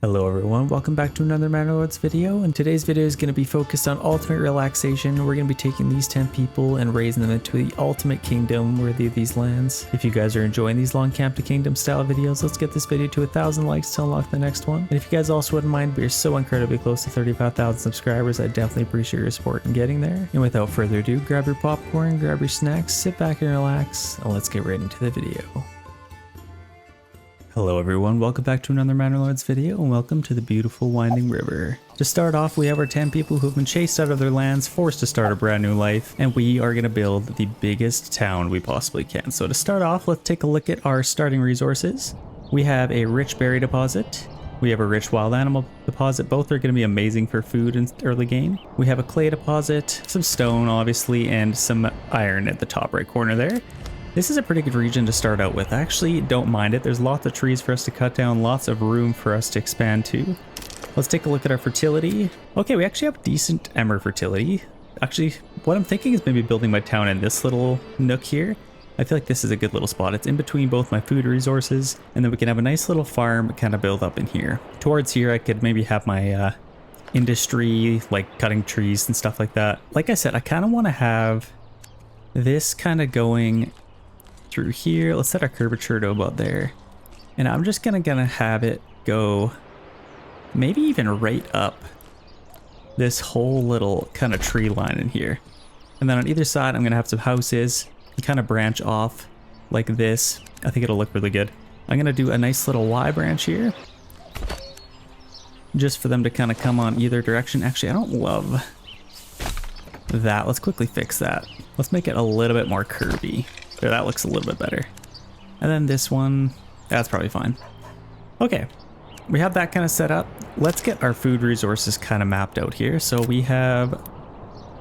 Hello everyone, welcome back to another Manor video, and today's video is going to be focused on ultimate relaxation. We're going to be taking these 10 people and raising them into the ultimate kingdom worthy of these lands. If you guys are enjoying these long camp to kingdom style videos, let's get this video to 1,000 likes to unlock the next one. And if you guys also wouldn't mind, we're so incredibly close to 35,000 subscribers. I definitely appreciate your support in getting there. And without further ado, grab your popcorn, grab your snacks, sit back and relax, and let's get right into the video. Hello everyone, welcome back to another Manor Lords video, and welcome to the beautiful winding river. To start off, we have our 10 people who have been chased out of their lands, forced to start a brand new life, and we are going to build the biggest town we possibly can. So to start off, let's take a look at our starting resources. We have a rich berry deposit. We have a rich wild animal deposit. Both are going to be amazing for food in early game. We have a clay deposit, some stone obviously, and some iron at the top right corner there. This is a pretty good region to start out with. I actually don't mind it. There's lots of trees for us to cut down, lots of room for us to expand to. Let's take a look at our fertility. Okay, we actually have decent emmer fertility. Actually, what I'm thinking is maybe building my town in this little nook here. I feel like this is a good little spot. It's in between both my food resources, and then we can have a nice little farm kind of build up in here. Towards here, I could maybe have my industry, like cutting trees and stuff like that. Like I said, I kind of want to have this kind of going through here. Let's set our curvature to about there, and I'm just gonna have it go maybe even right up this whole little kind of tree line in here, and then on either side I'm gonna have some houses and kind of branch off like this. I think it'll look really good. I'm gonna do a nice little Y branch here just for them to kind of come on either direction. Actually, I don't love that. Let's quickly fix that. Let's make it a little bit more curvy. There, that looks a little bit better. And then this one, that's probably fine. Okay, we have that kind of set up. Let's get our food resources kind of mapped out here. So we have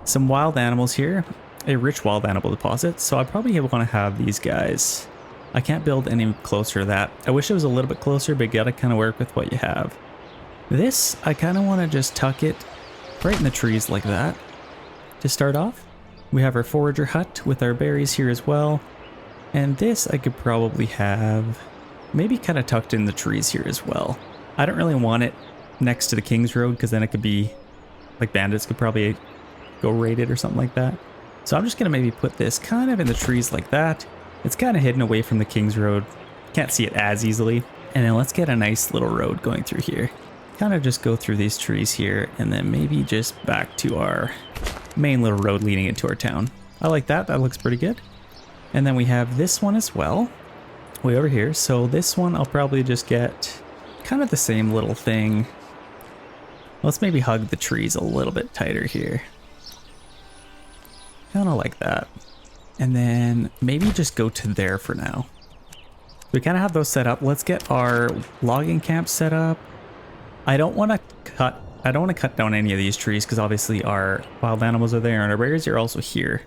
some wild animals here, a rich wild animal deposit. So I probably want to have these guys. I can't build any closer to that. I wish it was a little bit closer, but you gotta kind of work with what you have. This, I kind of want to just tuck it right in the trees like that to start off. We have our forager hut with our berries here as well. And this I could probably have maybe kind of tucked in the trees here as well. I don't really want it next to the King's Road because then it could be like bandits could probably go raid it or something like that. So I'm just going to maybe put this kind of in the trees like that. It's kind of hidden away from the King's Road. Can't see it as easily. And then let's get a nice little road going through here. Kind of just go through these trees here and then maybe just back to our main little road leading into our town. I like that. That looks pretty good. And then we have this one as well, way over here. So this one I'll probably just get kind of the same little thing. Let's maybe hug the trees a little bit tighter here. Kind of like that. And then maybe just go to there for now. We kind of have those set up. Let's get our logging camp set up. I don't want to cut down any of these trees because obviously our wild animals are there and our berries are also here.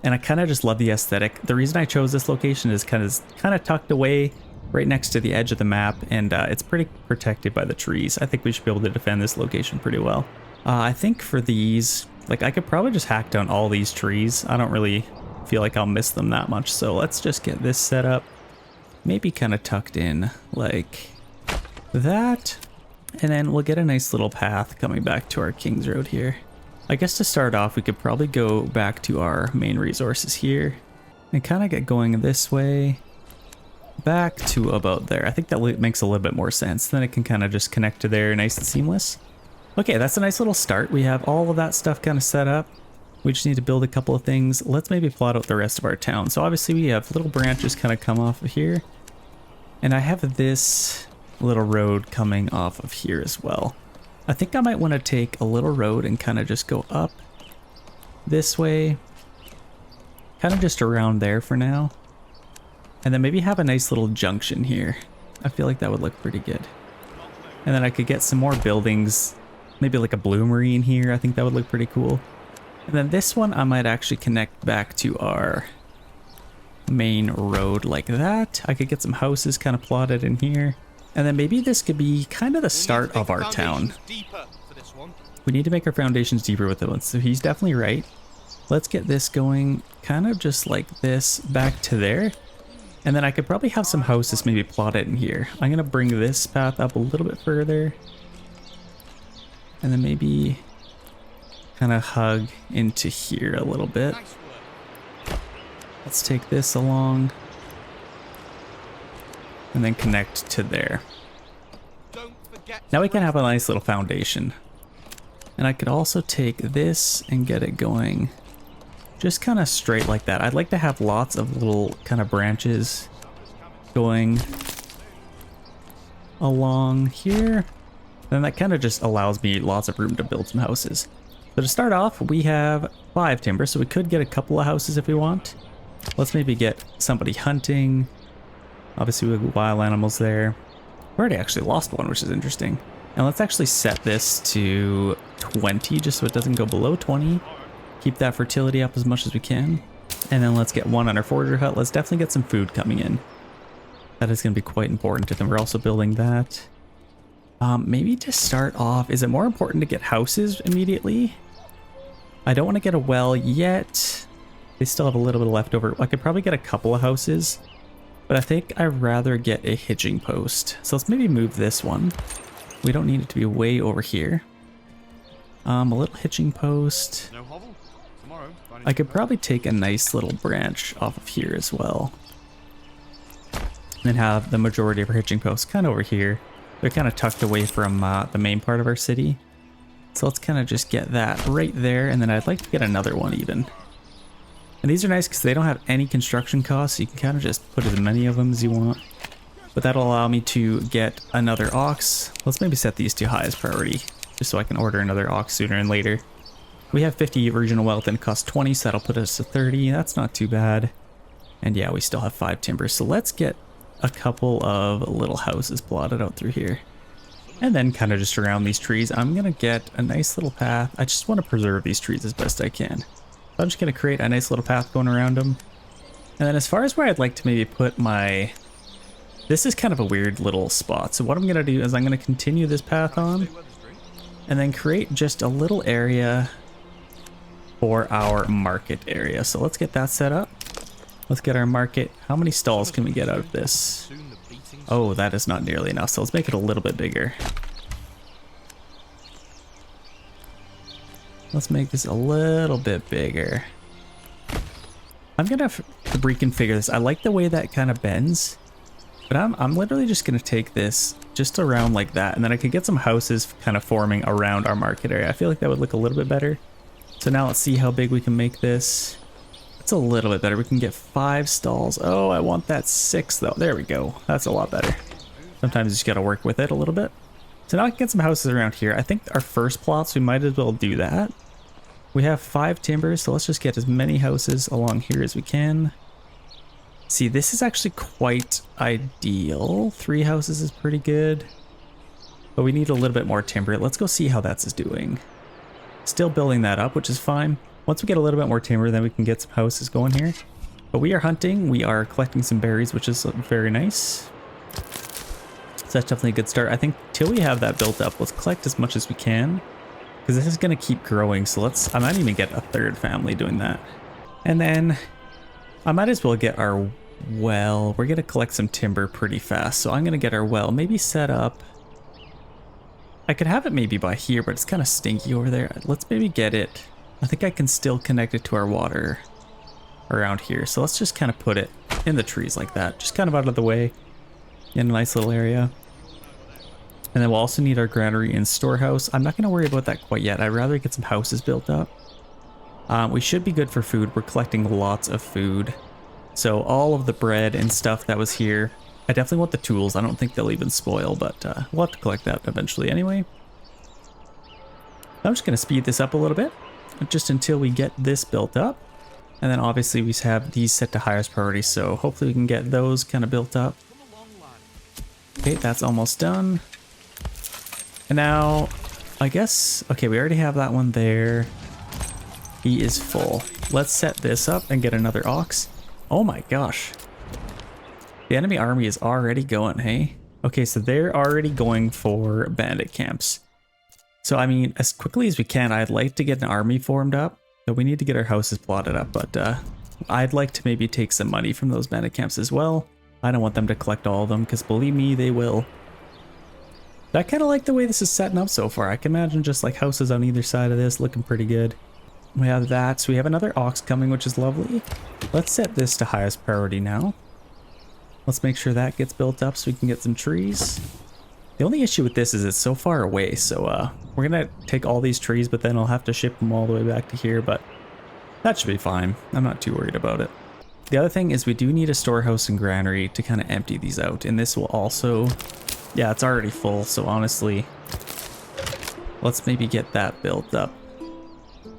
And I kind of just love the aesthetic. The reason I chose this location is kind of tucked away right next to the edge of the map, and it's pretty protected by the trees. I think we should be able to defend this location pretty well. I think for these, like I could probably just hack down all these trees. I don't really feel like I'll miss them that much. So let's just get this set up. Maybe kind of tucked in like that. And then we'll get a nice little path coming back to our King's Road here. I guess to start off, we could probably go back to our main resources here and kind of get going this way back to about there. I think that makes a little bit more sense. Then it can kind of just connect to there nice and seamless. Okay, that's a nice little start. We have all of that stuff kind of set up. We just need to build a couple of things. Let's maybe plot out the rest of our town. So obviously we have little branches kind of come off of here. And I have this little road coming off of here as well. I think I might want to take a little road and kind of just go up this way, kind of just around there for now, and then maybe have a nice little junction here. I feel like that would look pretty good. And then I could get some more buildings, maybe like a bloomery in here. I think that would look pretty cool. And then this one I might actually connect back to our main road like that. I could get some houses kind of plotted in here. And then maybe this could be kind of the start of our town. We need to make our foundations deeper with it. So he's definitely right. Let's get this going kind of just like this back to there. And then I could probably have some houses maybe plotted in here. I'm going to bring this path up a little bit further. And then maybe kind of hug into here a little bit. Let's take this along. And then connect to there. Now we can have a nice little foundation. And I could also take this and get it going just kind of straight like that. I'd like to have lots of little kind of branches going along here. Then that kind of just allows me lots of room to build some houses. So to start off, we have 5 timber, so we could get a couple of houses if we want. Let's maybe get somebody hunting. Obviously we have wild animals there. We already actually lost one, which is interesting. And let's actually set this to 20 just so it doesn't go below 20. Keep that fertility up as much as we can. And then let's get one on our forager hut. Let's definitely get some food coming in. That is going to be quite important. And then we're also building that. Maybe to start off, is it more important to get houses immediately? I don't want to get a well yet. They still have a little bit left over. I could probably get a couple of houses, but I think I'd rather get a hitching post. So let's maybe move this one. We don't need it to be way over here. A little hitching post. I could probably take a nice little branch off of here as well. And then have the majority of our hitching posts kind of over here. They're kind of tucked away from the main part of our city. So let's kind of just get that right there. And then I'd like to get another one even. And these are nice because they don't have any construction costs. So you can kind of just put as many of them as you want. But that'll allow me to get another ox. Let's maybe set these to highest priority, just so I can order another ox sooner and later. We have 50 regional wealth and it costs 20, so that'll put us to 30. That's not too bad. And yeah, we still have 5 timber. So let's get a couple of little houses plotted out through here. And then kind of just around these trees, I'm going to get a nice little path. I just want to preserve these trees as best I can. So I'm just going to create a nice little path going around them. And then as far as where I'd like to maybe put my... This is kind of a weird little spot. So what I'm going to do is I'm going to continue this path on. And then create just a little area for our market area. So let's get that set up. Let's get our market. How many stalls can we get out of this? Oh, that is not nearly enough. So let's make it a little bit bigger. Let's make this a little bit bigger. I'm gonna reconfigure this. I like the way that kind of bends, but I'm literally just gonna take this just around like that, and then I could get some houses kind of forming around our market area. I feel like that would look a little bit better. So now let's see how big we can make this. It's a little bit better. We can get 5 stalls. Oh, I want that 6 though. There we go. That's a lot better. Sometimes you just gotta work with it a little bit. So now I can get some houses around here. I think our first plots, we might as well do that. We have 5 timbers, so let's just get as many houses along here as we can. See, this is actually quite ideal. 3 houses is pretty good, but we need a little bit more timber. Let's go see how that's doing. Still building that up, which is fine. Once we get a little bit more timber, then we can get some houses going here. But we are hunting. We are collecting some berries, which is very nice. So that's definitely a good start. I think till we have that built up, let's collect as much as we can, because this is going to keep growing. So I might even get a 3rd family doing that. And then I might as well get our well. We're going to collect some timber pretty fast. So I'm going to get our well maybe set up. I could have it maybe by here, but it's kind of stinky over there. Let's maybe get it. I think I can still connect it to our water around here. So let's just kind of put it in the trees like that, just kind of out of the way in a nice little area. And then we'll also need our granary and storehouse. I'm not going to worry about that quite yet. I'd rather get some houses built up. We should be good for food. We're collecting lots of food. So all of the bread and stuff that was here, I definitely want the tools. I don't think they'll even spoil, but we'll have to collect that eventually anyway. I'm just going to speed this up a little bit, just until we get this built up. And then obviously we have these set to highest priority, so hopefully we can get those kind of built up. Okay, that's almost done. And now, I guess, okay, we already have that one there. He is full. Let's set this up and get another ox. Oh my gosh. The enemy army is already going, hey? Okay, so they're already going for bandit camps. So, I mean, as quickly as we can, I'd like to get an army formed up. But we need to get our houses plotted up, but I'd like to maybe take some money from those bandit camps as well. I don't want them to collect all of them, because believe me, they will. I kind of like the way this is setting up so far. I can imagine just like houses on either side of this looking pretty good. We have that, so we have another ox coming, which is lovely. Let's set this to highest priority now. Let's make sure that gets built up so we can get some trees. The only issue with this is it's so far away, so we're gonna take all these trees, but then I'll have to ship them all the way back to here, but that should be fine. I'm not too worried about it. The other thing is we do need a storehouse and granary to kind of empty these out, and this will also, yeah, it's already full, so honestly, let's maybe get that built up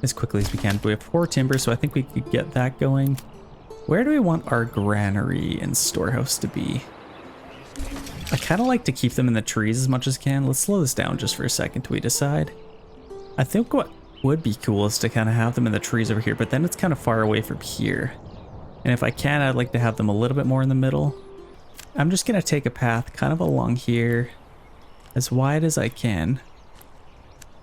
as quickly as we can. But we have 4 timber, so I think we could get that going. Where do we want our granary and storehouse to be? I kind of like to keep them in the trees as much as I can. Let's slow this down just for a second till we decide. I think what would be cool is to kind of have them in the trees over here, but then it's kind of far away from here. And if I can, I'd like to have them a little bit more in the middle. I'm just going to take a path kind of along here as wide as I can.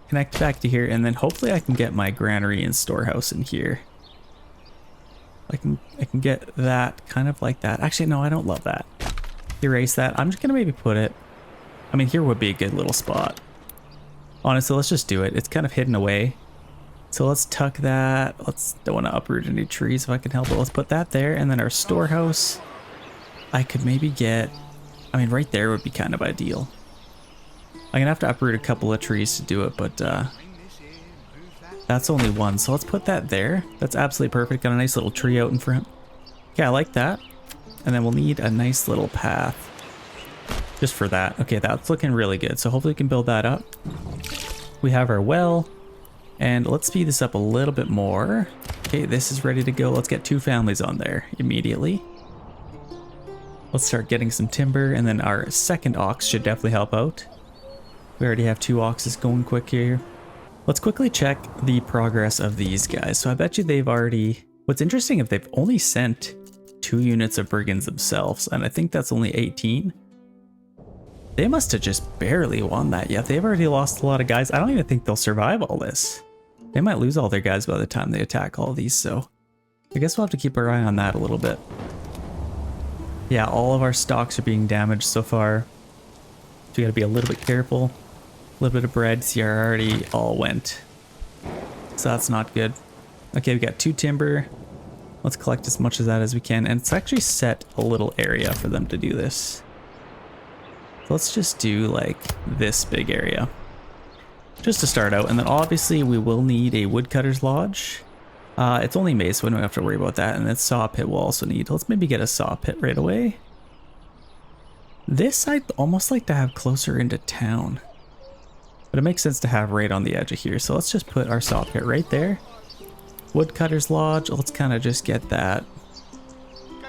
Connect back to here, and then hopefully I can get my granary and storehouse in here. I can get that kind of like that. Actually, no, I don't love that. Erase that. I'm just gonna maybe put it, I mean, here would be a good little spot. Honestly, let's just do it. It's kind of hidden away. So let's tuck that. Don't want to uproot any trees if I can help it. Let's put that there, and then our storehouse, I could maybe get, I mean, right there would be kind of ideal. I'm gonna have to uproot a couple of trees to do it, but that's only one, so let's put that there. That's absolutely perfect. Got a nice little tree out in front. Okay, I like that. And then we'll need a nice little path just for that. Okay, that's looking really good. So hopefully we can build that up. We have our well, and let's speed this up a little bit more. Okay, this is ready to go. Let's get 2 families on there immediately. Let's start getting some timber, and then our second ox should definitely help out. We already have 2 oxes going quick here. Let's quickly check the progress of these guys. So I bet you they've already, what's interesting if they've only sent 2 units of brigands themselves, and I think that's only 18. They must have just barely won that yet. They've already lost a lot of guys. I don't even think they'll survive all this. They might lose all their guys by the time they attack all these, so I guess we'll have to keep our eye on that a little bit. Yeah, all of our stocks are being damaged so far, so we gotta be a little bit careful. A little bit of bread, see, our already all went, so that's not good. Okay, we got 2 timber. Let's collect as much of that as we can, and it's actually set a little area for them to do this. So let's just do like this big area just to start out, and then obviously we will need a woodcutter's lodge. It's only maze, so we don't have to worry about that, and then saw pit we'll also need. Let's maybe get a saw pit right away. This I'd almost like to have closer into town, but it makes sense to have right on the edge of here, so let's just put our saw pit right there. Woodcutter's lodge, let's kind of just get that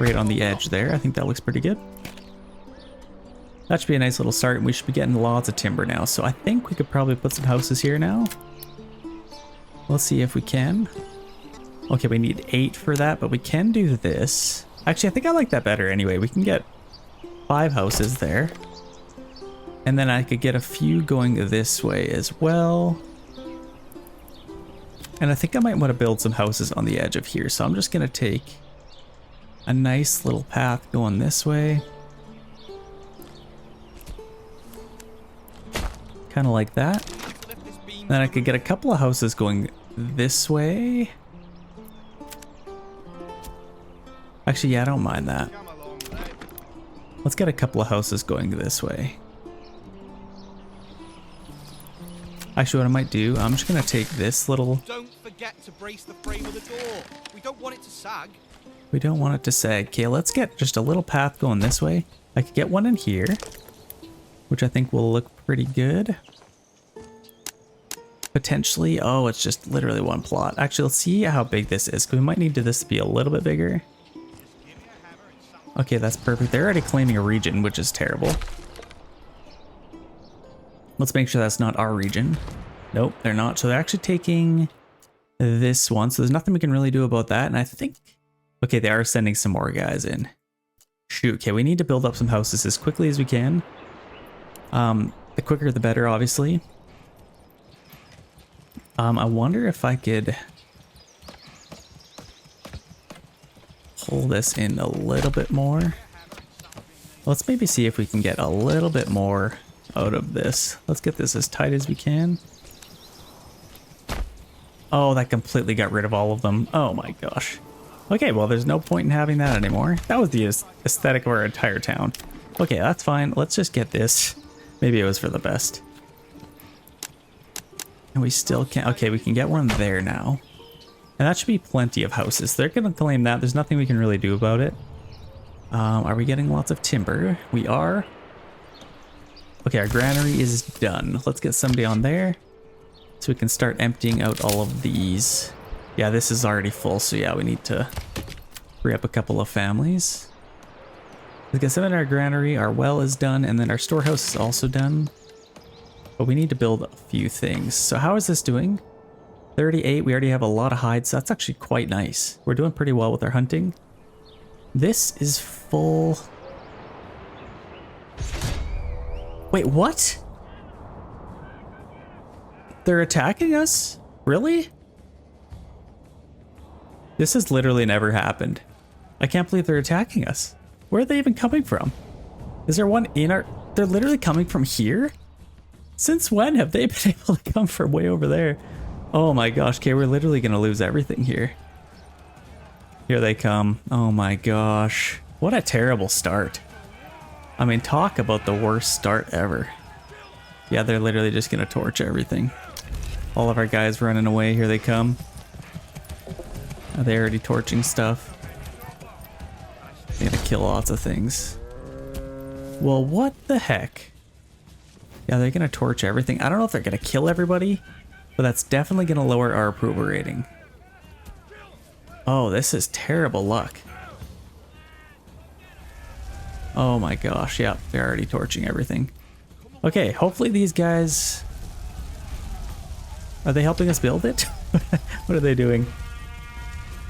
right on the edge there. I think that looks pretty good. That should be a nice little start, and we should be getting lots of timber now, so I think we could probably put some houses here now. Let's see if we can. Okay, we need 8 for that, but we can do this. Actually, I think I like that better anyway. We can get 5 houses there. And then I could get a few going this way as well. And I think I might want to build some houses on the edge of here. So I'm just going to take a nice little path going this way. Kind of like that. Then I could get a couple of houses going this way. Actually, yeah, I don't mind that. Let's get a couple of houses going this way. Actually, what I might do, I'm just gonna take this little... Don't forget to brace the frame of the door. We don't want it to sag. We don't want it to sag. Okay, let's get just a little path going this way. I could get one in here, which I think will look pretty good. Potentially, oh, it's just literally one plot. Actually, let's see how big this is, because we might need this to be a little bit bigger. Okay, that's perfect. They're already claiming a region, which is terrible. Let's make sure that's not our region. Nope, they're not. So they're actually taking this one. So there's nothing we can really do about that. And I think, okay, they are sending some more guys in. Shoot, okay, we need to build up some houses as quickly as we can. The quicker the better, obviously. I wonder if I could pull this in a little bit more. Let's maybe see if we can get a little bit more out of this. Let's get this as tight as we can. Oh, that completely got rid of all of them. Oh my gosh. Okay, well, there's no point in having that anymore. That was the aesthetic of our entire town. Okay, that's fine. Let's just get this. Maybe it was for the best. And we still can't. Okay, we can get one there now. And that should be plenty of houses. They're going to claim that. There's nothing we can really do about it. Are we getting lots of timber? We are. Okay, our granary is done. Let's get somebody on there so we can start emptying out all of these. Yeah, this is already full, so yeah, we need to free up a couple of families. Let's get some in our granary. Our well is done, and then our storehouse is also done. But we need to build a few things. So how is this doing? 38, we already have a lot of hides. So that's actually quite nice. We're doing pretty well with our hunting. This is full. Wait, what? They're attacking us? Really? This has literally never happened. I can't believe they're attacking us. Where are they even coming from? Is there one in our... They're literally coming from here? Since when have they been able to come from way over there? Oh my gosh, okay, we're literally gonna lose everything here. Here they come. Oh my gosh. What a terrible start. I mean, talk about the worst start ever. Yeah, they're literally just gonna torch everything. All of our guys running away, here they come. Are they already torching stuff? They're gonna kill lots of things. Well, what the heck? Yeah, they're gonna torch everything. I don't know if they're gonna kill everybody, but that's definitely gonna lower our approval rating. Oh, this is terrible luck. Oh my gosh, yeah, they're already torching everything. Okay, hopefully these guys... Are they helping us build it? What are they doing?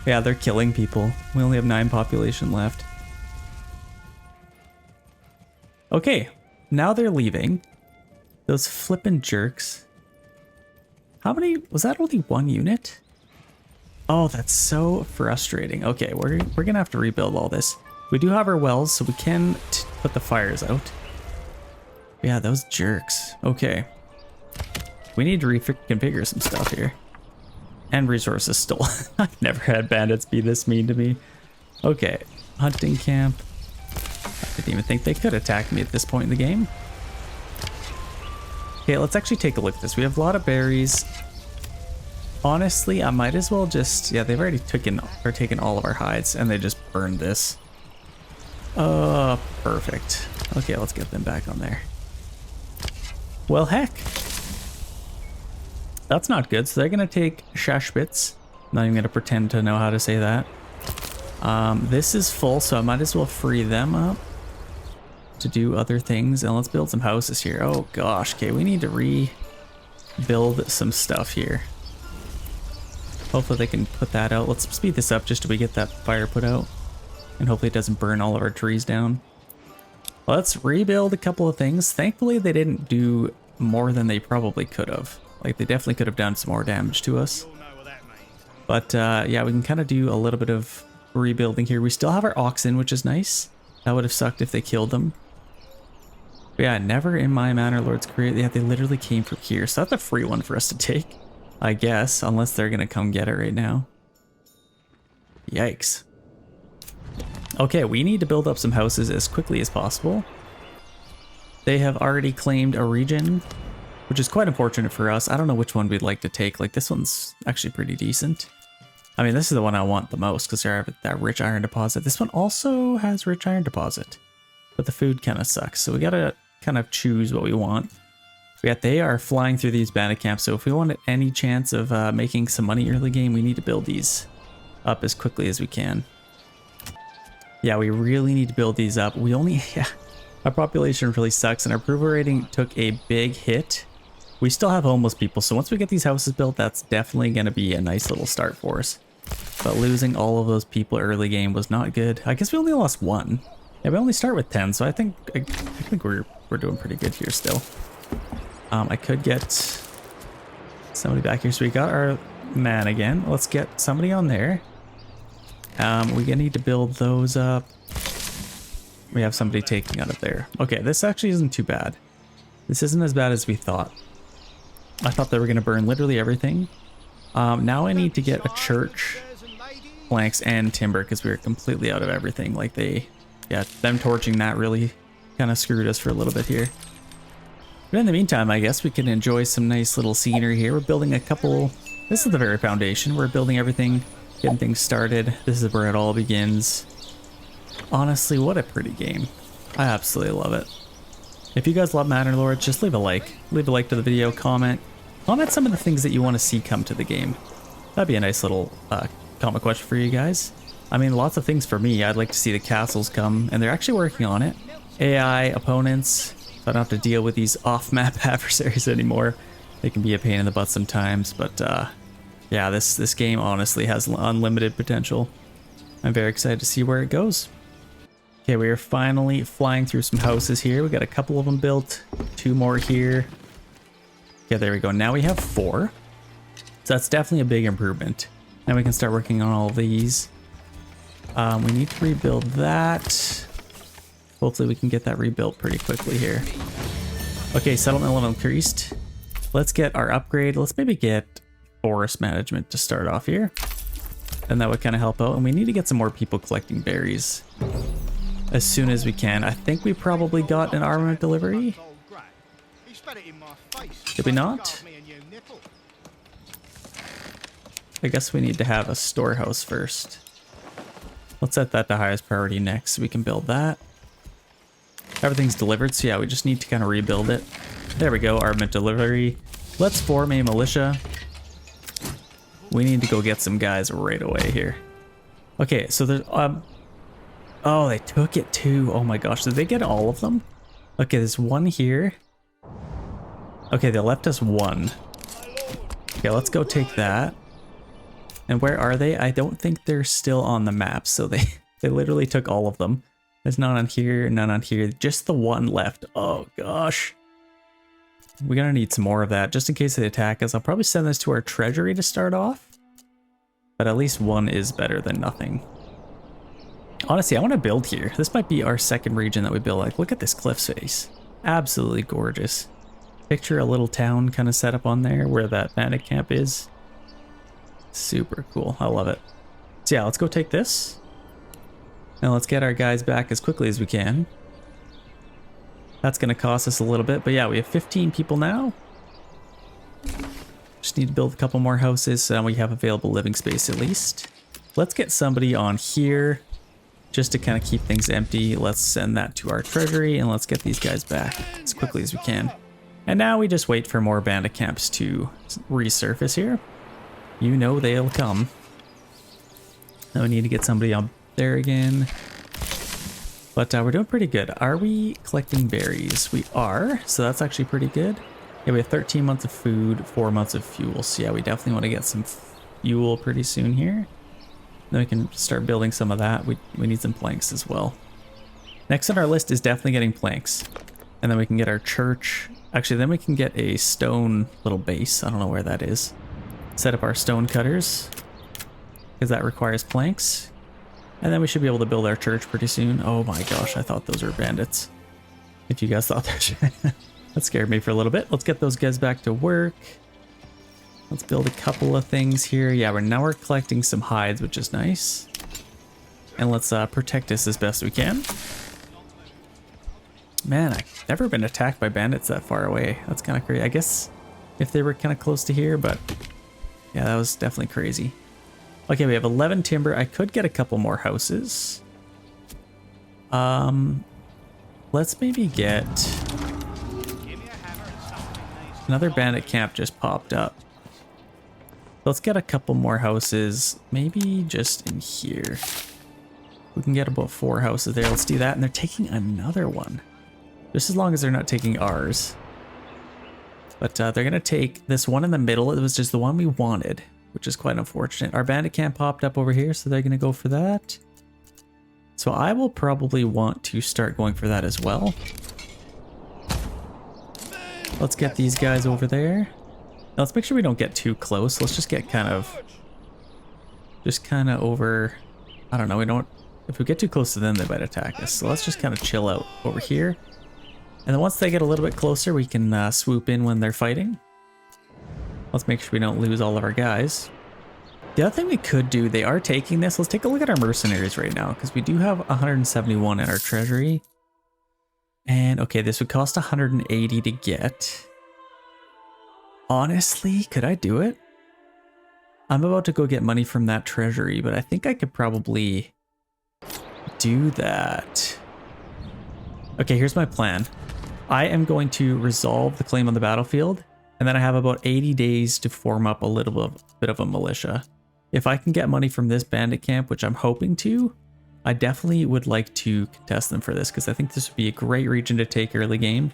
Yeah, they're killing people. We only have 9 population left. Okay, now they're leaving. Those flippin' jerks. How many? Was that only 1 unit? Oh, that's so frustrating. Okay, we're gonna have to rebuild all this. We do have our wells, so we can put the fires out. Yeah, those jerks. Okay. We need to reconfigure some stuff here. And resources stolen. I've never had bandits be this mean to me. Okay, hunting camp. I didn't even think they could attack me at this point in the game. Okay, let's actually take a look at this. We have a lot of berries. Honestly, I might as well just... Yeah, they've already taken all of our hides, and they just burned this. Perfect. Okay, let's get them back on there. Well, heck. That's not good. So they're going to take Shashbits. Not even going to pretend to know how to say that. This is full, so I might as well free them up to do other things. And let's build some houses here. Oh gosh, okay, we need to rebuild some stuff here. Hopefully they can put that out. Let's speed this up just till we get that fire put out. And hopefully it doesn't burn all of our trees down. Let's rebuild a couple of things. Thankfully they didn't do more than they probably could have. Like, they definitely could have done some more damage to us. But yeah, we can kind of do a little bit of rebuilding here. We still have our oxen, which is nice. That would have sucked if they killed them. But yeah, never in my Manor Lord's career. Yeah, they literally came from here. So that's a free one for us to take, I guess. Unless they're going to come get it right now. Yikes. Okay, we need to build up some houses as quickly as possible. They have already claimed a region, which is quite unfortunate for us. I don't know which one we'd like to take. Like, this one's actually pretty decent. I mean, this is the one I want the most because they have that rich iron deposit. This one also has rich iron deposit, but the food kind of sucks. So we got to kind of choose what we want. Yet they are flying through these bandit camps. So if we want any chance of making some money early game, we need to build these up as quickly as we can. Yeah, we really need to build these up. We only, yeah, our population really sucks and our approval rating took a big hit. We still have homeless people, so once we get these houses built, that's definitely going to be a nice little start for us. But losing all of those people early game was not good. I guess we only lost 1. Yeah, we only start with 10, so I think we're doing pretty good here still. I could get somebody back here. So we got our man again. Let's get somebody on there. We're gonna need to build those up. We have somebody taking out of there. Okay, this actually isn't too bad. This isn't as bad as we thought. I thought they were going to burn literally everything. Now I need to get a church, planks, and timber because we were completely out of everything. Like yeah, them torching that really kind of screwed us for a little bit here. But in the meantime, I guess we can enjoy some nice little scenery here. We're building a couple... This is the very foundation. We're building everything, getting things started. This is where it all begins. Honestly, what a pretty game. I absolutely love it. If you guys love Manor Lords, just leave a like. Leave a like to the video, comment. Comment some of the things that you want to see come to the game. That'd be a nice little comment question for you guys. I mean, lots of things for me. I'd like to see the castles come, and they're actually working on it. AI opponents, so I don't have to deal with these off-map adversaries anymore. They can be a pain in the butt sometimes, but yeah, this game honestly has unlimited potential. I'm very excited to see where it goes. Okay, we are finally flying through some houses here. We got a couple of them built, 2 more here. Yeah, there we go. Now we have 4. So that's definitely a big improvement. Now we can start working on all of these. We need to rebuild that. Hopefully we can get that rebuilt pretty quickly here. Okay, settlement level increased. Let's get our upgrade. Let's maybe get forest management to start off here. And that would kind of help out. And we need to get some more people collecting berries as soon as we can. I think we probably got an armament delivery. Did we not? I guess we need to have a storehouse first. Let's set that to highest priority next so we can build that. Everything's delivered, so yeah, we just need to kind of rebuild it. There we go, armament delivery. Let's form a militia. We need to go get some guys right away here. Okay, so there's oh, they took it too. Oh my gosh, did they get all of them? Okay, there's one here. Okay, they left us 1. Okay, let's go take that. And where are they? I don't think they're still on the map, so they literally took all of them. There's none on here, none on here, just the 1 left. Oh gosh. We're gonna need some more of that just in case they attack us. I'll probably send this to our treasury to start off, but at least 1 is better than nothing. Honestly, I want to build here. This might be our second region that we build. Like, look at this cliff face. Absolutely gorgeous. Picture a little town kind of set up on there where that bandit camp is. Super cool. I love it. So yeah, let's go take this. Now let's get our guys back as quickly as we can. That's going to cost us a little bit, but yeah, we have 15 people now. Just need to build a couple more houses so we have available living space at least. Let's get somebody on here just to kind of keep things empty. Let's send that to our treasury and let's get these guys back as quickly as we can. And now we just wait for more bandit camps to resurface here. You know they'll come. Now we need to get somebody on there again. But we're doing pretty good. Are we collecting berries? We are, so that's actually pretty good. Yeah, we have 13 months of food, 4 months of fuel. So yeah, we definitely want to get some fuel pretty soon here. Then we can start building some of that. We need some planks as well. Next on our list is definitely getting planks. And then we can get our church. Actually, then we can get a stone little base. I don't know where that is. Set up our stone cutters, because that requires planks. And then we should be able to build our church pretty soon. Oh my gosh, I thought those were bandits. If you guys thought that scared me for a little bit. Let's get those guys back to work. Let's build a couple of things here. Yeah, we're collecting some hides, which is nice. And let's protect this as best we can. Man, I've never been attacked by bandits that far away. That's kind of crazy. I guess if they were kind of close to here, but yeah, that was definitely crazy. Okay, we have 11 timber. I could get a couple more houses. Let's maybe get... Another bandit camp just popped up. Let's get a couple more houses, maybe just in here. We can get about 4 houses there. Let's do that. And they're taking another one. Just as long as they're not taking ours. But they're going to take this one in the middle. It was just the one we wanted, which is quite unfortunate. Our bandit camp popped up over here, so they're going to go for that. So I will probably want to start going for that as well. Let's get these guys over there. Now let's make sure we don't get too close. Let's just get kind of over, I don't know, we don't If we get too close to them, they might attack us. So let's just kind of chill out over here. And then once they get a little bit closer, we can swoop in when they're fighting. Let's make sure we don't lose all of our guys. The other thing we could do, they are taking this. Let's take a look at our mercenaries right now, because we do have 171 in our treasury. And okay, this would cost 180 to get. Honestly, could I do it? I'm about to go get money from that treasury, but I think I could probably do that. Okay, here's my plan. I am going to resolve the claim on the battlefield, and then I have about 80 days to form up a little bit of a militia. If I can get money from this bandit camp, which I'm hoping to, I definitely would like to contest them for this, because I think this would be a great region to take early game.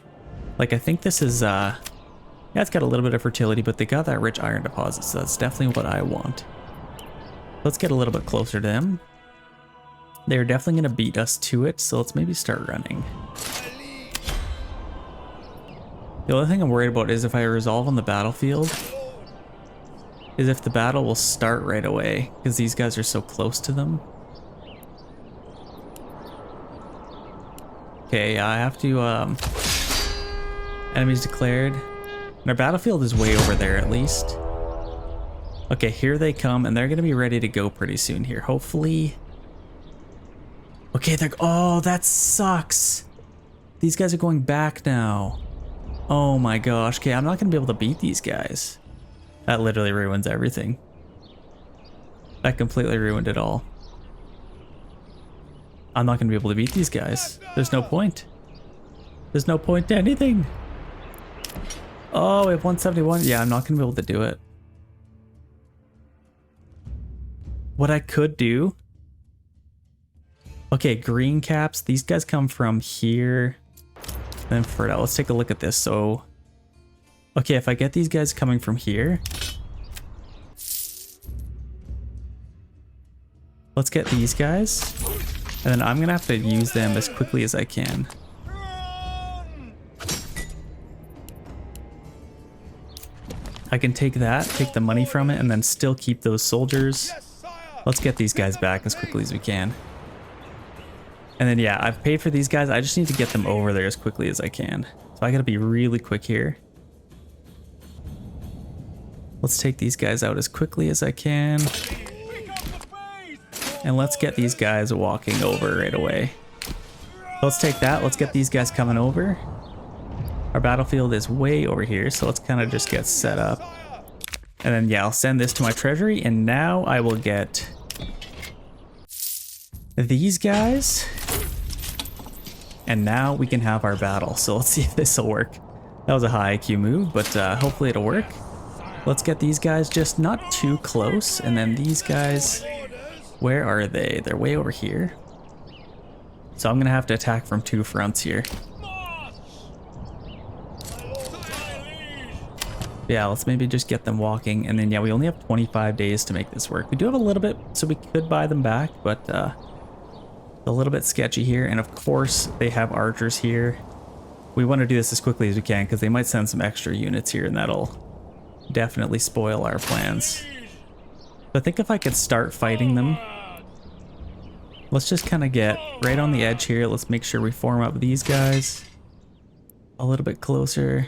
Like, I think this is, yeah, it's got a little bit of fertility, but they got that rich iron deposit, so that's definitely what I want. Let's get a little bit closer to them. They're definitely going to beat us to it, so let's maybe start running. The only thing I'm worried about is if I resolve on the battlefield, is if the battle will start right away, because these guys are so close to them. Okay, I have to, enemies declared. And our battlefield is way over there at least. Okay, here they come, and they're going to be ready to go pretty soon here. Hopefully. Okay, they're, oh, that sucks. These guys are going back now. Oh my gosh. Okay, I'm not going to be able to beat these guys. That literally ruins everything. That completely ruined it all. I'm not going to be able to beat these guys. There's no point. There's no point to anything. Oh, we have 171. Yeah, I'm not going to be able to do it. What I could do... Okay, green caps. These guys come from here. Then Furdau. Let's take a look at this. So, okay, if I get these guys coming from here, let's get these guys, and then I'm gonna have to use them as quickly as I can. I can take that, take the money from it, and then still keep those soldiers. Let's get these guys back as quickly as we can. And then, yeah, I've paid for these guys. I just need to get them over there as quickly as I can. So I gotta be really quick here. Let's take these guys out as quickly as I can. And let's get these guys walking over right away. Let's take that. Let's get these guys coming over. Our battlefield is way over here, so let's kind of just get set up. And then, yeah, I'll send this to my treasury, and now I will get these guys. And now we can have our battle. So let's see if this will work. That was a high IQ move, but hopefully it'll work. Let's get these guys just not too close. And then these guys, where are they? They're way over here. So I'm going to have to attack from two fronts here. Yeah, let's maybe just get them walking. And then, yeah, we only have 25 days to make this work. We do have a little bit, so we could buy them back, but a little bit sketchy here. And of course they have archers here. We want to do this as quickly as we can because they might send some extra units here, and that'll definitely spoil our plans. But I think if I could start fighting them, let's just kind of get right on the edge here. Let's make sure we form up these guys a little bit closer,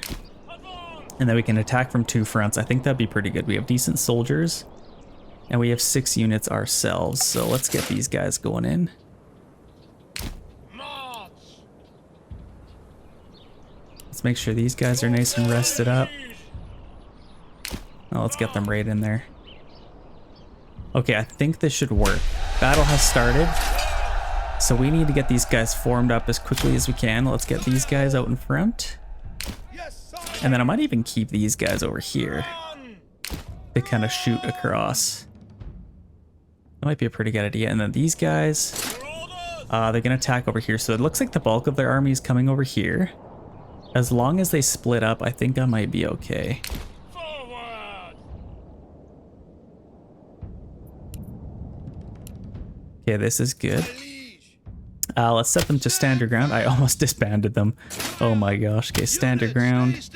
and then we can attack from two fronts. I think that'd be pretty good. We have decent soldiers and we have 6 units ourselves, so let's get these guys going in. Let's make sure these guys are nice and rested up. Now let's get them right in there. Okay, I think this should work. Battle has started. So we need to get these guys formed up as quickly as we can. Let's get these guys out in front. And then I might even keep these guys over here to kind of shoot across. That might be a pretty good idea. And then these guys, they're going to attack over here. So it looks like the bulk of their army is coming over here. As long as they split up, I think I might be okay. Okay, this is good. Let's set them to standard ground. I almost disbanded them. Oh my gosh. Okay, standard ground.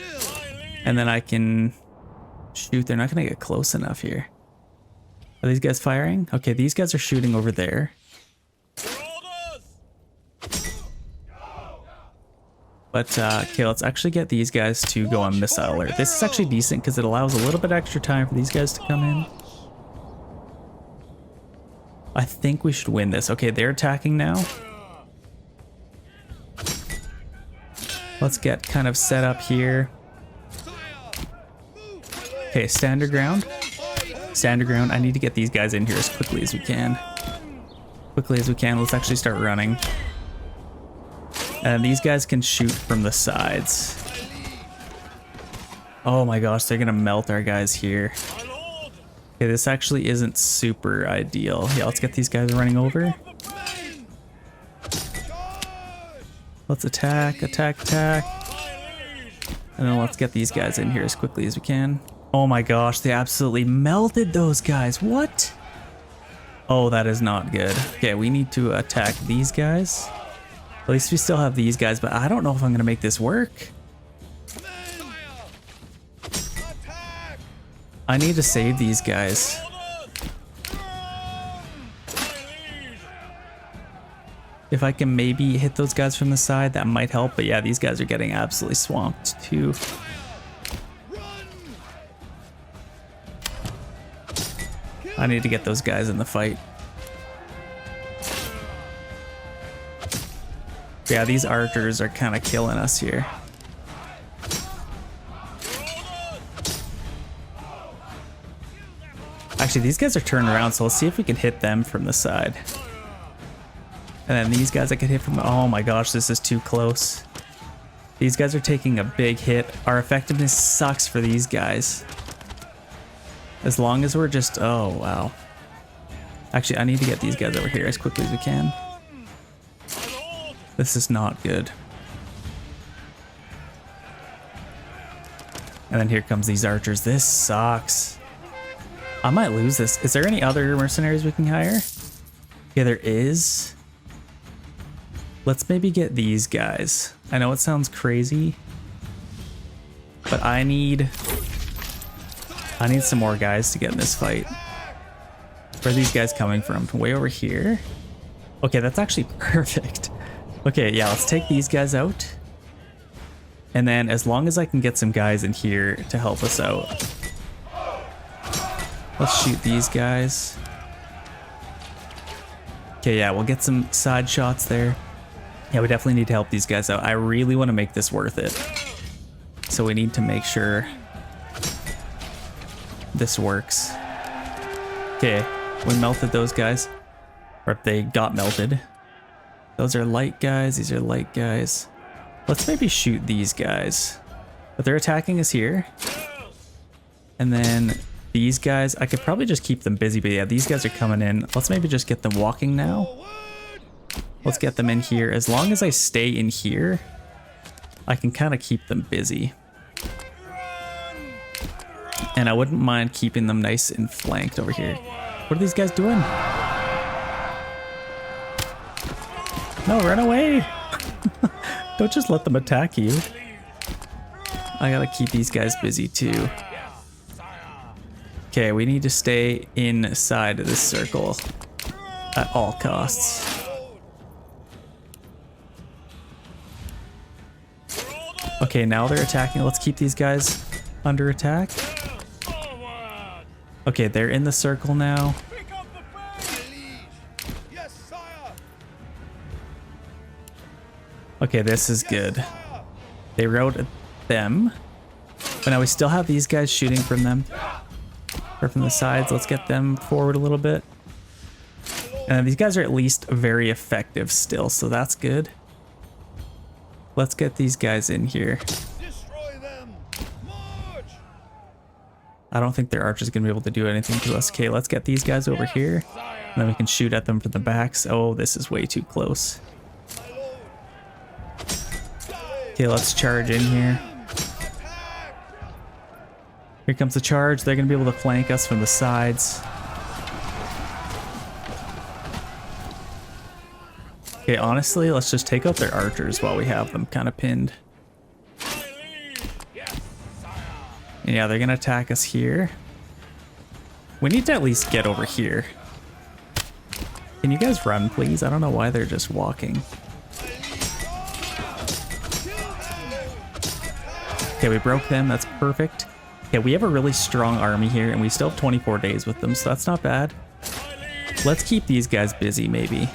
And then I can shoot. They're not going to get close enough here. Are these guys firing? Okay, these guys are shooting over there. But okay, let's actually get these guys to go on missile alert. This is actually decent because it allows a little bit extra time for these guys to come in. I think we should win this. Okay, they're attacking now. Let's get kind of set up here. Okay, standard ground. Standard ground. I need to get these guys in here as quickly as we can. Quickly as we can. Let's actually start running. And these guys can shoot from the sides. Oh my gosh, they're gonna melt our guys here. Okay, this actually isn't super ideal. Yeah, let's get these guys running over. Let's attack, attack, attack. And then let's get these guys in here as quickly as we can. Oh my gosh, they absolutely melted those guys. What? Oh, that is not good. Okay, we need to attack these guys. At least we still have these guys, but I don't know if I'm gonna make this work. I need to save these guys. If I can maybe hit those guys from the side, that might help. But yeah, these guys are getting absolutely swamped too. I need to get those guys in the fight. Yeah, these archers are kind of killing us here. Actually, these guys are turned around, so let's see if we can hit them from the side. And then these guys I could hit from... Oh my gosh, this is too close. These guys are taking a big hit. Our effectiveness sucks for these guys. As long as we're just... Oh, wow. Actually, I need to get these guys over here as quickly as we can. This is not good. And then here comes these archers. This sucks. I might lose this. Is there any other mercenaries we can hire? Yeah, there is. Let's maybe get these guys. I know it sounds crazy, but I need some more guys to get in this fight. Where are these guys coming from? Way over here? Okay, that's actually perfect. Okay, yeah, let's take these guys out. And then as long as I can get some guys in here to help us out. Let's shoot these guys. Okay, yeah, we'll get some side shots there. Yeah, we definitely need to help these guys out. I really want to make this worth it. So we need to make sure this works. Okay, we melted those guys. Or they got melted. Those are light guys, these are light guys. Let's maybe shoot these guys. But they're attacking us here. And then these guys, I could probably just keep them busy, but yeah, these guys are coming in. Let's maybe just get them walking now. Let's get them in here. As long as I stay in here, I can kind of keep them busy. And I wouldn't mind keeping them nice and flanked over here. What are these guys doing? No, run away! Don't just let them attack you. I gotta keep these guys busy too. Okay, we need to stay inside of this circle at all costs. Okay, now they're attacking. Let's keep these guys under attack. Okay, they're in the circle now. Okay, this is good. They routed them. But now we still have these guys shooting from them. Or from the sides. Let's get them forward a little bit. And these guys are at least very effective still, so that's good. Let's get these guys in here. Destroy them. March. I don't think their archers gonna be able to do anything to us. Okay, let's get these guys over here. And then we can shoot at them from the backs. Oh, this is way too close. Okay, let's charge in here. Here comes the charge. They're gonna be able to flank us from the sides. Okay, honestly, let's just take out their archers while we have them kind of pinned. Yeah, they're gonna attack us here. We need to at least get over here. Can you guys run, please? I don't know why they're just walking. Okay, we broke them. That's perfect. Okay, we have a really strong army here, and we still have 24 days with them, so that's not bad. Let's keep these guys busy, maybe.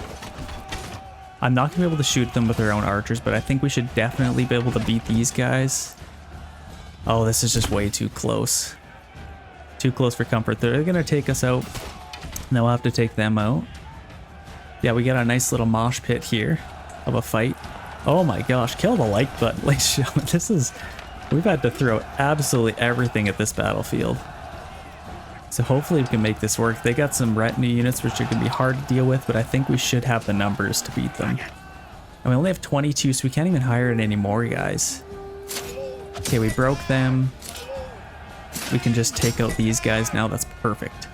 I'm not going to be able to shoot them with our own archers, but I think we should definitely be able to beat these guys. Oh, this is just way too close. Too close for comfort. They're going to take us out, and then we'll have to take them out. Yeah, we got a nice little mosh pit here of a fight. Oh my gosh, kill the like button, ladies and gentlemen. This is... We've had to throw absolutely everything at this battlefield. So hopefully we can make this work. They got some retinue units which are going to be hard to deal with, but I think we should have the numbers to beat them. And we only have 22, so we can't even hire it anymore, guys. Okay, we broke them. We can just take out these guys now. That's perfect.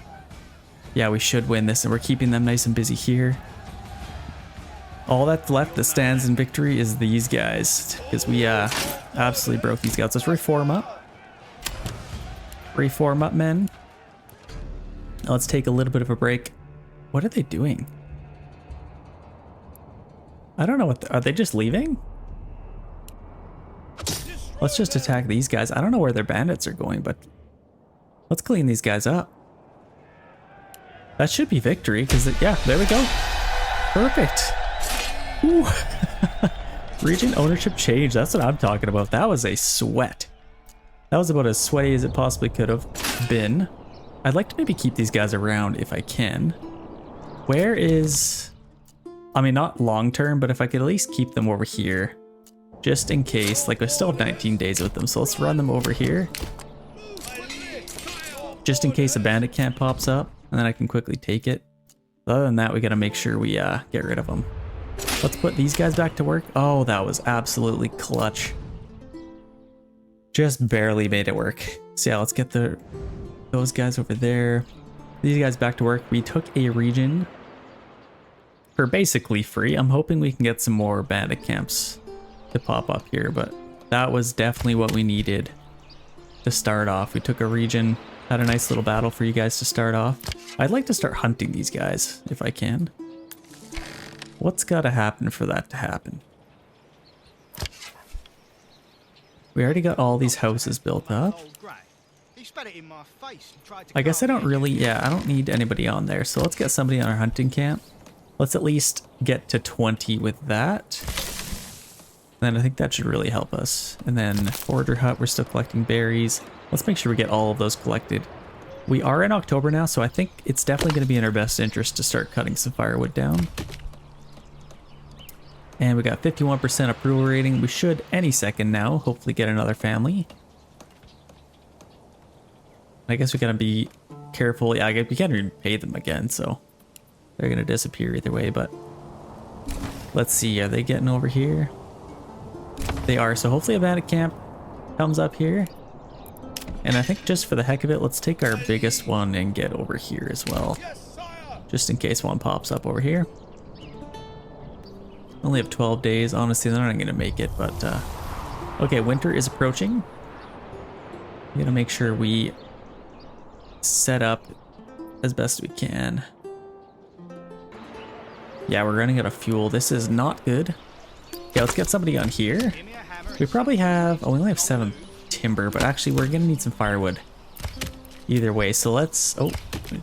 Yeah, we should win this, and we're keeping them nice and busy here. All that's left that stands in victory is these guys, because we absolutely broke these guys. Let's reform up. Reform up, men. Let's take a little bit of a break. What are they doing? I don't know what... Are they just leaving? Let's just attack these guys. I don't know where their bandits are going, but let's clean these guys up. That should be victory, because... Yeah, there we go. Perfect. Ooh. Region ownership change. That's what I'm talking about. That was a sweat. That was about as sweaty as it possibly could have been. I'd like to maybe keep these guys around if I can. Where is... I mean, not long term, but if I could at least keep them over here. Just in case. Like, we still have 19 days with them, so let's run them over here. Just in case a bandit camp pops up, and then I can quickly take it. Other than that, we gotta make sure we get rid of them. Let's put these guys back to work. Oh, that was absolutely clutch. Just barely made it work. So yeah, let's get those guys over there. These guys back to work. We took a region for basically free. I'm hoping we can get some more bandit camps to pop up here, but that was definitely what we needed to start off. We took a region, had a nice little battle for you guys to start off. I'd like to start hunting these guys if I can. What's got to happen for that to happen? We already got all these houses built up. I guess I don't really, yeah, I don't need anybody on there. So let's get somebody on our hunting camp. Let's at least get to 20 with that. Then I think that should really help us. And then forager hut, we're still collecting berries. Let's make sure we get all of those collected. We are in October now, so I think it's definitely going to be in our best interest to start cutting some firewood down. And we got 51% approval rating. We should any second now hopefully get another family. I guess we gotta be careful. Yeah, we can't even pay them again, so they're gonna disappear either way. But let's see, are they getting over here? They are. So hopefully a bandit camp comes up here. And I think just for the heck of it, let's take our biggest one and get over here as well, just in case one pops up over here. Only have 12 days. Honestly, they're not gonna make it, but okay, winter is approaching. We gotta make sure we set up as best we can. Yeah, we're running out of fuel. This is not good. Yeah, let's get somebody on here. We probably have, oh, we only have 7 timber, but actually we're gonna need some firewood either way. So let's, oh,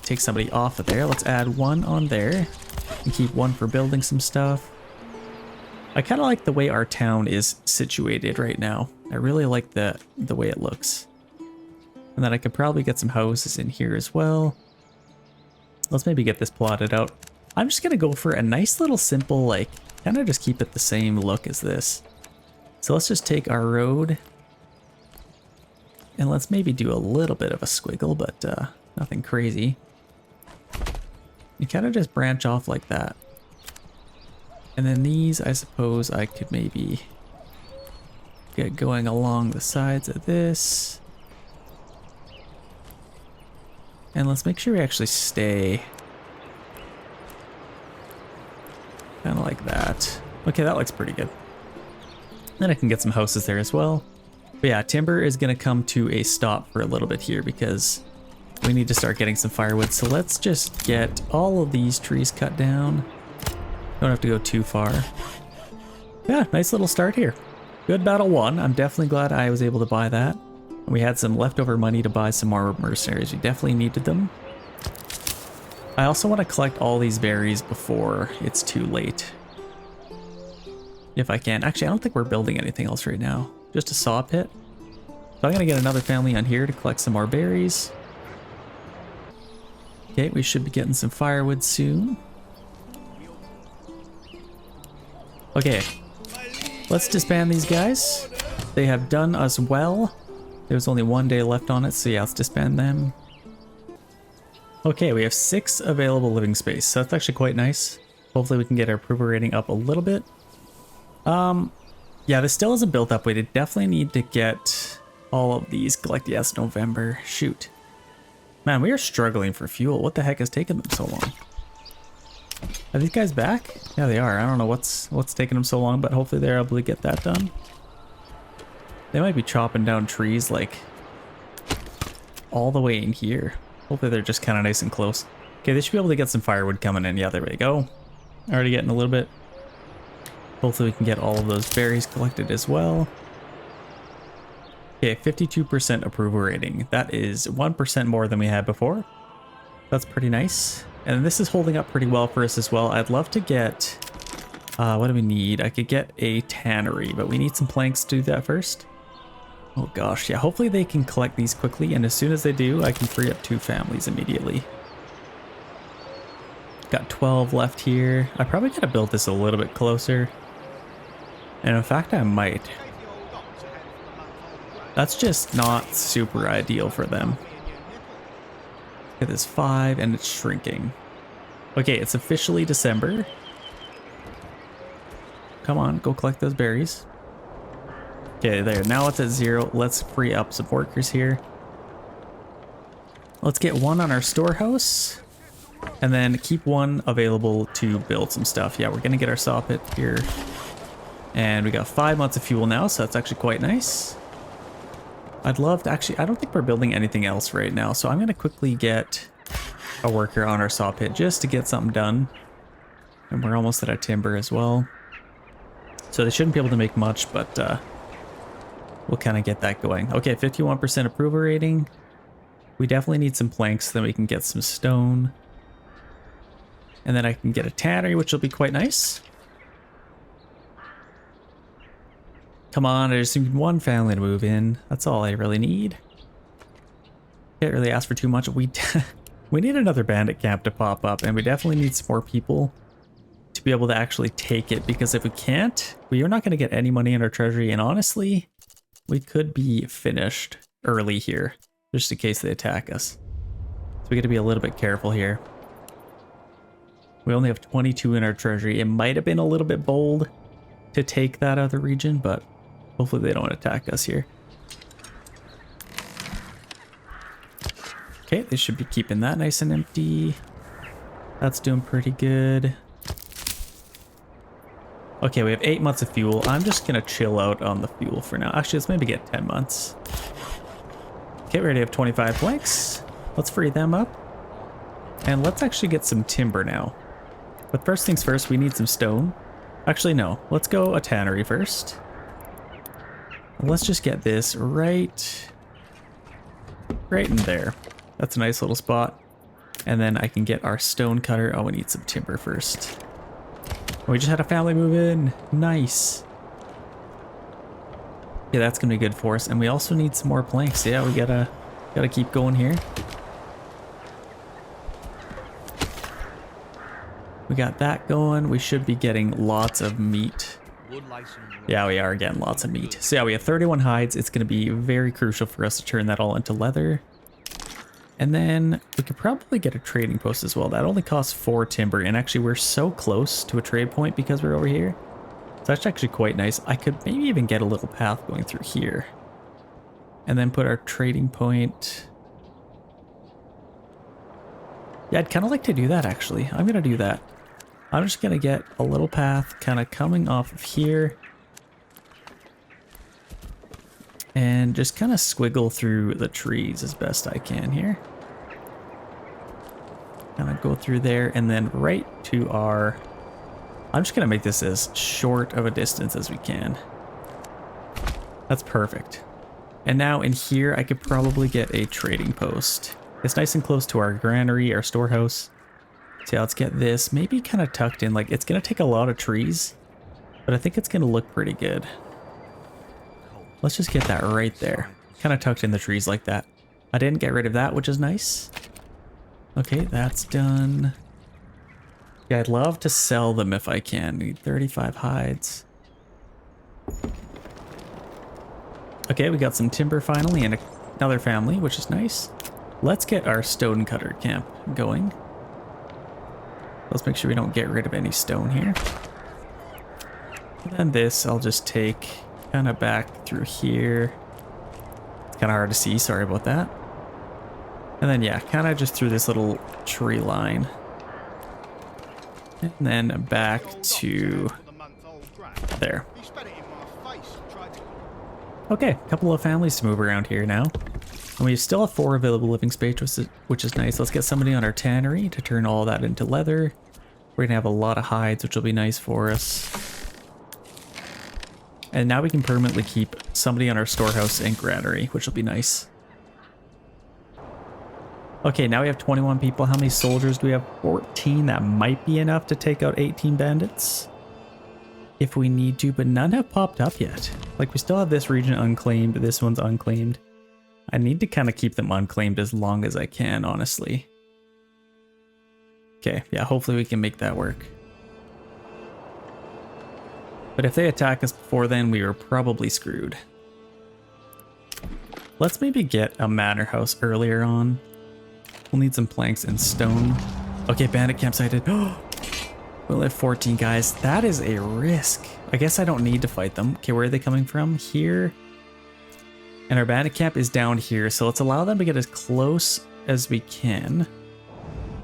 take somebody off of there. Let's add 1 on there and keep 1 for building some stuff. I kind of like the way our town is situated right now. I really like the way it looks. And then I could probably get some houses in here as well. Let's maybe get this plotted out. I'm just going to go for a nice little simple, like, kind of just keep it the same look as this. So let's just take our road. And let's maybe do a little bit of a squiggle, but nothing crazy. You kind of just branch off like that. And then these, I suppose I could maybe get going along the sides of this. And let's make sure we actually stay kind of like that. Okay, that looks pretty good. Then I can get some houses there as well. But yeah, timber is going to come to a stop for a little bit here because we need to start getting some firewood. So let's just get all of these trees cut down. Don't have to go too far. Yeah, nice little start here. Good battle won. I'm definitely glad I was able to buy that. We had some leftover money to buy some more mercenaries. We definitely needed them. I also want to collect all these berries before it's too late. If I can. Actually, I don't think we're building anything else right now. Just a saw pit. So I'm going to get another family on here to collect some more berries. Okay, we should be getting some firewood soon. Okay, let's disband these guys. They have done us well. There's only 1 day left on it, so yeah, let's disband them. Okay, we have 6 available living space, so that's actually quite nice. Hopefully we can get our approval rating up a little bit. Yeah, this still isn't built up. We definitely need to get all of these collected. Yes, November. Shoot. Man, we are struggling for fuel. What the heck has taken them so long? Are these guys back? Yeah, they are. I don't know what's taking them so long, but hopefully they're able to get that done. They might be chopping down trees like all the way in here. Hopefully they're just kind of nice and close. Okay, they should be able to get some firewood coming in. Yeah, there we go. Already getting a little bit. Hopefully we can get all of those berries collected as well. Okay, 52% approval rating. That is 1% more than we had before. That's pretty nice. And this is holding up pretty well for us as well. I'd love to get, what do we need? I could get a tannery, but we need some planks to do that first. Oh gosh, yeah, hopefully they can collect these quickly, and as soon as they do, I can free up 2 families immediately. Got 12 left here. I probably gotta build this a little bit closer. And in fact, I might. That's just not super ideal for them. Look at this 5 and it's shrinking. Okay, it's officially December. Come on, go collect those berries. Okay, there, now it's at 0. Let's free up some workers here. Let's get 1 on our storehouse. And then keep 1 available to build some stuff. Yeah, we're gonna get our saw pit here. And we got 5 months of fuel now, so that's actually quite nice. I'd love to actually, I don't think we're building anything else right now, so I'm gonna quickly get a worker on our saw pit just to get something done. And we're almost at our timber as well. So they shouldn't be able to make much, but we'll kind of get that going. Okay, 51% approval rating. We definitely need some planks so then we can get some stone. And then I can get a tannery, which will be quite nice. Come on, I just need 1 family to move in. That's all I really need. Can't really ask for too much. We need another bandit camp to pop up, and we definitely need some more people to be able to actually take it, because if we can't, we are not going to get any money in our treasury, and honestly, we could be finished early here, just in case they attack us. So we got to be a little bit careful here. We only have 22 in our treasury. It might have been a little bit bold to take that other region, but hopefully they don't attack us here. Okay, they should be keeping that nice and empty. That's doing pretty good. Okay, we have 8 months of fuel. I'm just gonna chill out on the fuel for now. Actually, let's maybe get 10 months. Okay, we already have 25 planks. Let's free them up. And let's actually get some timber now. But first things first, we need some stone. Actually, no. Let's go a tannery first. Let's just get this right in there. That's a nice little spot. And then I can get our stone cutter. Oh, we need some timber first. We just had a family move in. Nice. Yeah, that's gonna be good for us. And we also need some more planks. Yeah, we gotta keep going here. We got that going. We should be getting lots of meat. Yeah, we are getting lots of meat. So yeah, we have 31 hides. It's going to be very crucial for us to turn that all into leather. And then we could probably get a trading post as well. That only costs 4 timber. And actually, we're so close to a trade point because we're over here. So that's actually quite nice. I could maybe even get a little path going through here. And then put our trading point. Yeah, I'd kind of like to do that, actually. I'm going to do that. I'm just going to get a little path kind of coming off of here. And just kind of squiggle through the trees as best I can here. Kind of go through there and then right to our... I'm just going to make this as short of a distance as we can. That's perfect. And now in here, I could probably get a trading post. It's nice and close to our granary, our storehouse. So yeah, let's get this maybe kind of tucked in. Like, it's going to take a lot of trees, but I think it's going to look pretty good. Let's just get that right there. Kind of tucked in the trees like that. I didn't get rid of that, which is nice. Okay, that's done. Yeah, I'd love to sell them if I can. Need 35 hides. Okay, we got some timber finally and another family, which is nice. Let's get our stone cutter camp going. Let's make sure we don't get rid of any stone here. And then this I'll just take kind of back through here. It's kind of hard to see, sorry about that. And then yeah, kind of just through this little tree line. And then back to there. Okay, a couple of families to move around here now. And we still have 4 available living space, which is nice. Let's get somebody on our tannery to turn all that into leather. We're gonna have a lot of hides, which will be nice for us. And now we can permanently keep somebody on our storehouse and granary, which will be nice. Okay, now we have 21 people. How many soldiers do we have? 14. That might be enough to take out 18 bandits if we need to, but none have popped up yet. Like, we still have this region unclaimed. This one's unclaimed. I need to kind of keep them unclaimed as long as I can, honestly. Okay, yeah, hopefully we can make that work. But if they attack us before then, we are probably screwed. Let's maybe get a manor house earlier on. We'll need some planks and stone. Okay, bandit camp sighted. We'll have 14 guys. That is a risk. I guess I don't need to fight them. Okay, where are they coming from? Here. And our bandit camp is down here, so let's allow them to get as close as we can.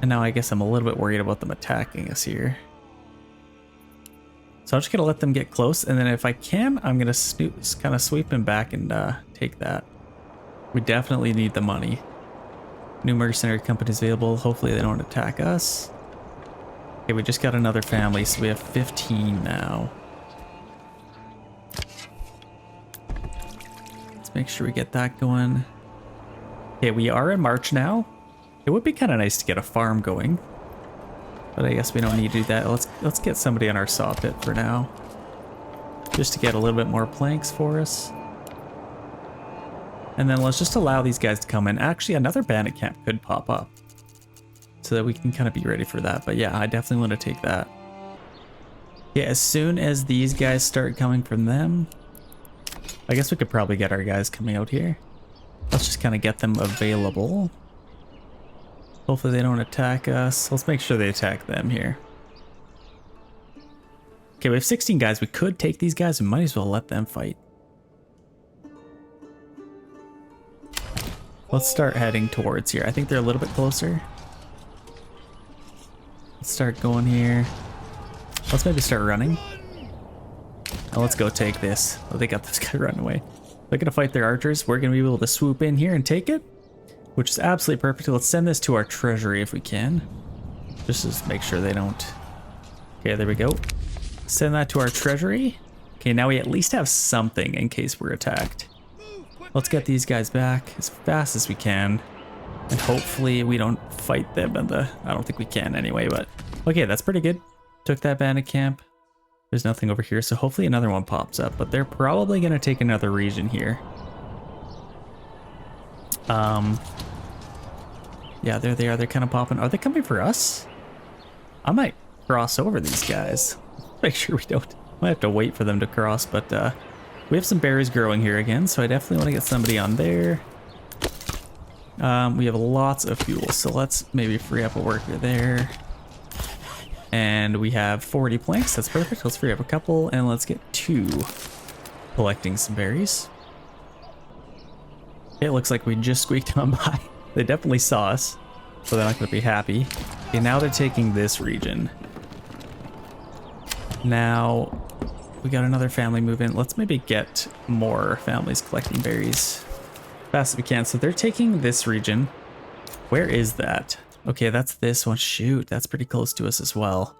And now I guess I'm a little bit worried about them attacking us here. So I'm just going to let them get close, and then if I can, I'm going to kind of sweep him back and take that. We definitely need the money. New mercenary companies available. Hopefully they don't attack us. Okay, we just got another family, so we have 15 now. Let's make sure we get that going. Okay, we are in March now. It would be kind of nice to get a farm going, but I guess we don't need to do that. Let's get somebody on our saw pit for now, just to get a little bit more planks for us. And then let's just allow these guys to come in. Actually, another bandit camp could pop up, so that we can kind of be ready for that. But yeah, I definitely want to take that. Yeah, as soon as these guys start coming from them, I guess we could probably get our guys coming out here. Let's just kind of get them available. Hopefully they don't attack us. Let's make sure they attack them here. Okay, we have 16 guys. We could take these guys. We might as well let them fight. Let's start heading towards here. I think they're a little bit closer. Let's start going here. Let's maybe start running. Now let's go take this. Oh, they got this guy running away. They're gonna fight their archers. We're gonna be able to swoop in here and take it, which is absolutely perfect. Let's send this to our treasury if we can. Just to make sure they don't. Okay, there we go. Send that to our treasury. Okay, now we at least have something in case we're attacked. Let's get these guys back as fast as we can. And hopefully we don't fight them in the... I don't think we can anyway, but... Okay, that's pretty good. Took that bandit camp. There's nothing over here, so hopefully another one pops up. But they're probably going to take another region here. Yeah, there they are. They're kind of popping. Are they coming for us? I might cross over these guys. Make sure we don't. Might have to wait for them to cross, but we have some berries growing here again, so I definitely want to get somebody on there. We have lots of fuel, so let's maybe free up a worker there. And we have 40 planks. That's perfect. Let's free up a couple, and let's get 2 collecting some berries. It looks like we just squeaked on by. They definitely saw us, so they're not going to be happy. Okay, now they're taking this region. Now we got another family move in. Let's maybe get more families collecting berries fast as we can. So they're taking this region. Where is that? Okay, that's this one. Shoot, that's pretty close to us as well.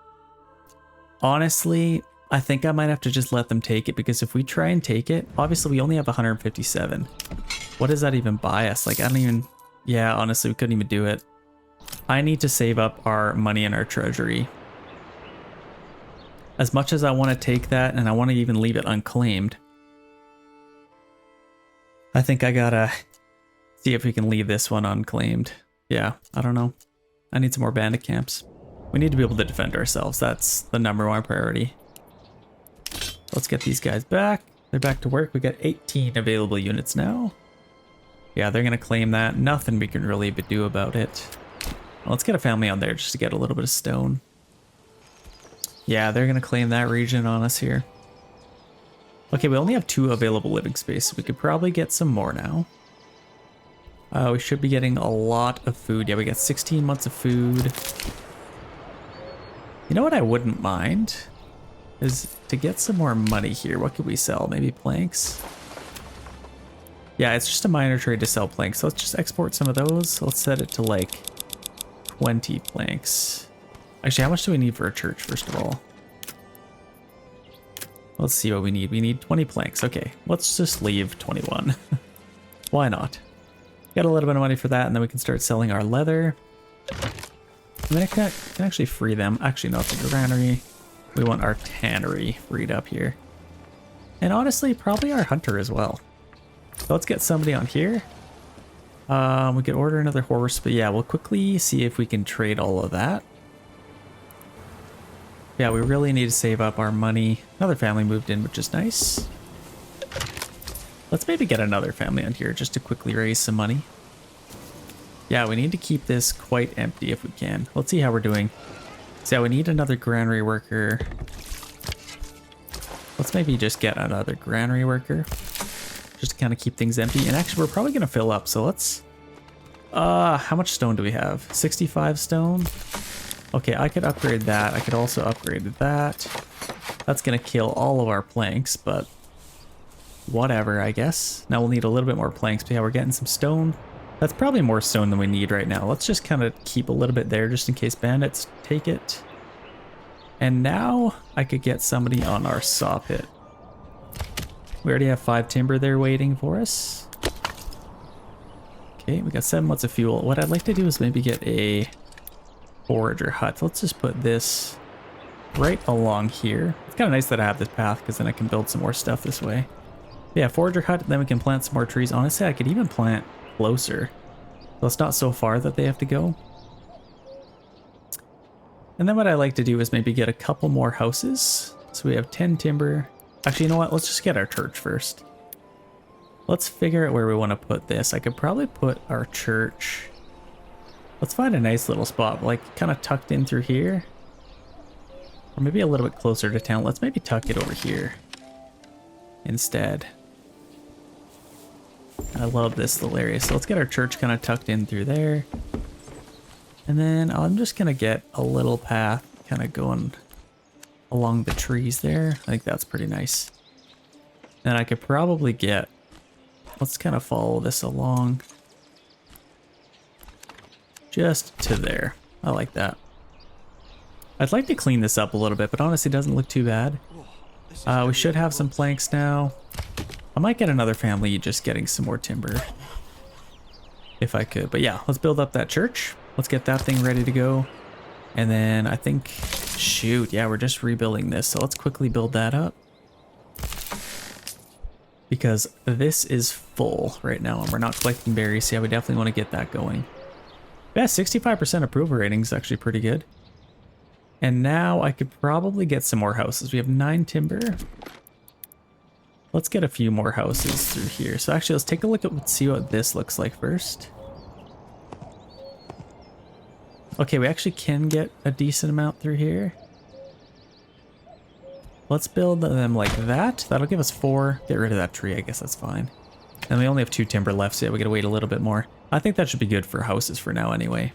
Honestly, I think I might have to just let them take it, because if we try and take it, obviously we only have 157. What does that even buy us? Like, I don't even... Yeah, honestly, we couldn't even do it. I need to save up our money in our treasury. As much as I want to take that, and I want to even leave it unclaimed, I think I gotta see if we can leave this one unclaimed. Yeah, I don't know. I need some more bandit camps. We need to be able to defend ourselves. That's the #1 priority. Let's get these guys back. They're back to work. We got 18 available units now. Yeah, they're gonna claim that. Nothing we can really do about it. Well, let's get a family on there just to get a little bit of stone. Yeah, they're gonna claim that region on us here. Okay, we only have 2 available living space, so we could probably get some more now. We should be getting a lot of food. Yeah, we got 16 months of food. You know what I wouldn't mind? Is to get some more money here. What could we sell? Maybe planks? Yeah, it's just a minor trade to sell planks. So let's just export some of those. Let's set it to like 20 planks. Actually, how much do we need for a church, first of all? Let's see what we need. We need 20 planks. Okay, let's just leave 21. Why not? Got a little bit of money for that, and then we can start selling our leather. I mean, I can actually free them. Actually, no, it's a granary. We want our tannery freed up here. And honestly, probably our hunter as well. So let's get somebody on here. We could order another horse, but yeah, we'll quickly see if we can trade all of that. Yeah, we really need to save up our money. Another family moved in, which is nice. Let's maybe get another family on here just to quickly raise some money. Yeah, we need to keep this quite empty if we can. Let's see how we're doing. So yeah, we need another granary worker. Let's maybe just get another granary worker. Just to kind of keep things empty. And actually, we're probably going to fill up. So let's... how much stone do we have? 65 stone? Okay, I could upgrade that. I could also upgrade that. That's going to kill all of our planks, but... whatever, I guess. Now we'll need a little bit more planks. But yeah, we're getting some stone. That's probably more stone than we need right now. Let's just kind of keep a little bit there just in case bandits take it. And now I could get somebody on our saw pit. We already have 5 timber there waiting for us. Okay, we got 7 months of fuel. What I'd like to do is maybe get a forager hut. Let's just put this right along here. It's kind of nice that I have this path because then I can build some more stuff this way. Yeah, forager hut, then we can plant some more trees. Honestly, I could even plant closer. So it's not so far that they have to go. And then what I like to do is maybe get a couple more houses. So we have 10 timber. Actually, you know what? Let's just get our church first. Let's figure out where we want to put this. I could probably put our church... let's find a nice little spot, like kind of tucked in through here. Or maybe a little bit closer to town. Let's maybe tuck it over here instead. I love this little area. So let's get our church kind of tucked in through there. And then I'm just going to get a little path kind of going along the trees there. I think that's pretty nice. And I could probably get... let's kind of follow this along. Just to there. I like that. I'd like to clean this up a little bit, but honestly it doesn't look too bad. We should have some planks now. I might get another family just getting some more timber. If I could. But yeah, let's build up that church. Let's get that thing ready to go. And then I think... shoot, yeah, we're just rebuilding this. So let's quickly build that up. Because this is full right now and we're not collecting berries. So yeah, we definitely want to get that going. Yeah, 65% approval rating is actually pretty good. And now I could probably get some more houses. We have 9 timber. Let's get a few more houses through here. So actually, let's take a look at see what this looks like first. Okay, we actually can get a decent amount through here. Let's build them like that. That'll give us 4. Get rid of that tree. I guess that's fine. And we only have 2 timber left, so yeah, we gotta wait a little bit more. I think that should be good for houses for now anyway.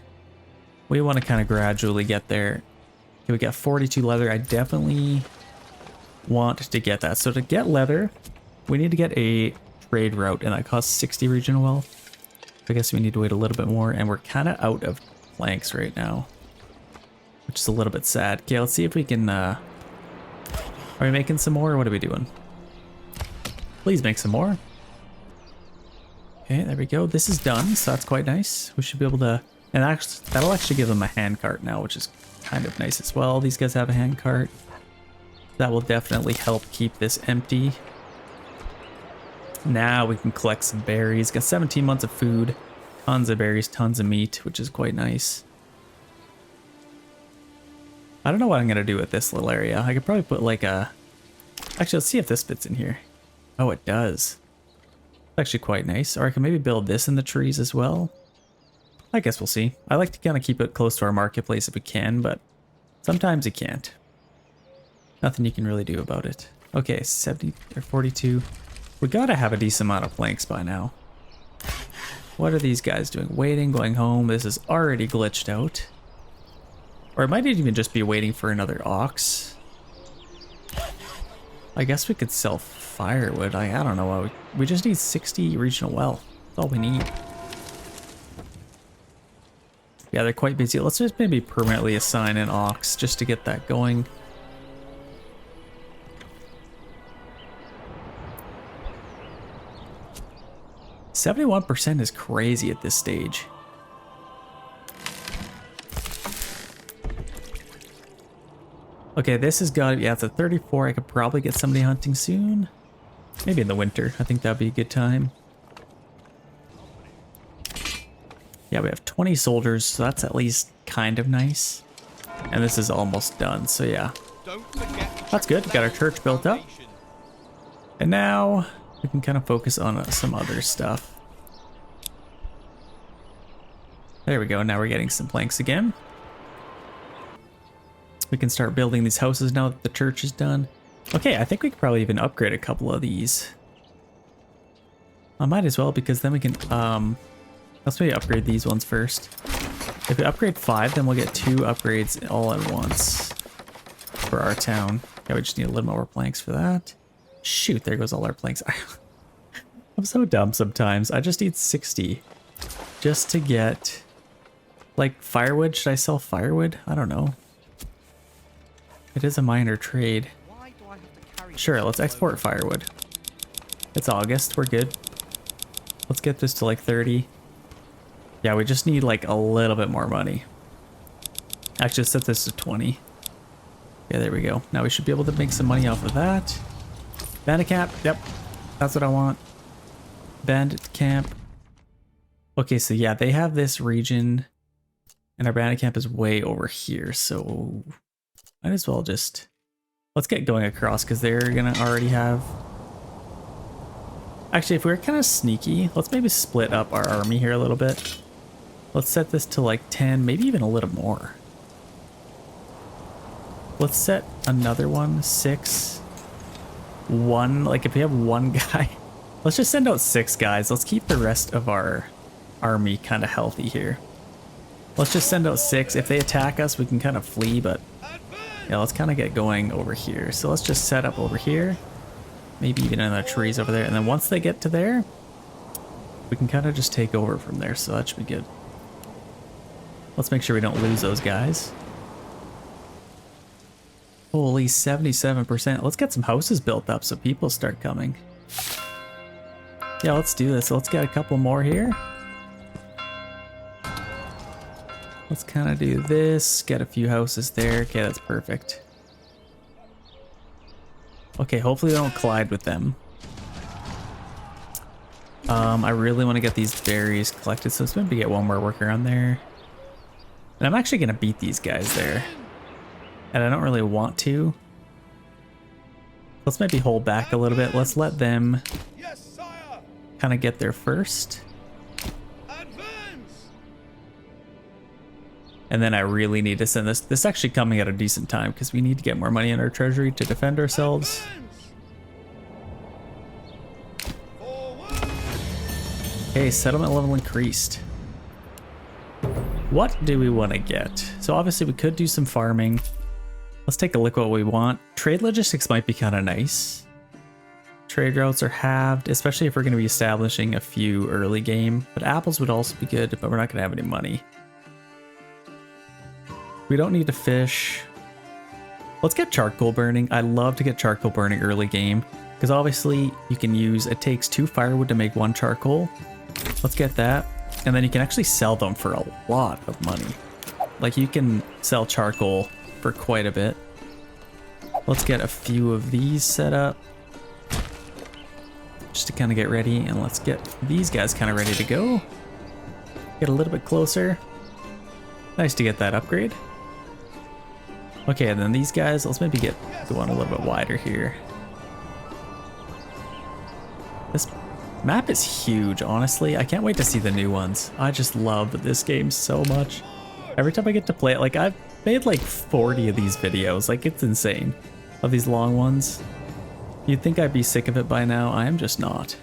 We want to kind of gradually get there. Okay, we got 42 leather. I definitely want to get that. So to get leather, we need to get a trade route, and that costs 60 regional wealth. I guess we need to wait a little bit more, and we're kind of out of planks right now, which is a little bit sad. Okay, let's see if we can... all Are we making some more or what are we doing? Please make some more. Okay, there we go. This is done, so that's quite nice. We should be able to... And actually, that'll actually give them a hand cart now, which is kind of nice as well. These guys have a hand cart. That will definitely help keep this empty. Now we can collect some berries. Got 17 months of food. Tons of berries, tons of meat, which is quite nice. I don't know what I'm going to do with this little area. I could probably put like a... Actually, let's see if this fits in here. Oh, it does. It's actually quite nice. Or I can maybe build this in the trees as well. I guess we'll see. I like to kind of keep it close to our marketplace if we can, but sometimes you can't. Nothing you can really do about it. Okay, 70 or 42. We gotta have a decent amount of planks by now. What are these guys doing? Waiting, going home. This is already glitched out. Or it might even just be waiting for another ox. I guess we could sell firewood. I don't know. We just need 60 regional wealth. That's all we need. Yeah, they're quite busy. Let's just maybe permanently assign an ox just to get that going. %71% is crazy at this stage. Okay, this has got, yeah, it's a 34. I could probably get somebody hunting soon. Maybe in the winter. I think that'd be a good time. Yeah, we have 20 soldiers, so that's at least kind of nice. And this is almost done, so yeah. That's good. Got our church built up. And now we can kind of focus on some other stuff. There we go. Now we're getting some planks again. We can start building these houses now that the church is done. Okay, I think we could probably even upgrade a couple of these. I might as well, because then we can... let's maybe upgrade these ones first. If we upgrade 5, then we'll get 2 upgrades all at once for our town. Yeah, we just need a little more planks for that. Shoot, there goes all our planks. I'm so dumb sometimes. I just need 60 just to get, like, firewood. Should I sell firewood? I don't know. It is a minor trade. Sure, let's export firewood. It's August. We're good. Let's get this to like 30. Yeah, we just need like a little bit more money. Actually, set this to 20. Yeah, there we go. Now we should be able to make some money off of that. Bandit camp. Yep. That's what I want. Bandit camp. Okay, so yeah, they have this region. And our bandit camp is way over here. So might as well just... Let's get going across because they're going to already have... Actually, if we're kind of sneaky, let's maybe split up our army here a little bit. Let's set this to like 10, maybe even a little more. Let's set another one, 6. 1, like if we have one guy, let's just send out 6 guys. Let's keep the rest of our army kind of healthy here. Let's just send out 6. If they attack us, we can kind of flee, but yeah, let's kind of get going over here. So let's just set up over here. Maybe even in the trees over there. And then once they get to there, we can kind of just take over from there. So that should be good. Let's make sure we don't lose those guys. Holy 77%. Let's get some houses built up so people start coming. Yeah, let's do this. Let's get a couple more here. Let's kind of do this. Get a few houses there. Okay, that's perfect. Okay, hopefully we don't collide with them. I really want to get these berries collected, so let's maybe get one more worker on there. And I'm actually going to beat these guys there. And I don't really want to. Let's maybe hold back a little bit. Let's let them kind of get there first. And then I really need to send this. This is actually coming at a decent time because we need to get more money in our treasury to defend ourselves. Okay, settlement level increased. What do we want to get? So obviously we could do some farming. Let's take a look at what we want. Trade logistics might be kind of nice. Trade routes are halved, especially if we're going to be establishing a few early game. But apples would also be good, but we're not going to have any money. We don't need to fish. Let's get charcoal burning. I love to get charcoal burning early game because obviously you can use, it takes 2 firewood to make 1 charcoal. Let's get that. And then you can actually sell them for a lot of money. Like you can sell charcoal for quite a bit. Let's get a few of these set up just to kind of get ready, and let's get these guys kind of ready to go. Get a little bit closer. Nice to get that upgrade. Okay, and then these guys, let's maybe get the one a little bit wider here. This map is huge, honestly. I can't wait to see the new ones. I just love this game so much. Every time I get to play it, like I've made like 40 of these videos, like it's insane, of these long ones. You'd think I'd be sick of it by now. I am just not.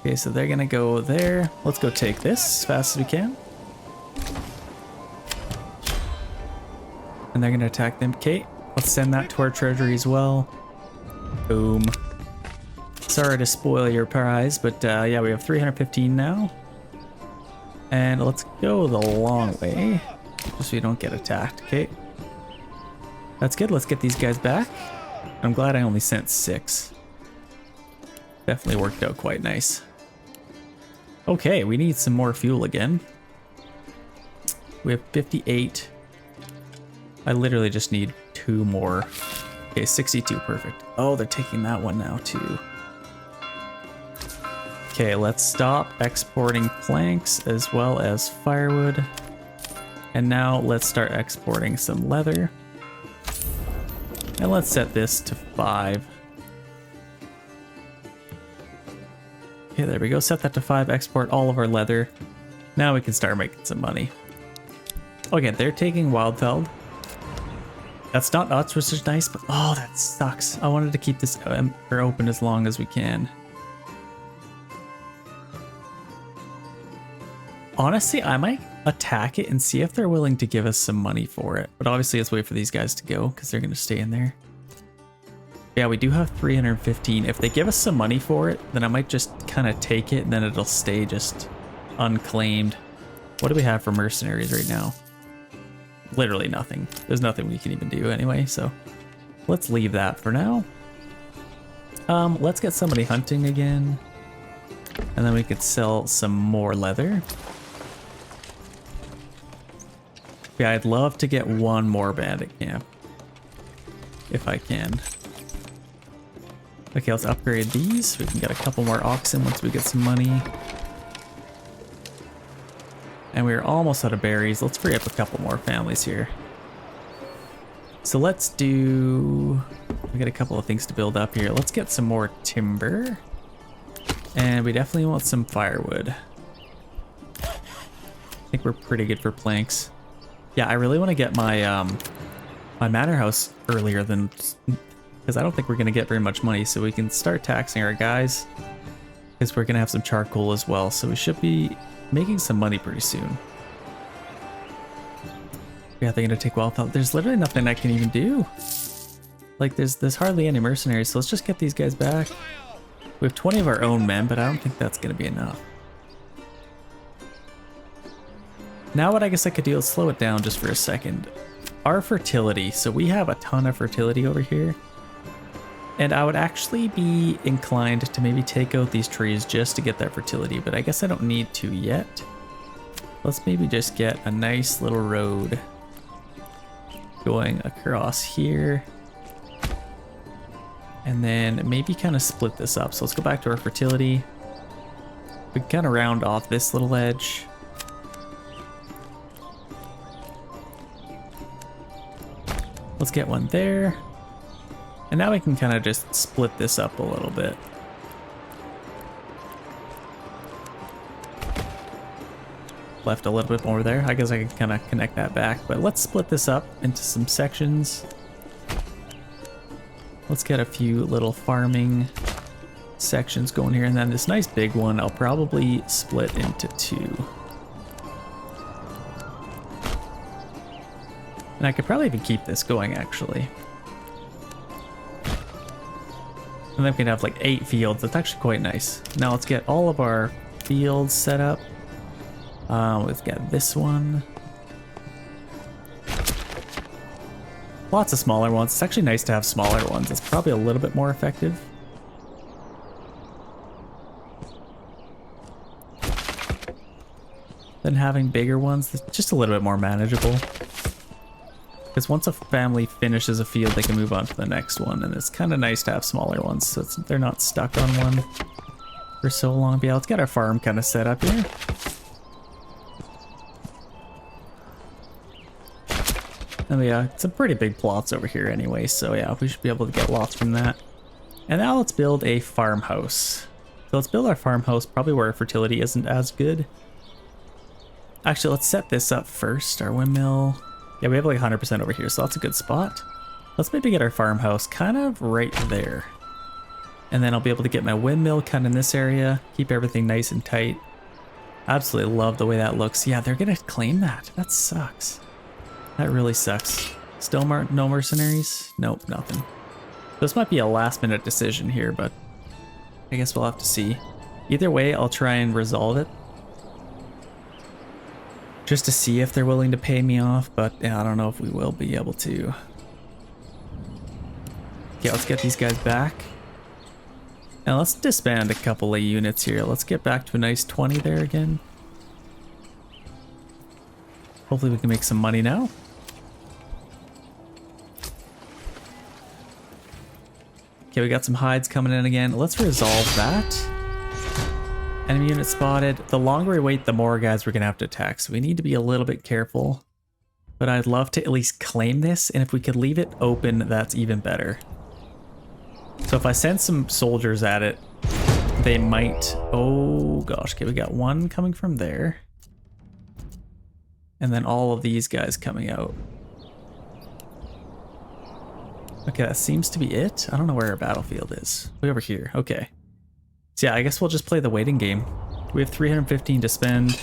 Okay, so they're gonna go there. Let's go take this as fast as we can. And they're gonna attack them. Okay, let's send that to our treasury as well. Boom. Sorry to spoil your prize, but yeah, we have 315 now. And let's go the long way, just so we don't get attacked, okay? That's good, let's get these guys back. I'm glad I only sent 6. Definitely worked out quite nice. Okay, we need some more fuel again. We have 58. I literally just need 2 more. Okay, 62, perfect. Oh, they're taking that one now too. Okay, let's stop exporting planks as well as firewood. And now let's start exporting some leather. And let's set this to 5. Okay, there we go. Set that to 5, export all of our leather. Now we can start making some money. Okay, they're taking Wildfeld. That's not nuts, which is nice, but oh, that sucks. I wanted to keep this open as long as we can. Honestly, I might attack it and see if they're willing to give us some money for it. But obviously, let's wait for these guys to go because they're going to stay in there. Yeah, we do have 315. If they give us some money for it, then I might just kind of take it and then it'll stay just unclaimed. What do we have for mercenaries right now? Literally nothing. There's nothing we can even do anyway, so let's leave that for now. Let's get somebody hunting again. And then we could sell some more leather. Yeah, I'd love to get 1 more bandit camp. If I can. Okay, let's upgrade these. We can get a couple more oxen once we get some money. And we're almost out of berries. Let's free up a couple more families here. So let's do... We got a couple of things to build up here. Let's get some more timber. And we definitely want some firewood. I think we're pretty good for planks. Yeah, I really want to get my my manor house earlier than... Because I don't think we're going to get very much money, so we can start taxing our guys. Because we're going to have some charcoal as well, so we should be making some money pretty soon. Yeah, they're going to take Wildfeld. There's literally nothing I can even do. Like, there's hardly any mercenaries, so let's just get these guys back. We have 20 of our own men, but I don't think that's going to be enough. Now what I guess I could do is slow it down just for a second. Our fertility, so we have a ton of fertility over here. And I would actually be inclined to maybe take out these trees just to get that fertility, but I guess I don't need to yet. Let's maybe just get a nice little road going across here. And then maybe kind of split this up. So let's go back to our fertility. We can kind of round off this little edge. Let's get one there. And now we can kind of just split this up a little bit. Left a little bit more there. I guess I can kind of connect that back, but let's split this up into some sections. Let's get a few little farming sections going here, and then this nice big one I'll probably split into 2. And I could probably even keep this going actually. And then we can have like 8 fields. That's actually quite nice. Now let's get all of our fields set up. We've got this one. Lots of smaller ones. It's actually nice to have smaller ones. It's probably a little bit more effective. Than having bigger ones. It's just a little bit more manageable. Because once a family finishes a field, they can move on to the next one. And it's kind of nice to have smaller ones so they're not stuck on one for so long. But yeah, let's get our farm kind of set up here. And yeah, some pretty big plots over here anyway, so yeah, we should be able to get lots from that. And now let's build a farmhouse. So let's build our farmhouse probably where our fertility isn't as good. Actually, let's set this up first, our windmill. Yeah, we have like 100% over here, so that's a good spot. Let's maybe get our farmhouse kind of right there. And then I'll be able to get my windmill kind of in this area, keep everything nice and tight. Absolutely love the way that looks. Yeah, they're gonna claim that. That sucks. That really sucks. Still no mercenaries? Nope, nothing. This might be a last minute decision here, but I guess we'll have to see. Either way, I'll try and resolve it. Just to see if they're willing to pay me off, but yeah, I don't know if we will be able to. Okay, let's get these guys back. And let's disband a couple of units here. Let's get back to a nice 20 there again. Hopefully we can make some money now. Okay, we got some hides coming in again. Let's resolve that. Enemy unit spotted. The longer we wait, the more guys we're gonna have to attack. So we need to be a little bit careful. But I'd love to at least claim this, and if we could leave it open, that's even better. So if I send some soldiers at it, they might... Oh gosh, okay, we got one coming from there. And then all of these guys coming out. Okay, that seems to be it. I don't know where our battlefield is. Way over here. Okay. So yeah, I guess we'll just play the waiting game. We have 315 to spend.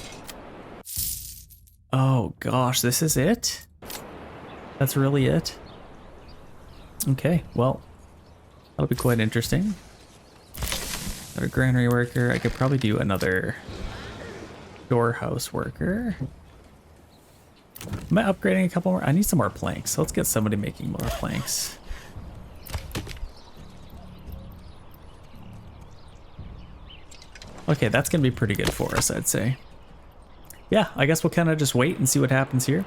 Oh gosh, this is it? That's really it? Okay, well, that'll be quite interesting. Another granary worker. I could probably do another storehouse worker. Am I upgrading a couple more? I need some more planks. So let's get somebody making more planks. Okay, that's gonna be pretty good for us, I'd say. Yeah, I guess we'll kind of just wait and see what happens here.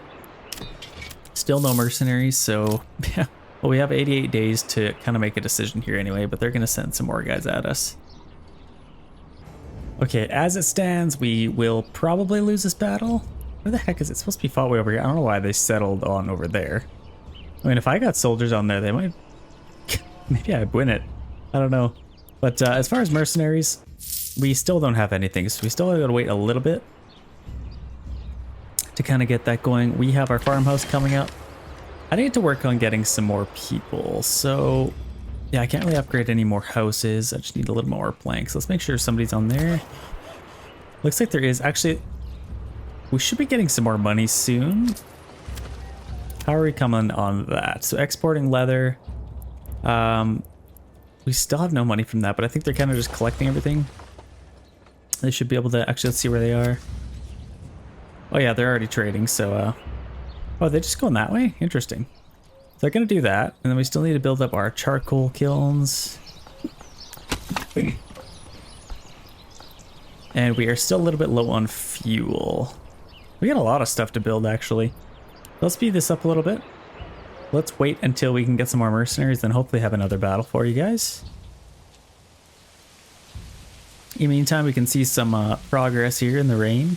Still no mercenaries, so yeah. Well, we have 88 days to kind of make a decision here anyway, but they're gonna send some more guys at us. Okay, as it stands, we will probably lose this battle. Where the heck is it supposed to be fought way over here? I don't know why they settled on over there. I mean, if I got soldiers on there, they might... Maybe I'd win it. I don't know. But as far as mercenaries, we still don't have anything, so we still gotta wait a little bit to kind of get that going. We have our farmhouse coming up. I need to work on getting some more people, so yeah, I can't really upgrade any more houses. I just need a little more planks. Let's make sure somebody's on there. Looks like there is. Actually, we should be getting some more money soon. How are we coming on that? So exporting leather. We still have no money from that, but I think they're kind of just collecting everything. They should be able to... Actually, let's see where they are. Oh yeah, they're already trading, so... Oh, they're just going that way? Interesting. So they're going to do that, and then we still need to build up our charcoal kilns. And we are still a little bit low on fuel. We got a lot of stuff to build, actually. Let's speed this up a little bit. Let's wait until we can get some more mercenaries, then hopefully have another battle for you guys. In the meantime, we can see some progress here in the rain.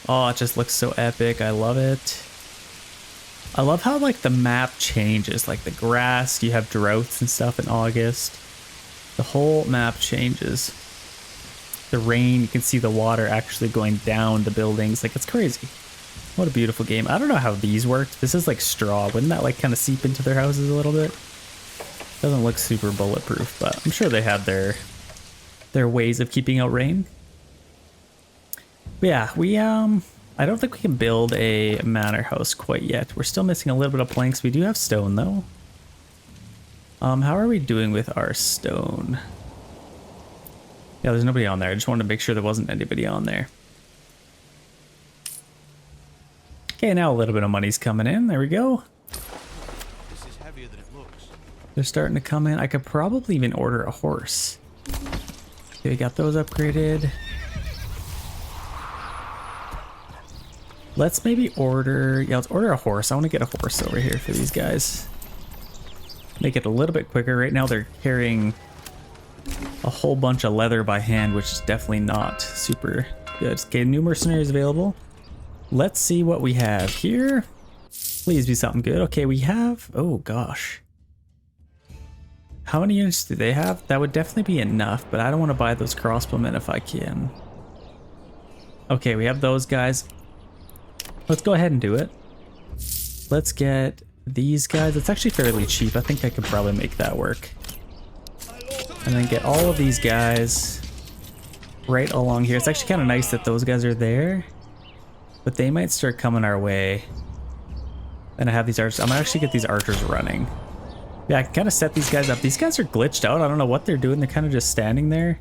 Oh, it just looks so epic. I love it. I love how like the map changes. Like the grass, you have droughts and stuff in August. The whole map changes. The rain, you can see the water actually going down the buildings. Like, it's crazy. What a beautiful game. I don't know how these work. This is like straw. Wouldn't that like kind of seep into their houses a little bit? Doesn't look super bulletproof, but I'm sure they have their ways of keeping out rain. But yeah, we I don't think we can build a manor house quite yet. We're still missing a little bit of planks. We do have stone though. How are we doing with our stone? Yeah, there's nobody on there. I just wanted to make sure there wasn't anybody on there. Okay, now a little bit of money's coming in. There we go. They're starting to come in. I could probably even order a horse. Okay, we got those upgraded. Let's maybe order... Yeah, let's order a horse. I want to get a horse over here for these guys. Make it a little bit quicker. Right now they're carrying a whole bunch of leather by hand, which is definitely not super good. Okay, new mercenaries available. Let's see what we have here. Please be something good. Okay, we have... Oh, gosh. How many units do they have? That would definitely be enough, but I don't want to buy those crossbowmen if I can. Okay, we have those guys. Let's go ahead and do it. Let's get these guys. It's actually fairly cheap. I think I could probably make that work. And then get all of these guys right along here. It's actually kind of nice that those guys are there, but they might start coming our way. And I have these archers. I'm gonna actually get these archers running. Yeah, I can kind of set these guys up. These guys are glitched out. I don't know what they're doing. They're kind of just standing there.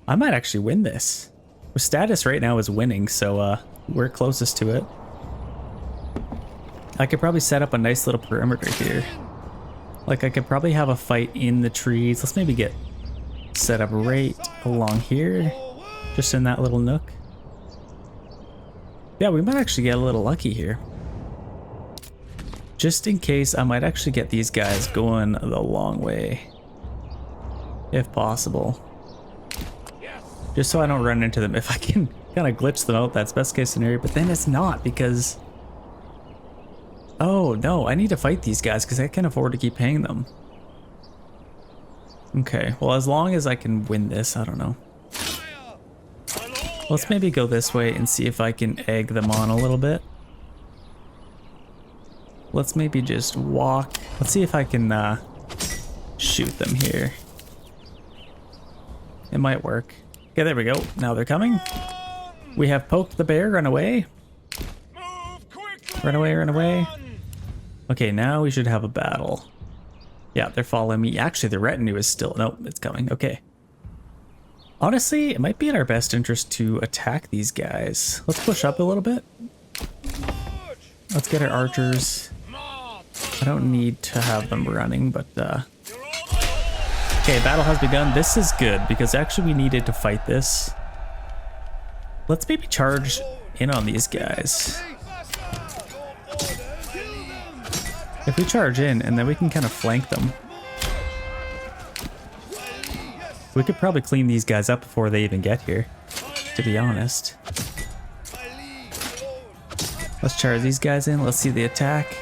I might actually win this. Our status right now is winning, so we're closest to it. I could probably set up a nice little perimeter here. Like, I could probably have a fight in the trees. Let's maybe get set up right along here, just in that little nook. Yeah, we might actually get a little lucky here. Just in case, I might actually get these guys going the long way, if possible. Just so I don't run into them. If I can kind of glitch them out, that's best case scenario, but then it's not because... Oh, no, I need to fight these guys because I can't afford to keep paying them. Okay, well, as long as I can win this, I don't know. Let's maybe go this way and see if I can egg them on a little bit. Let's maybe just walk. Let's see if I can shoot them here. It might work. Okay, there we go. Now they're coming. We have poked the bear. Run away. Run away, run away. Okay, now we should have a battle. Yeah, they're following me. Actually, the retinue is still... Nope, it's coming. Okay. Honestly, it might be in our best interest to attack these guys. Let's push up a little bit. Let's get our archers. I don't need to have them running, but... Okay, battle has begun. This is good, because actually we needed to fight this. Let's maybe charge in on these guys. If we charge in, and then we can kind of flank them. We could probably clean these guys up before they even get here, to be honest. Let's charge these guys in. Let's see the attack.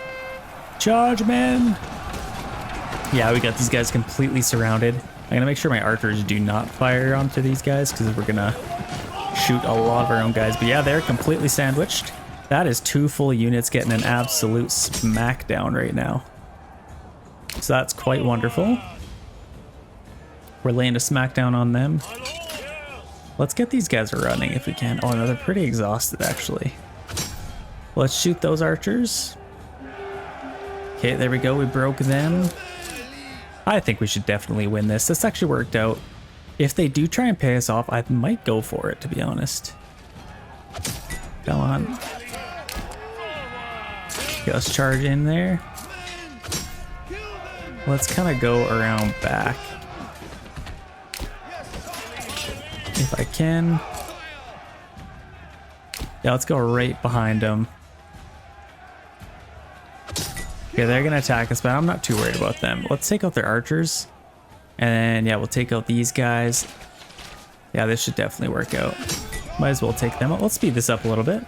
Charge, men! Yeah, we got these guys completely surrounded. I'm gonna make sure my archers do not fire onto these guys because we're gonna shoot a lot of our own guys. But yeah, they're completely sandwiched. That is 2 full units getting an absolute smackdown right now. So that's quite wonderful. We're laying a smackdown on them. Let's get these guys running if we can. Oh no, they're pretty exhausted actually. Let's shoot those archers. Okay, there we go. We broke them. I think we should definitely win this. This actually worked out. If they do try and pay us off, I might go for it, to be honest. Come on. Okay, let's charge in there. Let's kind of go around back. If I can. Yeah, let's go right behind them. Okay, they're gonna attack us, but I'm not too worried about them. Let's take out their archers. And yeah, we'll take out these guys. Yeah, this should definitely work out. Might as well take them out. Let's speed this up a little bit.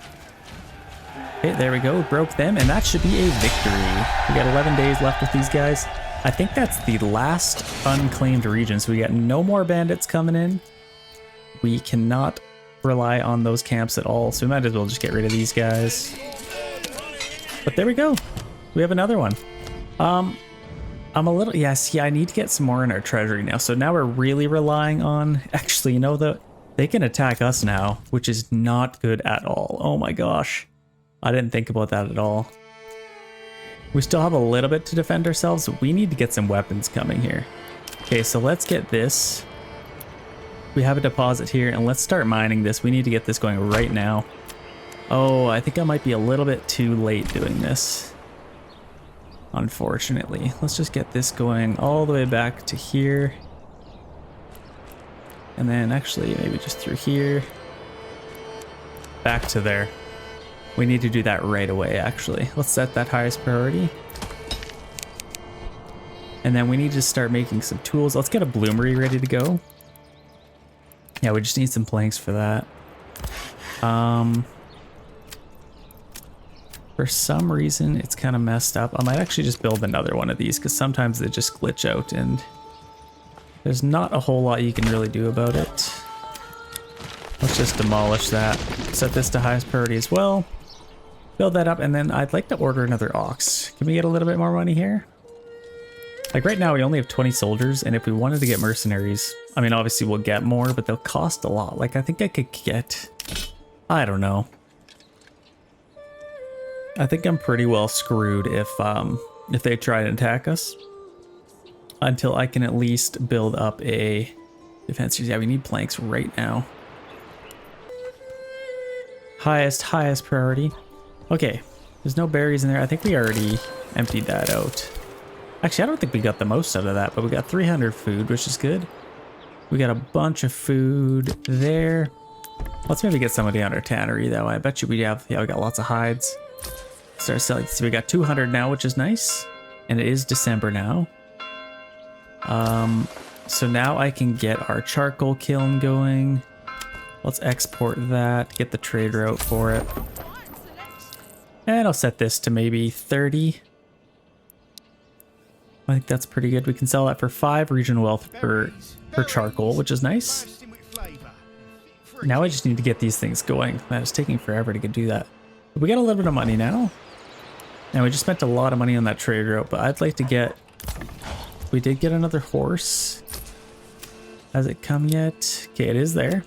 Okay, there we go. We broke them, and that should be a victory. We got 11 days left with these guys. I think that's the last unclaimed region, so we got no more bandits coming in. We cannot rely on those camps at all, so we might as well just get rid of these guys. But there we go. We have another one. I'm a little... Yes, yeah, I need to get some more in our treasury now. So now we're really relying on... Actually, you know, they can attack us now, which is not good at all. Oh my gosh. I didn't think about that at all. We still have a little bit to defend ourselves. We need to get some weapons coming here. Okay, so let's get this. We have a deposit here, and let's start mining this. We need to get this going right now. Oh, I think I might be a little bit too late doing this. unfortunately. Let's just get this going all the way back to here. And then actually maybe just through here. Back to there. We need to do that right away, actually. Let's set that highest priority. And then we need to start making some tools. Let's get a bloomery ready to go. Yeah, we just need some planks for that. For some reason, it's kind of messed up. I might actually just build another one of these because sometimes they just glitch out and there's not a whole lot you can really do about it. Let's just demolish that. Set this to highest priority as well. Build that up, and then I'd like to order another ox. Can we get a little bit more money here? Like right now we only have 20 soldiers, and if we wanted to get mercenaries, I mean obviously we'll get more, but they'll cost a lot. Like I think I could get, I don't know. I think I'm pretty well screwed if they try to attack us. Until I can at least build up a defense. Yeah, we need planks right now. Highest priority. Okay, there's no berries in there. I think we already emptied that out. Actually, I don't think we got the most out of that, but we got 300 food, which is good. We got a bunch of food there. Let's maybe get somebody on our tannery though. I bet you we have, yeah, we got lots of hides. Start selling. So we got 200 now, which is nice. And it is December now. So now I can get our charcoal kiln going. Let's export that, get the trade route for it. And I'll set this to maybe 30. I think that's pretty good. We can sell that for 5 regional wealth per charcoal, which is nice. Now I just need to get these things going. That is taking forever to do that. But we got a little bit of money now. And we just spent a lot of money on that trade route, but I'd like to get... We did get another horse. Has it come yet? Okay, it is there.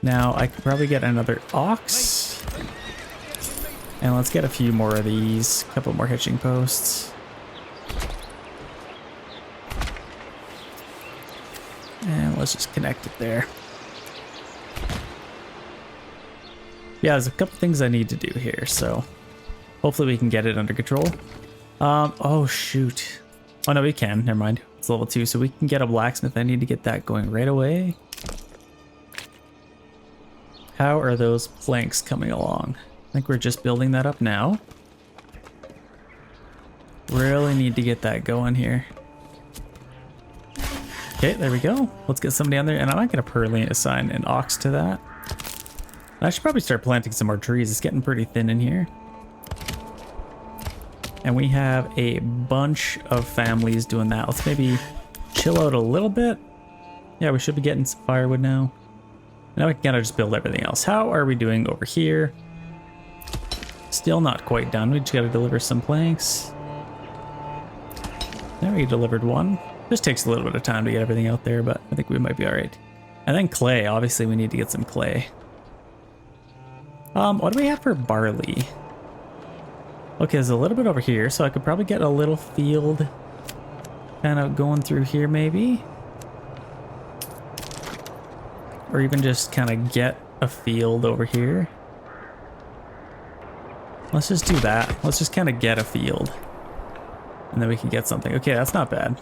Now I could probably get another ox. And let's get a few more of these. A couple more hitching posts. And let's just connect it there. Yeah, there's a couple things I need to do here, so hopefully we can get it under control. Oh shoot. Oh no, we can. Never mind. It's level 2, so we can get a blacksmith. I need to get that going right away. How are those planks coming along? I think we're just building that up now. Really need to get that going here. Okay, there we go. Let's get somebody on there, and I'm not going to permanently assign an ox to that. I should probably start planting some more trees. It's getting pretty thin in here. And we have a bunch of families doing that. Let's maybe chill out a little bit. Yeah, we should be getting some firewood now. Now we can kind of just build everything else. How are we doing over here? Still not quite done. We just got to deliver some planks. There we delivered one. Just takes a little bit of time to get everything out there, but I think we might be all right. And then clay. Obviously, we need to get some clay. What do we have for barley? Okay, there's a little bit over here, so I could probably get a little field kind of going through here maybe. Or even just kind of get a field over here. Let's just do that. Let's just kind of get a field. And then we can get something. Okay, that's not bad.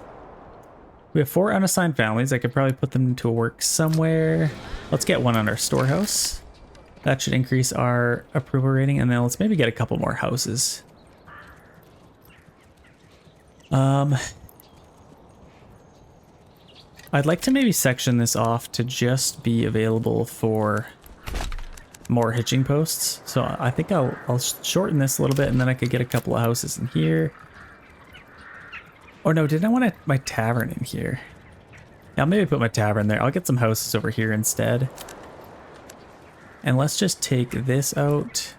We have 4 unassigned families. I could probably put them to work somewhere. Let's get one on our storehouse. That should increase our approval rating, and then let's maybe get a couple more houses. I'd like to maybe section this off to just be available for more hitching posts. So I think I'll shorten this a little bit, and then I could get a couple of houses in here. Or no, didn't I want my tavern in here? Yeah, I'll maybe put my tavern there. I'll get some houses over here instead. And let's just take this out.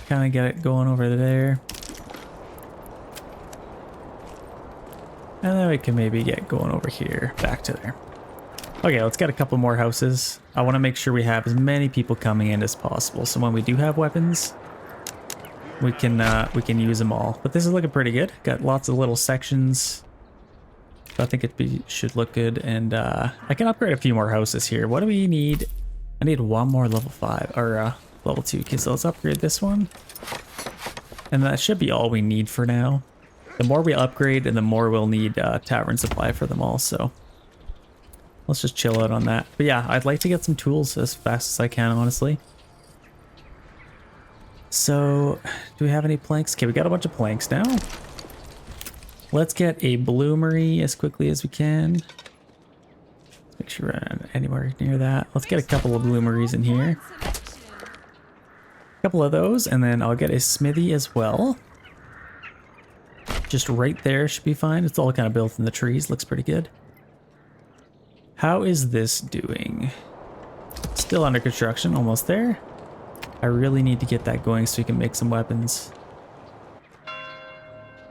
Kind of get it going over there. And then we can maybe get going over here, back to there. Okay, let's get a couple more houses. I want to make sure we have as many people coming in as possible. So when we do have weapons, we can use them all. But this is looking pretty good. Got lots of little sections. So I think should look good. And I can upgrade a few more houses here. What do we need? I need one more level 5 or level 2. Okay, so let's upgrade this one. And that should be all we need for now. The more we upgrade and the more we'll need tavern supply for them all, so let's just chill out on that. But yeah, I'd like to get some tools as fast as I can, honestly. So, do we have any planks? Okay, we got a bunch of planks now. Let's get a bloomery as quickly as we can. Make sure we're not anywhere near that. Let's get a couple of bloomeries in here. A couple of those, and then I'll get a smithy as well. Just right there should be fine. It's all kind of built in the trees. Looks pretty good. How is this doing? Still under construction, almost there. I really need to get that going so we can make some weapons.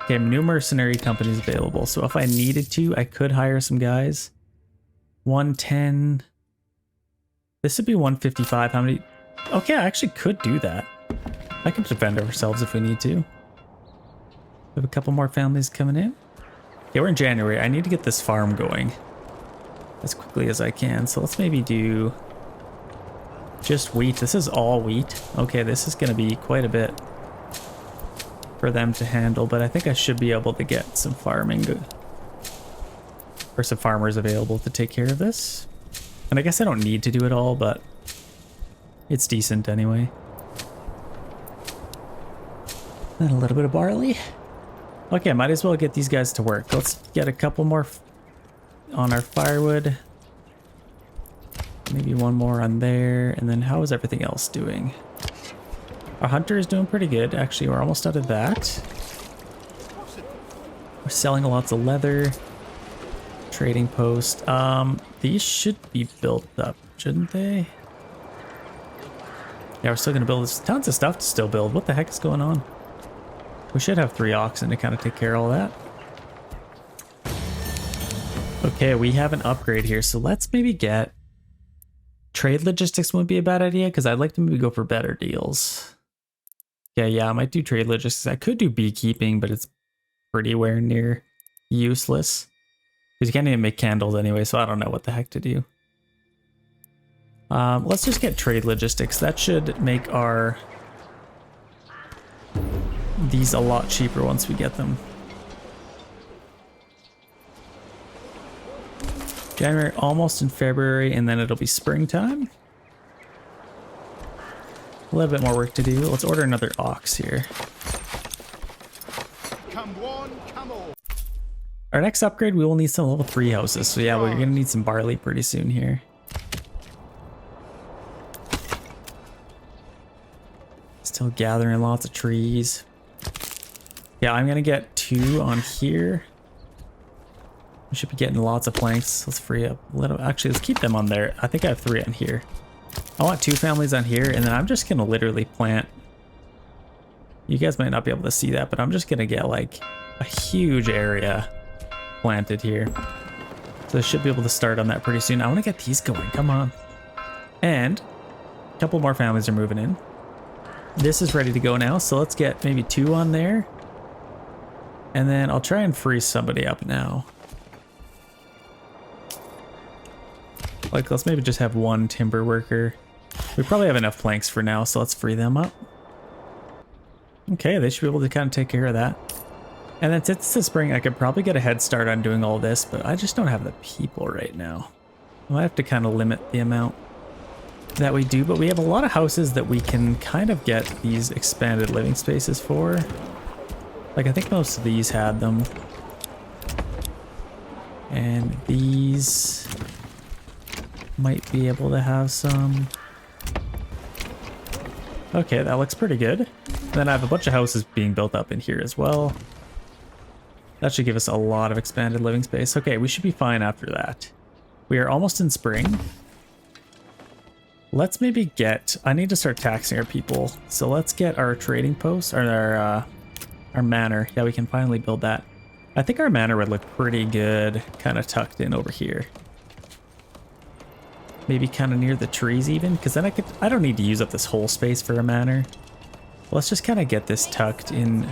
Okay, new mercenary companies available. So if I needed to, I could hire some guys. 110. This would be 155. How many? Okay, I actually could do that. I can defend ourselves if we need to. We have a couple more families coming in. Okay, we're in January. I need to get this farm going as quickly as I can. So let's maybe do just wheat. This is all wheat. Okay, this is going to be quite a bit for them to handle, but I think I should be able to get some farming or some farmers available to take care of this. And I guess I don't need to do it all, but it's decent anyway. And a little bit of barley. Okay, might as well get these guys to work. Let's get a couple more on our firewood. Maybe one more on there. And then how is everything else doing? Our hunter is doing pretty good. Actually, we're almost out of that. We're selling lots of leather. Trading post. These should be built up, shouldn't they? Yeah, we're still gonna build this. Tons of stuff to still build. What the heck is going on? We should have 3 oxen to kind of take care of all that. Okay, we have an upgrade here, so let's maybe get trade logistics. Wouldn't be a bad idea because I'd like to maybe go for better deals. Yeah, I might do trade logistics. I could do beekeeping, but it's pretty near useless because you can't even make candles anyway, so I don't know what the heck to do. Let's just get trade logistics. That should make these a lot cheaper once we get them. January, almost in February, and then it'll be springtime. A little bit more work to do. Let's order another ox here. Come one, come all. Our next upgrade, we will need some level 3 houses. So yeah, we're gonna need some barley pretty soon here. Still gathering lots of trees. Yeah, I'm gonna get 2 on here. We should be getting lots of planks. Let's free up a little. Actually, let's keep them on there. I think I have 3 on here. I want 2 families on here, and then I'm just gonna literally plant. You guys might not be able to see that, but I'm just gonna get like a huge area planted here. So I should be able to start on that pretty soon. I want to get these going. Come on. And a couple more families are moving in. This is ready to go now, so let's get maybe 2 on there. And then I'll try and free somebody up now. Like, let's maybe just have 1 timber worker. We probably have enough planks for now, so let's free them up. Okay, they should be able to kind of take care of that. And then since it's the spring, I could probably get a head start on doing all this, but I just don't have the people right now. I might have to kind of limit the amount that we do, but we have a lot of houses that we can kind of get these expanded living spaces for. Like, I think most of these had them. And these might be able to have some. Okay, that looks pretty good. And then I have a bunch of houses being built up in here as well. That should give us a lot of expanded living space. Okay, we should be fine after that. We are almost in spring. Let's maybe get, I need to start taxing our people. So let's get our trading post, or our manor. Yeah, we can finally build that. I think our manor would look pretty good, kind of tucked in over here. Maybe kind of near the trees even, because then I don't need to use up this whole space for a manor. Let's just kind of get this tucked in,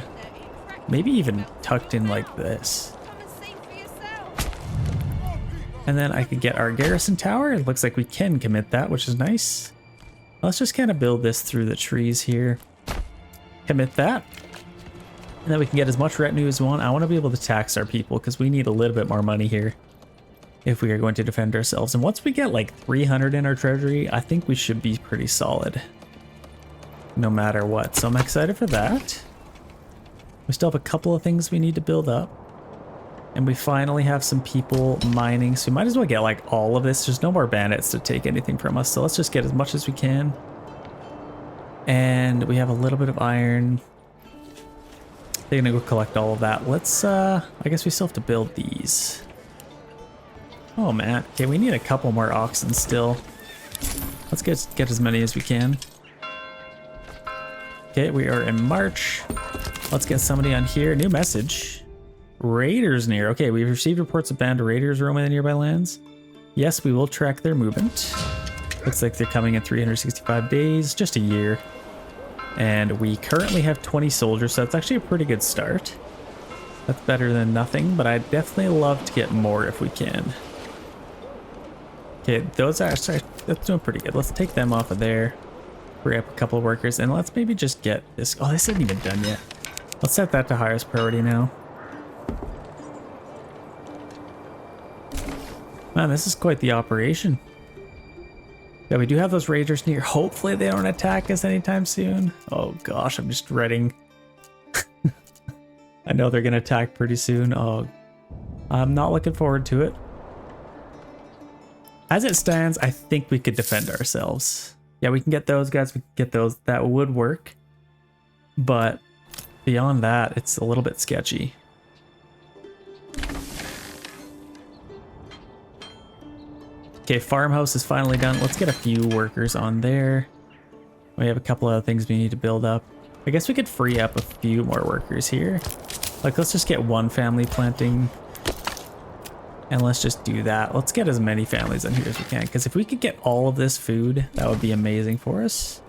maybe even tucked in like this. And then I could get our garrison tower. It looks like we can commit that, which is nice. Let's just kind of build this through the trees here. Commit that. And then we can get as much retinue as we want. I want to be able to tax our people because we need a little bit more money here if we are going to defend ourselves. And once we get like 300 in our treasury, I think we should be pretty solid no matter what. So I'm excited for that. We still have a couple of things we need to build up. And we finally have some people mining. So we might as well get like all of this. There's no more bandits to take anything from us. So let's just get as much as we can. And we have a little bit of iron. They're gonna go collect all of that. Let's, I guess we still have to build these. Oh man, okay, we need a couple more oxen still. Let's get as many as we can. Okay, we are in March. Let's get somebody on here. New message. Raiders near. Okay, we've received reports of band of raiders roaming the nearby lands. Yes, we will track their movement. Looks like they're coming in 365 days, just a year. And we currently have 20 soldiers, so that's actually a pretty good start. That's better than nothing, but I'd definitely love to get more if we can. Okay, those are actually, that's doing pretty good. Let's take them off of there. Free up a couple of workers, and let's maybe just get this. Oh, this isn't even done yet. Let's set that to highest priority now. Man, this is quite the operation. Yeah, we do have those raiders near. Hopefully they don't attack us anytime soon. Oh gosh, I'm just dreading. I know they're gonna attack pretty soon. Oh, I'm not looking forward to it. As it stands, I think we could defend ourselves. Yeah, we can get those guys, we can get those. That would work. But beyond that, it's a little bit sketchy. Okay, farmhouse is finally done. Let's get a few workers on there. We have a couple of things we need to build up. I guess we could free up a few more workers here. Like, let's just get one family planting. And let's just do that. Let's get as many families on here as we can. Because if we could get all of this food, that would be amazing for us.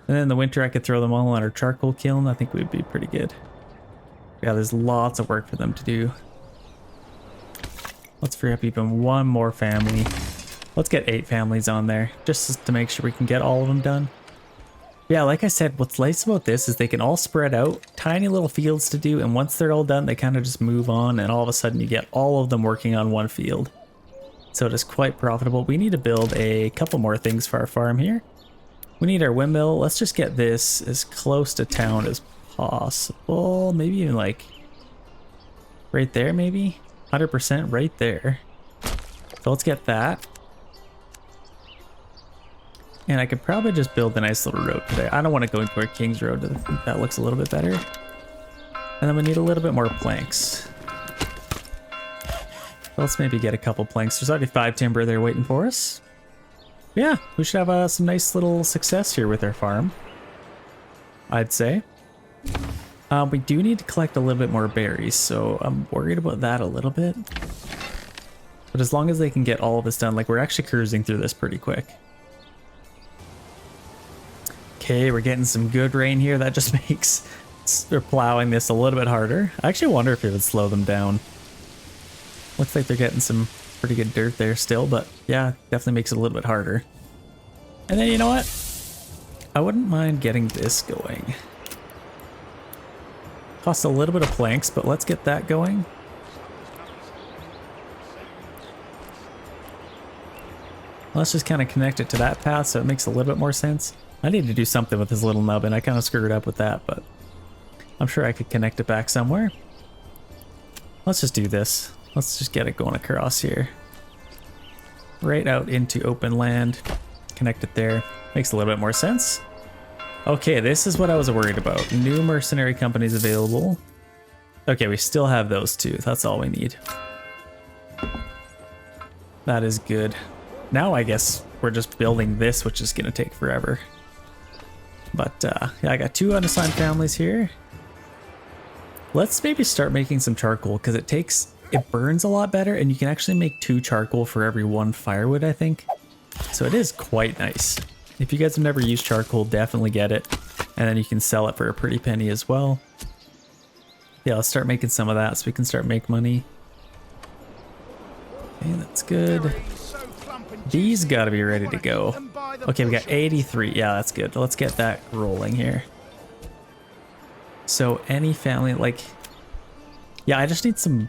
And then in the winter, I could throw them all on our charcoal kiln. I think we'd be pretty good. Yeah, there's lots of work for them to do. Let's free up even one more family. Let's get 8 families on there, just to make sure we can get all of them done. Yeah, like I said, what's nice about this is they can all spread out, tiny little fields to do, and once they're all done, they kind of just move on, and all of a sudden you get all of them working on one field. So it is quite profitable. We need to build a couple more things for our farm here. We need our windmill. Let's just get this as close to town as possible. Maybe even like right there, maybe? 100% right there. So let's get that. And I could probably just build a nice little road today. I don't want to go into our King's Road. I think that looks a little bit better. And then we need a little bit more planks. So let's maybe get a couple planks. There's already 5 timber there waiting for us. Yeah, we should have some nice little success here with our farm, I'd say. We do need to collect a little bit more berries, so I'm worried about that a little bit. But as long as they can get all of this done, like we're actually cruising through this pretty quick. Okay, we're getting some good rain here. That just makes plowing this a little bit harder. I actually wonder if it would slow them down. Looks like they're getting some pretty good dirt there still, but yeah, definitely makes it a little bit harder. And then you know what? I wouldn't mind getting this going. Costs a little bit of planks, but let's get that going. Let's just kind of connect it to that path so it makes a little bit more sense. I need to do something with this little nub, and I kind of screwed up with that, but I'm sure I could connect it back somewhere. Let's just do this. Let's just get it going across here. Right out into open land. Connect it there. Makes a little bit more sense. Okay, this is what I was worried about. New mercenary companies available. Okay, we still have those two. That's all we need. That is good. Now I guess we're just building this, which is going to take forever. But yeah, I got 2 unassigned families here. Let's maybe start making some charcoal because it burns a lot better, and you can actually make 2 charcoal for every 1 firewood, I think. So it is quite nice. If you guys have never used charcoal, definitely get it. And then you can sell it for a pretty penny as well. Yeah, let's start making some of that so we can start make money. Okay, that's good. These gotta be ready to go. Okay, we got 83. Yeah, that's good. Let's get that rolling here. So any family, like, yeah, I just need some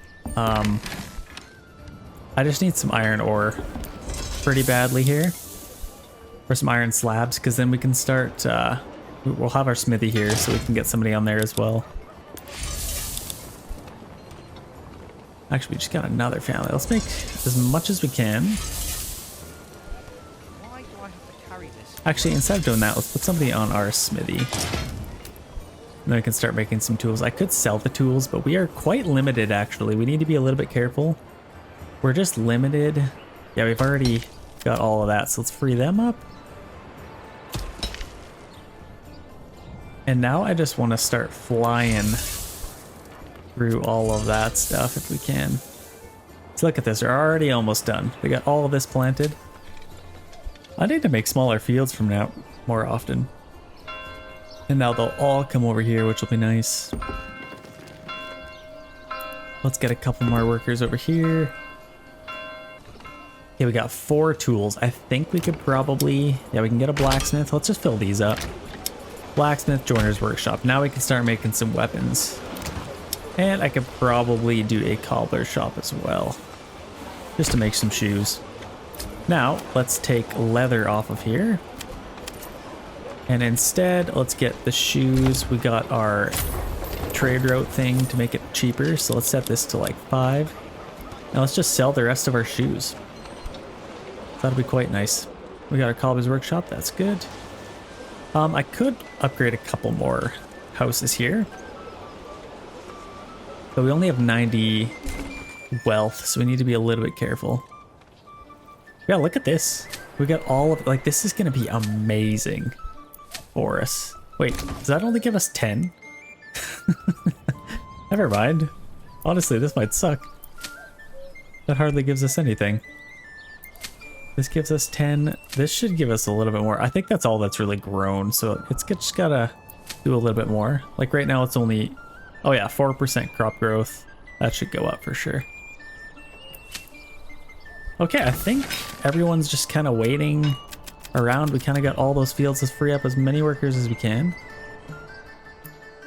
iron ore pretty badly here. Or some iron slabs, because then we can start, we'll have our smithy here so we can get somebody on there as well. Actually, we just got another family. Let's make as much as we can. Why do I have to carry this? Actually, instead of doing that, let's put somebody on our smithy. And then we can start making some tools. I could sell the tools, but we are quite limited, actually. We need to be a little bit careful. We're just limited. Yeah, we've already got all of that, so let's free them up. And now I just want to start flying through all of that stuff if we can. So look at this, they're already almost done. We got all of this planted. I need to make smaller fields from now more often. And now they'll all come over here, which will be nice. Let's get a couple more workers over here. Okay, we got 4 tools. I think we could probably, yeah, we can get a blacksmith. Let's just fill these up. Blacksmith, joiner's workshop. Now we can start making some weapons. And I could probably do a cobbler shop as well, just to make some shoes. Now, let's take leather off of here. And instead, let's get the shoes. We got our trade route thing to make it cheaper. So let's set this to like 5. Now let's just sell the rest of our shoes. That'll be quite nice. We got our cobbler's workshop. That's good. I could upgrade a couple more houses here. But we only have 90 wealth, so we need to be a little bit careful. Yeah, look at this. We got all of, like, this is going to be amazing for us. Wait, does that only give us 10? Never mind. Honestly, this might suck. That hardly gives us anything. This gives us 10. This should give us a little bit more. I think that's all that's really grown, so it's just gotta do a little bit more. Like right now it's only, oh yeah, 4% crop growth. That should go up for sure. Okay, I think everyone's just kind of waiting around. We kind of got all those fields to free up as many workers as we can.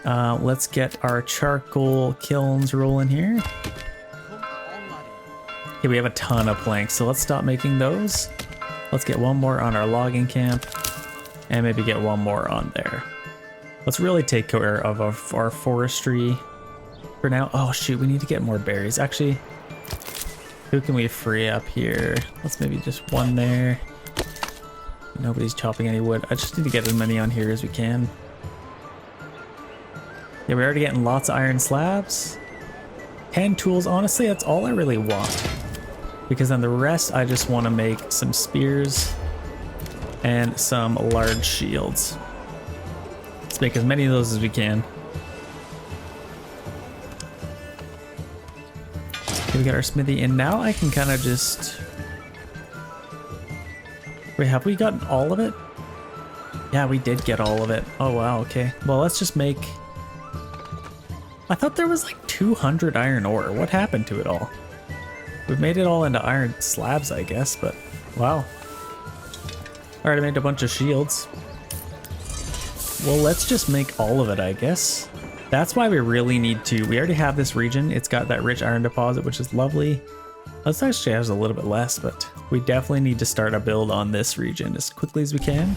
Let's get our charcoal kilns rolling here. Okay, we have a ton of planks, so let's stop making those. Let's get one more on our logging camp, and maybe get one more on there. Let's really take care of our forestry for now. Oh shoot, we need to get more berries. Actually, who can we free up here? Let's maybe just one there. Nobody's chopping any wood. I just need to get as many on here as we can. Yeah, we're already getting lots of iron slabs. 10 tools, honestly, that's all I really want. Because then the rest, I just want to make some spears and some large shields. Let's make as many of those as we can. Okay, we got our smithy, and now I can kind of just... Wait, have we gotten all of it? Yeah, we did get all of it. Oh wow, okay. Well, let's just make... I thought there was like 200 iron ore. What happened to it all? We've made it all into iron slabs, I guess, but wow. Alright, I made a bunch of shields. Well, let's just make all of it, I guess. That's why we really need to. We already have this region. It's got that rich iron deposit, which is lovely. Let's actually have a little bit less, but we definitely need to start a build on this region as quickly as we can.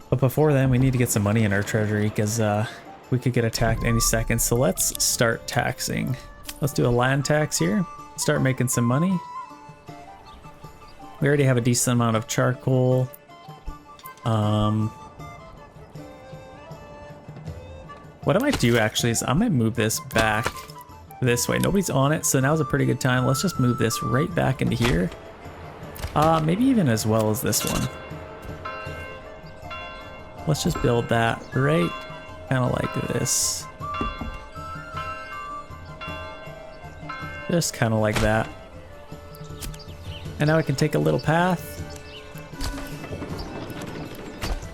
But before then, we need to get some money in our treasury because we could get attacked any second. So let's start taxing. Let's do a land tax here. Start making some money. We already have a decent amount of charcoal. What I might do actually is I might move this back this way. Nobody's on it, so now's a pretty good time. Let's just move this right back into here. Maybe even as well as this one. Let's just build that right kind of like this. Just kind of like that. And now I can take a little path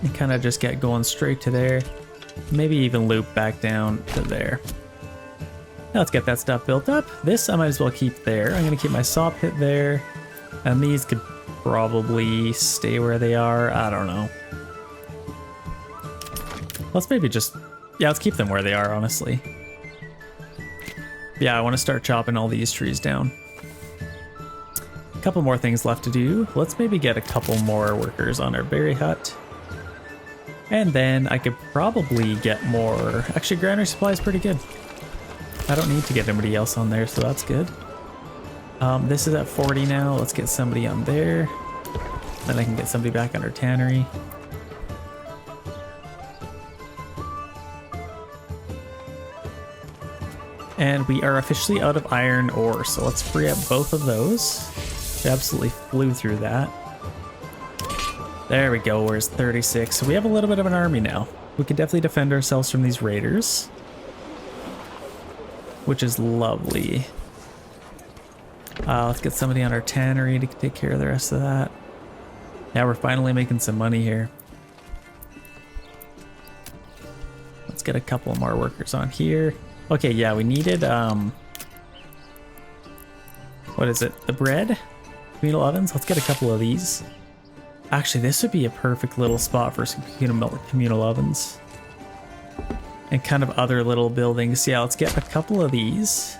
and kind of just get going straight to there. Maybe even loop back down to there. Now let's get that stuff built up. This I might as well keep there. I'm going to keep my saw pit there. And these could probably stay where they are. I don't know. Let's maybe just Yeah, let's keep them where they are, honestly. Yeah, I want to start chopping all these trees down. A couple more things left to do. Let's maybe get a couple more workers on our berry hut. And then I could probably get more... Actually, granary supply is pretty good. I don't need to get anybody else on there, so that's good. This is at 40 now. Let's get somebody on there. Then I can get somebody back on our tannery. And we are officially out of iron ore, so let's free up both of those. We absolutely flew through that. There we go, where's 36? So we have a little bit of an army now. We can definitely defend ourselves from these raiders, which is lovely. Let's get somebody on our tannery to take care of the rest of that. Yeah, we're finally making some money here. Let's get a couple more workers on here. Okay, yeah, we needed, what is it? The bread? Communal ovens? Let's get a couple of these. Actually, this would be a perfect little spot for some communal ovens. And kind of other little buildings. Yeah, let's get a couple of these.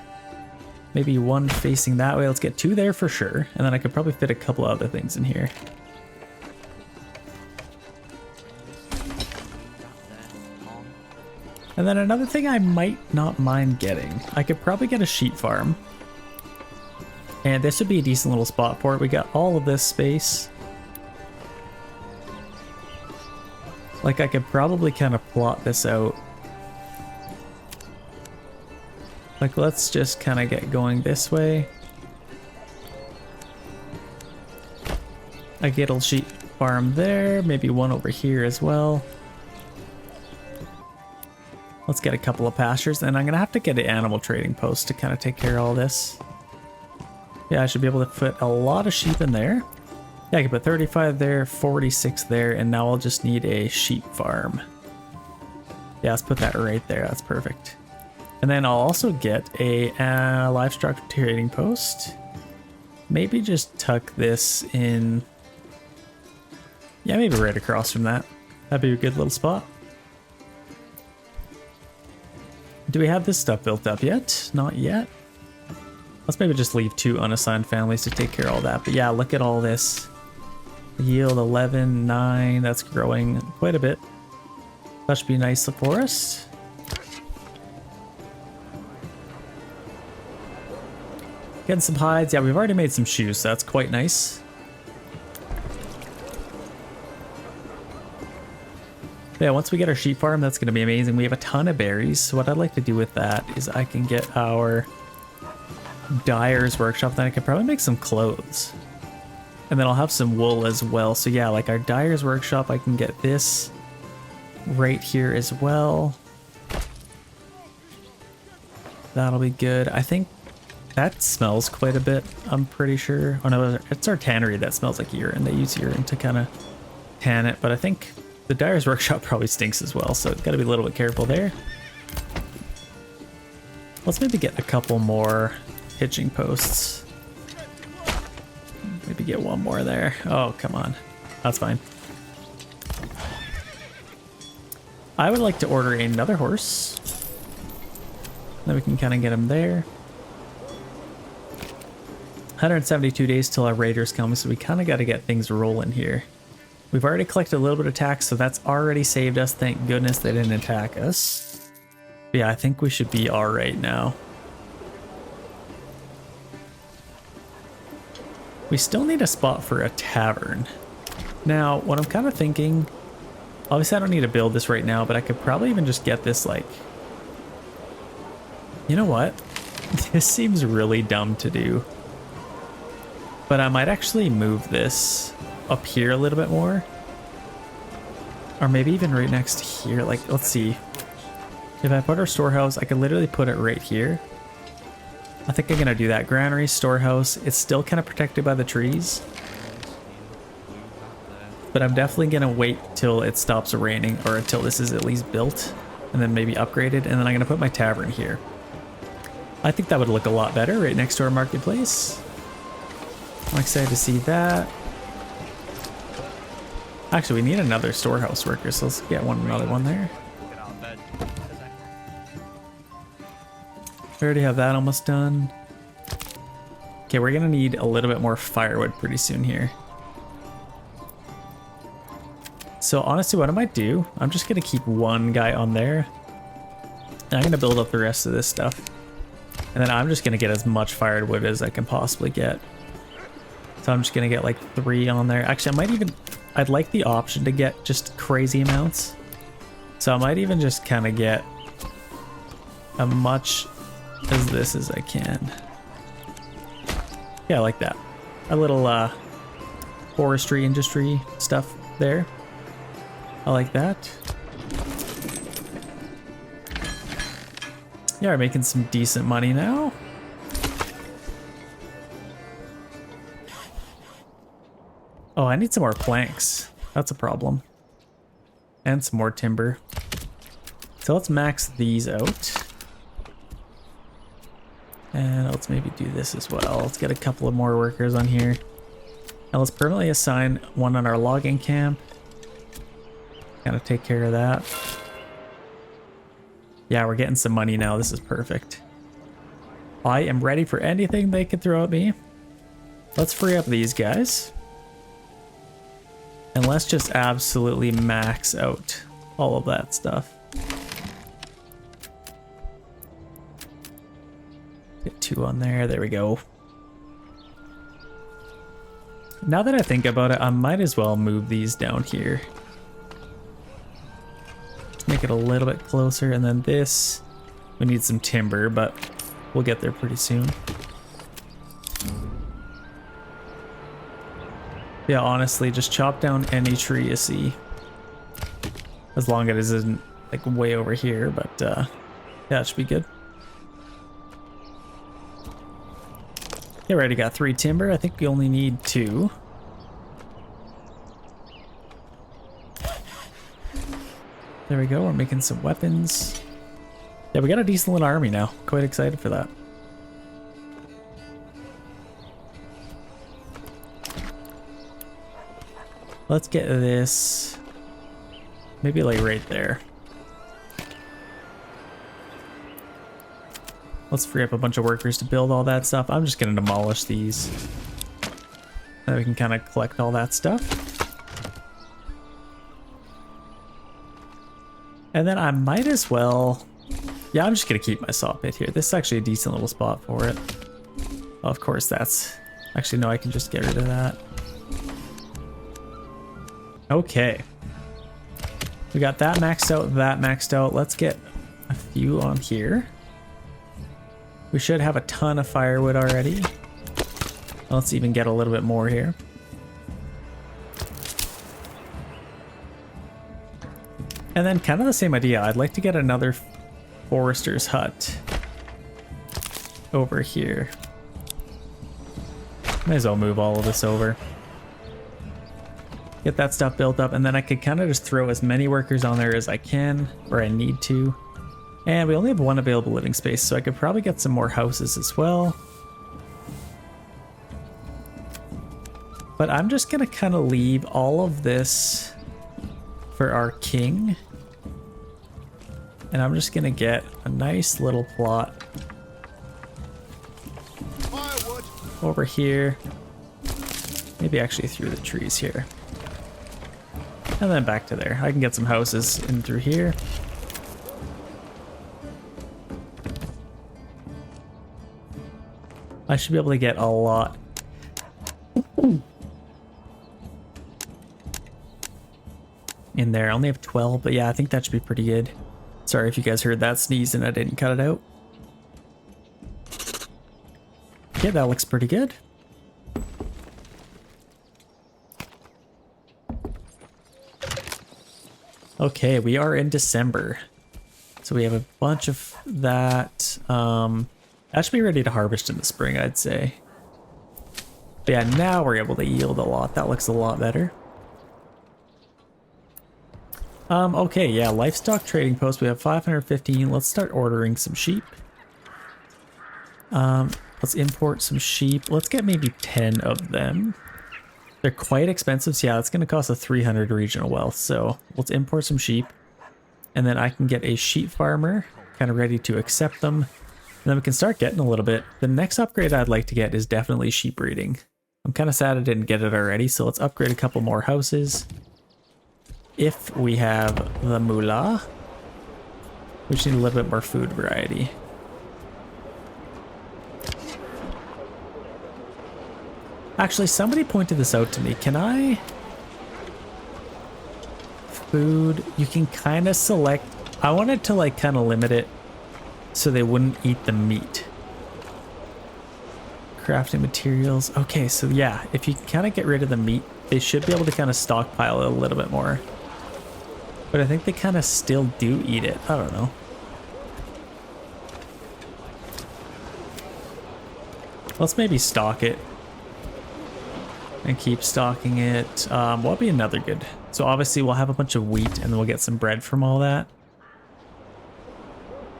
Maybe one facing that way. Let's get two there for sure. And then I could probably fit a couple other things in here. And then another thing I might not mind getting. I could probably get a sheep farm. And this would be a decent little spot for it. We got all of this space. Like, I could probably kind of plot this out. Like, let's just kind of get going this way. I get a sheep farm there, maybe one over here as well. Let's get a couple of pastures, and I'm gonna have to get an animal trading post to kind of take care of all this. Yeah, I should be able to put a lot of sheep in there. Yeah, I can put 35 there, 46 there, and now I'll just need a sheep farm. Yeah, let's put that right there. That's perfect. And then I'll also get a livestock trading post. Maybe just tuck this in. Yeah, maybe right across from that. That'd be a good little spot. Do we have this stuff built up yet? Not yet. Let's maybe just leave 2 unassigned families to take care of all that. But yeah, look at all this. Yield 11, 9. That's growing quite a bit. That should be nice for us. Getting some hides. Yeah, we've already made some shoes, so that's quite nice. Yeah, once we get our sheep farm, that's going to be amazing. We have a ton of berries. So what I'd like to do with that is I can get our dyer's workshop. Then I could probably make some clothes. And then I'll have some wool as well. So yeah, like our dyer's workshop, I can get this right here as well. That'll be good. I think that smells quite a bit, I'm pretty sure. Oh no, it's our tannery that smells like urine. They use urine to kind of tan it, but I think the dyer's workshop probably stinks as well, so gotta be a little bit careful there. Let's maybe get a couple more hitching posts. Maybe get one more there. Oh, come on. That's fine. I would like to order another horse. Then we can kind of get him there. 172 days till our raiders come, so we kind of got to get things rolling here. We've already collected a little bit of tax, so that's already saved us. Thank goodness they didn't attack us. But yeah, I think we should be all right now. We still need a spot for a tavern. Now, what I'm kind of thinking, obviously I don't need to build this right now, but I could probably even just get this like, you know what? This seems really dumb to do. But I might actually move this up here a little bit more. Or maybe even right next to here. Like, let's see. If I put our storehouse, I could literally put it right here. I think I'm gonna do that. Granary, storehouse. It's still kind of protected by the trees. But I'm definitely gonna wait till it stops raining, or until this is at least built, and then maybe upgraded, and then I'm gonna put my tavern here. I think that would look a lot better right next to our marketplace. I'm excited to see that. Actually, we need another storehouse worker, so let's get another one there. We already have that almost done. Okay, we're gonna need a little bit more firewood pretty soon here. So honestly, what I might do, I'm just gonna keep one guy on there. And I'm gonna build up the rest of this stuff. And then I'm just gonna get as much firewood as I can possibly get. So I'm just gonna get like 3 on there. Actually, I'd like the option to get just crazy amounts. So I might even just kind of get as much as this as I can. Yeah, I like that. A little forestry industry stuff there. I like that. Yeah, we're making some decent money now. Oh, I need some more planks. That's a problem. And some more timber. So let's max these out. And let's maybe do this as well. Let's get a couple of more workers on here. Now let's permanently assign one on our logging camp. Kind of take care of that. Yeah, we're getting some money now. This is perfect. I am ready for anything they can throw at me. Let's free up these guys. And let's just absolutely max out all of that stuff. Get 2 on there. There we go. Now that I think about it, I might as well move these down here. Make it a little bit closer, and then this, we need some timber, but we'll get there pretty soon. Yeah, honestly, just chop down any tree you see. As long as it isn't like way over here, but yeah, it should be good. Yeah, we already got 3 timber. I think we only need 2. There we go, we're making some weapons. Yeah, we got a decent little army now. Quite excited for that. Let's get this maybe like right there. Let's free up a bunch of workers to build all that stuff. I'm just gonna demolish these. Then we can kind of collect all that stuff. And then I might as well, yeah, I'm just gonna keep my saw pit here. This is actually a decent little spot for it. Well, of course that's, actually no, I can just get rid of that. Okay. We got that maxed out, that maxed out. Let's get a few on here. We should have a ton of firewood already. Let's even get a little bit more here. And then kind of the same idea. I'd like to get another forester's hut over here. Might as well move all of this over. Get that stuff built up, and then I could kind of just throw as many workers on there as I can, or I need to. And we only have 1 available living space, so I could probably get some more houses as well. But I'm just gonna kind of leave all of this for our king. And I'm just gonna get a nice little plot over here. Maybe actually through the trees here. And then back to there. I can get some houses in through here. I should be able to get a lot. In there. I only have 12, but yeah, I think that should be pretty good. Sorry if you guys heard that sneeze and I didn't cut it out. Okay, that looks pretty good. Okay, we are in December. So we have a bunch of that. That should be ready to harvest in the spring, I'd say. But yeah, now we're able to yield a lot. That looks a lot better. Okay, yeah, livestock trading post. We have 515. Let's start ordering some sheep. Let's import some sheep. Let's get maybe 10 of them. They're quite expensive, so yeah, it's going to cost a 300 regional wealth. So let's import some sheep. And then I can get a sheep farmer, kind of ready to accept them. then we can start getting a little bit. The next upgrade I'd like to get is definitely sheep breeding. I'm kind of sad I didn't get it already, so let's upgrade a couple more houses. If we have the moolah, we just need a little bit more food variety. Actually, somebody pointed this out to me. Can I... Food, you can kind of select... I wanted to like kind of limit it so they wouldn't eat the meat. Crafting materials. Okay, so yeah, if you kind of get rid of the meat, they should be able to kind of stockpile it a little bit more. But I think they kind of still do eat it. I don't know. Let's maybe stock it. And keep stocking it. What'll be another good? So obviously we'll have a bunch of wheat and then we'll get some bread from all that.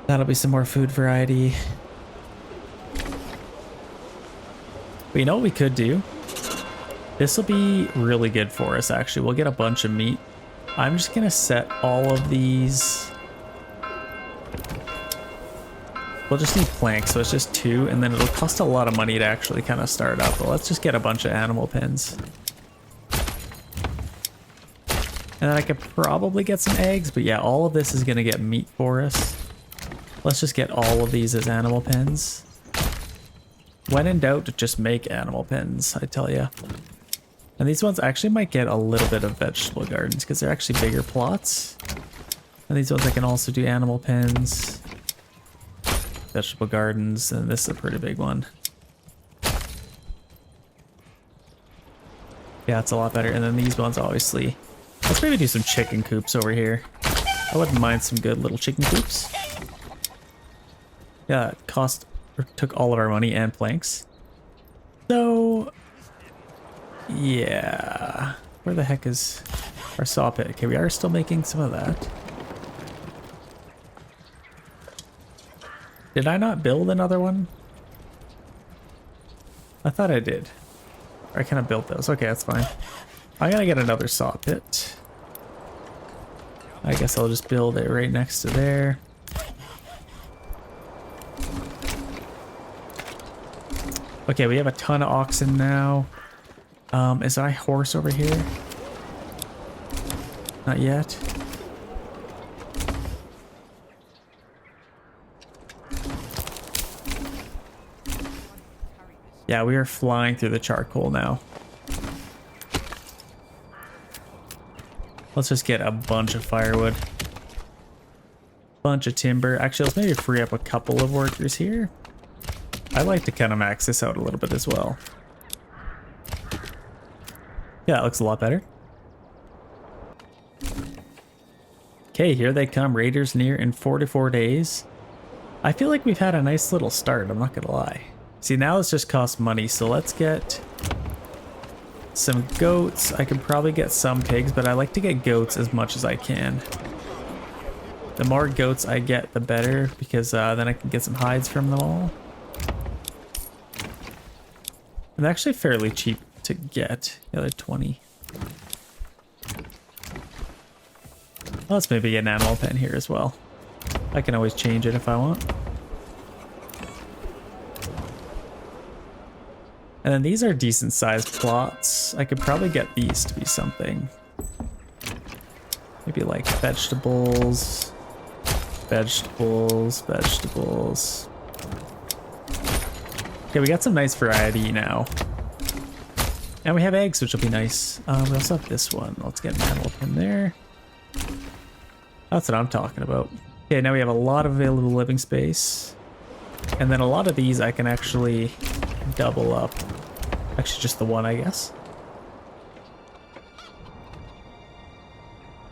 That'll be some more food variety. But you know what we could do? This will be really good for us actually. We'll get a bunch of meat. I'm just gonna set all of these. We'll just need planks, so it's just 2, and then it'll cost a lot of money to actually kind of start up. But let's just get a bunch of animal pens. And then I could probably get some eggs, but yeah, all of this is gonna get meat for us. Let's just get all of these as animal pens. When in doubt, just make animal pens, I tell ya. And these ones actually might get a little bit of vegetable gardens because they're actually bigger plots. And these ones I can also do animal pens. Vegetable gardens, and this is a pretty big one. Yeah, it's a lot better. And then these ones, obviously. Let's maybe do some chicken coops over here. I wouldn't mind some good little chicken coops. Yeah, it took all of our money and planks. So, yeah. Where the heck is our saw pit? Okay, we are still making some of that. Did I not build another one? I thought I did. I kind of built those. Okay, that's fine. I'm gonna get another saw pit. I guess I'll just build it right next to there. Okay, we have a ton of oxen now. Is our horse over here? Not yet. Yeah, we are flying through the charcoal now. Let's just get a bunch of firewood. Bunch of timber. Actually, let's maybe free up a couple of workers here. I like to kind of max this out a little bit as well. Yeah, it looks a lot better. Okay, here they come. Raiders near in 44 days. I feel like we've had a nice little start, I'm not gonna lie. See, now this just costs money, so let's get some goats. I can probably get some pigs, but I like to get goats as much as I can. The more goats I get, the better, because then I can get some hides from them all. And they're actually fairly cheap to get. Yeah, they're 20. Let's maybe get an animal pen here as well. I can always change it if I want. And then these are decent sized plots. I could probably get these to be something. Maybe like vegetables, vegetables, vegetables. Okay, we got some nice variety now. And we have eggs, which will be nice. We also have this one. Let's get an animal pen there. That's what I'm talking about. Okay, now we have a lot of available living space. And then a lot of these I can actually double up. Actually, just the one, I guess.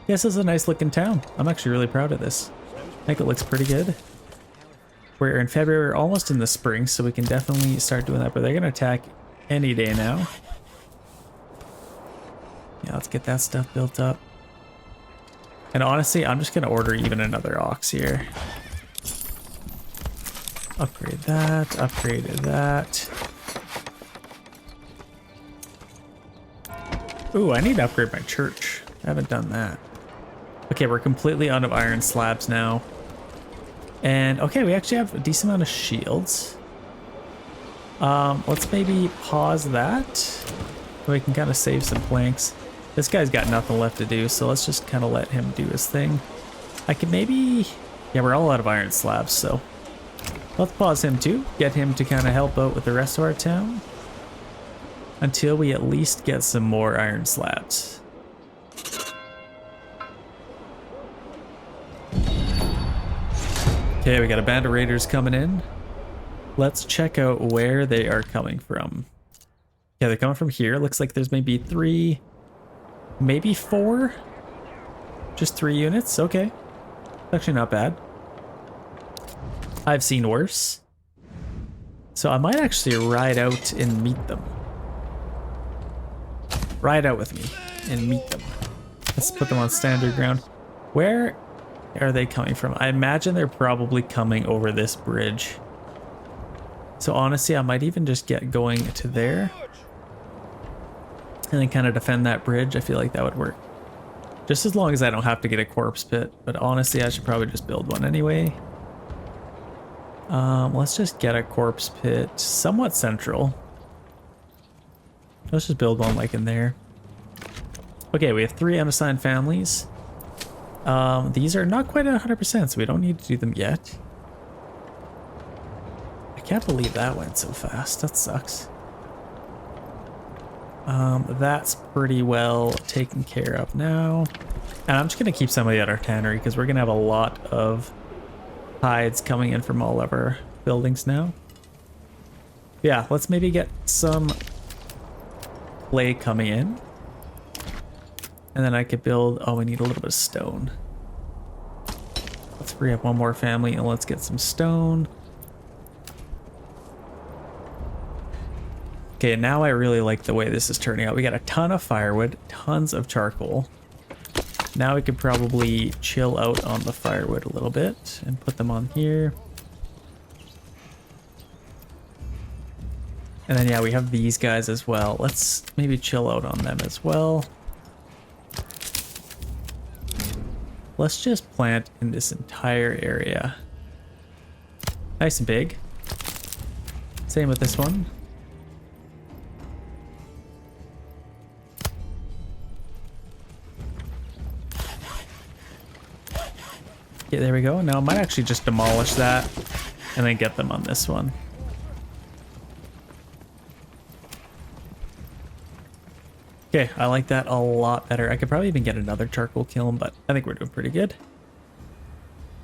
Yes, this is a nice looking town. I'm actually really proud of this. I think it looks pretty good. We're in February, we're almost in the spring, so we can definitely start doing that, but they're gonna attack any day now. Yeah, let's get that stuff built up. And honestly, I'm just gonna order even another ox here. Upgrade that, upgrade that. Ooh, I need to upgrade my church. I haven't done that. Okay, we're completely out of iron slabs now. And okay, we actually have a decent amount of shields. Let's maybe pause that so we can kind of save some planks. This guy's got nothing left to do, so let's just kind of let him do his thing. I could maybe, yeah, we're all out of iron slabs, so let's pause him too, get him to kind of help out with the rest of our town until we at least get some more iron slabs. Okay, we got a band of raiders coming in. Let's check out where they are coming from. Yeah, they're coming from here. Looks like there's maybe 3, maybe 4. Just 3 units. Okay. Actually not bad. I've seen worse. So I might actually ride out and meet them. Ride out with me and meet them. Let's put them on standard ground. Where are they coming from? I imagine they're probably coming over this bridge. So honestly, I might even just get going to there and then kind of defend that bridge. I feel like that would work. Just as long as I don't have to get a corpse pit. But honestly, I should probably just build one anyway. Let's just get a corpse pit somewhat central. Let's just build one like in there. Okay, we have 3 unassigned families. These are not quite at 100%, so we don't need to do them yet. I can't believe that went so fast. That sucks. That's pretty well taken care of now. And I'm just going to keep somebody at our tannery because we're going to have a lot of hides coming in from all of our buildings now. Yeah, let's maybe get some clay coming in. And then I could build, oh, we need a little bit of stone. Let's free up one more family and let's get some stone. Okay, now I really like the way this is turning out. We got a ton of firewood, tons of charcoal. Now we could probably chill out on the firewood a little bit and put them on here. And then, yeah, we have these guys as well. Let's maybe chill out on them as well. Let's just plant in this entire area. Nice and big. Same with this one. Okay, there we go. Now I might actually just demolish that and then get them on this one. Okay, I like that a lot better. I could probably even get another charcoal kiln, but I think we're doing pretty good.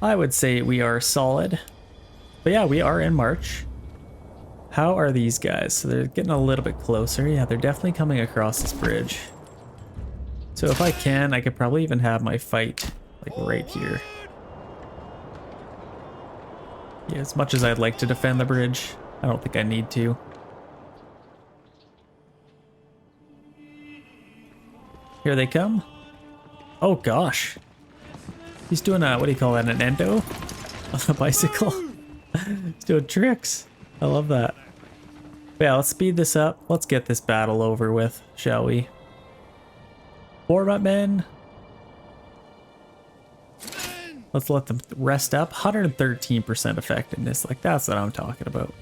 I would say we are solid. But yeah, we are in March. How are these guys? So they're getting a little bit closer. Yeah, they're definitely coming across this bridge. So if I can, I could probably even have my fight like right here. Yeah, as much as I'd like to defend the bridge, I don't think I need to. Here they come. Oh gosh. He's doing a, what do you call that, an endo? On a bicycle. He's doing tricks. I love that. But yeah, let's speed this up. Let's get this battle over with, shall we? Form up, men. Let's let them rest up. 113% effectiveness. Like, that's what I'm talking about.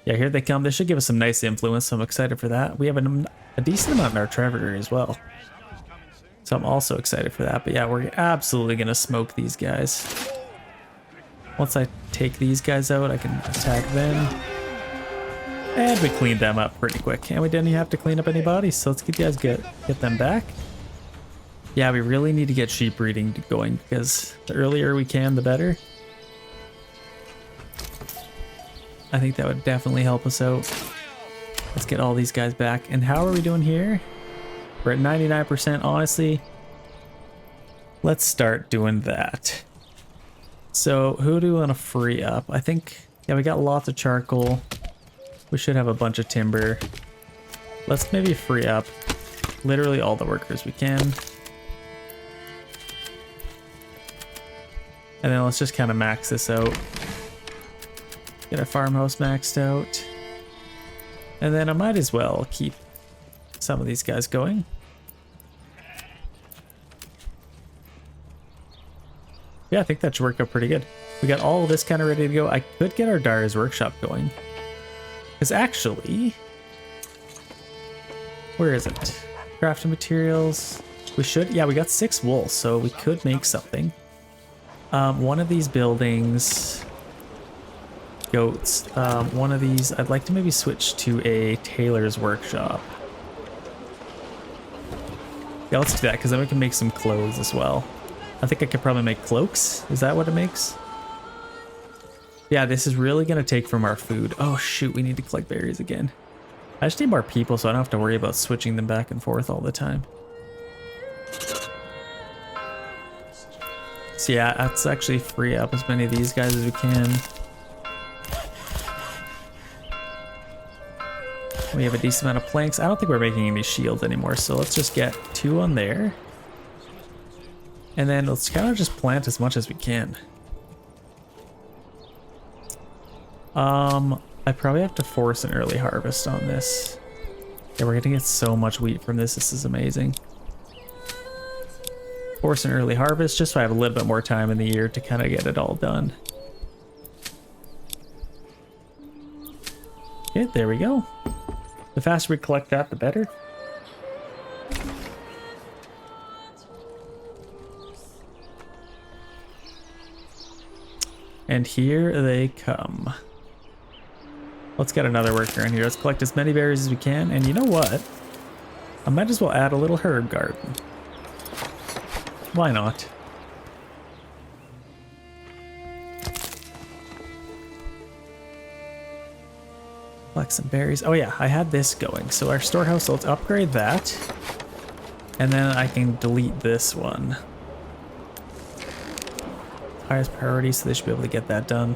Yeah, here they come. They should give us some nice influence, so I'm excited for that. We have a decent amount in our treasury as well. So I'm also excited for that. But yeah, we're absolutely going to smoke these guys. Once I take these guys out, I can attack them. And we cleaned them up pretty quick. And we didn't even have to clean up any bodies. So let's get you guys get them back. Yeah, we really need to get sheep breeding going because the earlier we can, the better. I think that would definitely help us out. Let's get all these guys back. And how are we doing here? We're at 99%, honestly. Let's start doing that. So who do we want to free up? I think, yeah, we got lots of charcoal. We should have a bunch of timber. Let's maybe free up literally all the workers we can. And then let's just kind of max this out. Get our farmhouse maxed out. And then I might as well keep some of these guys going. Yeah, I think that should work out pretty good. We got all of this kind of ready to go. I could get our dyer's workshop going. Because actually... Where is it? Crafting materials. We should... Yeah, we got 6 wool, so we could make something. One of these buildings... Goats. One of these... I'd like to maybe switch to a tailor's workshop. Yeah, let's do that, because then we can make some clothes as well. I think I could probably make cloaks. Is that what it makes? Yeah, this is really going to take from our food. Oh, shoot. We need to collect berries again. I just need more people so I don't have to worry about switching them back and forth all the time. So yeah, let's actually free up as many of these guys as we can. We have a decent amount of planks. I don't think we're making any shields anymore, so let's just get 2 on there. And then let's kind of just plant as much as we can. I probably have to force an early harvest on this. Yeah, we're gonna get so much wheat from this. This is amazing. Force an early harvest just so I have a little bit more time in the year to kind of get it all done. Okay, there we go. The faster we collect that, the better. And here they come. Let's get another worker in here. Let's collect as many berries as we can. And you know what? I might as well add a little herb garden. Why not? Collect some berries. Oh yeah, I had this going. So our storehouse, so let's upgrade that. And then I can delete this one. Highest priority, so they should be able to get that done.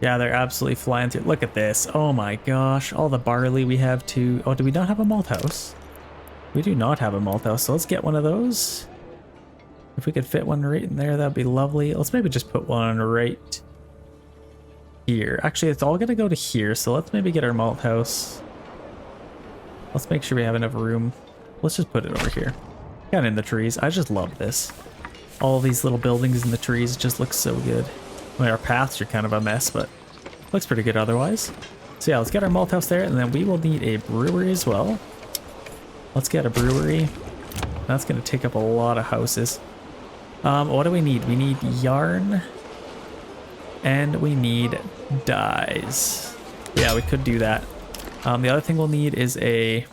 Yeah, they're absolutely flying through. Look at this. Oh my gosh. All the barley we have too. Oh, do we not have a malt house? We do not have a malt house, so let's get one of those. If we could fit one right in there, that'd be lovely. Let's maybe just put one right here. Actually, it's all gonna go to here, so let's maybe get our malt house. Let's make sure we have enough room. Let's just put it over here. Kind of in the trees. I just love this. All these little buildings in the trees just look so good. I mean, our paths are kind of a mess, but looks pretty good otherwise. So yeah, let's get our malt house there, and then we will need a brewery as well. Let's get a brewery. That's going to take up a lot of houses. What do we need? We need yarn, and we need dyes. Yeah, we could do that. The other thing we'll need is a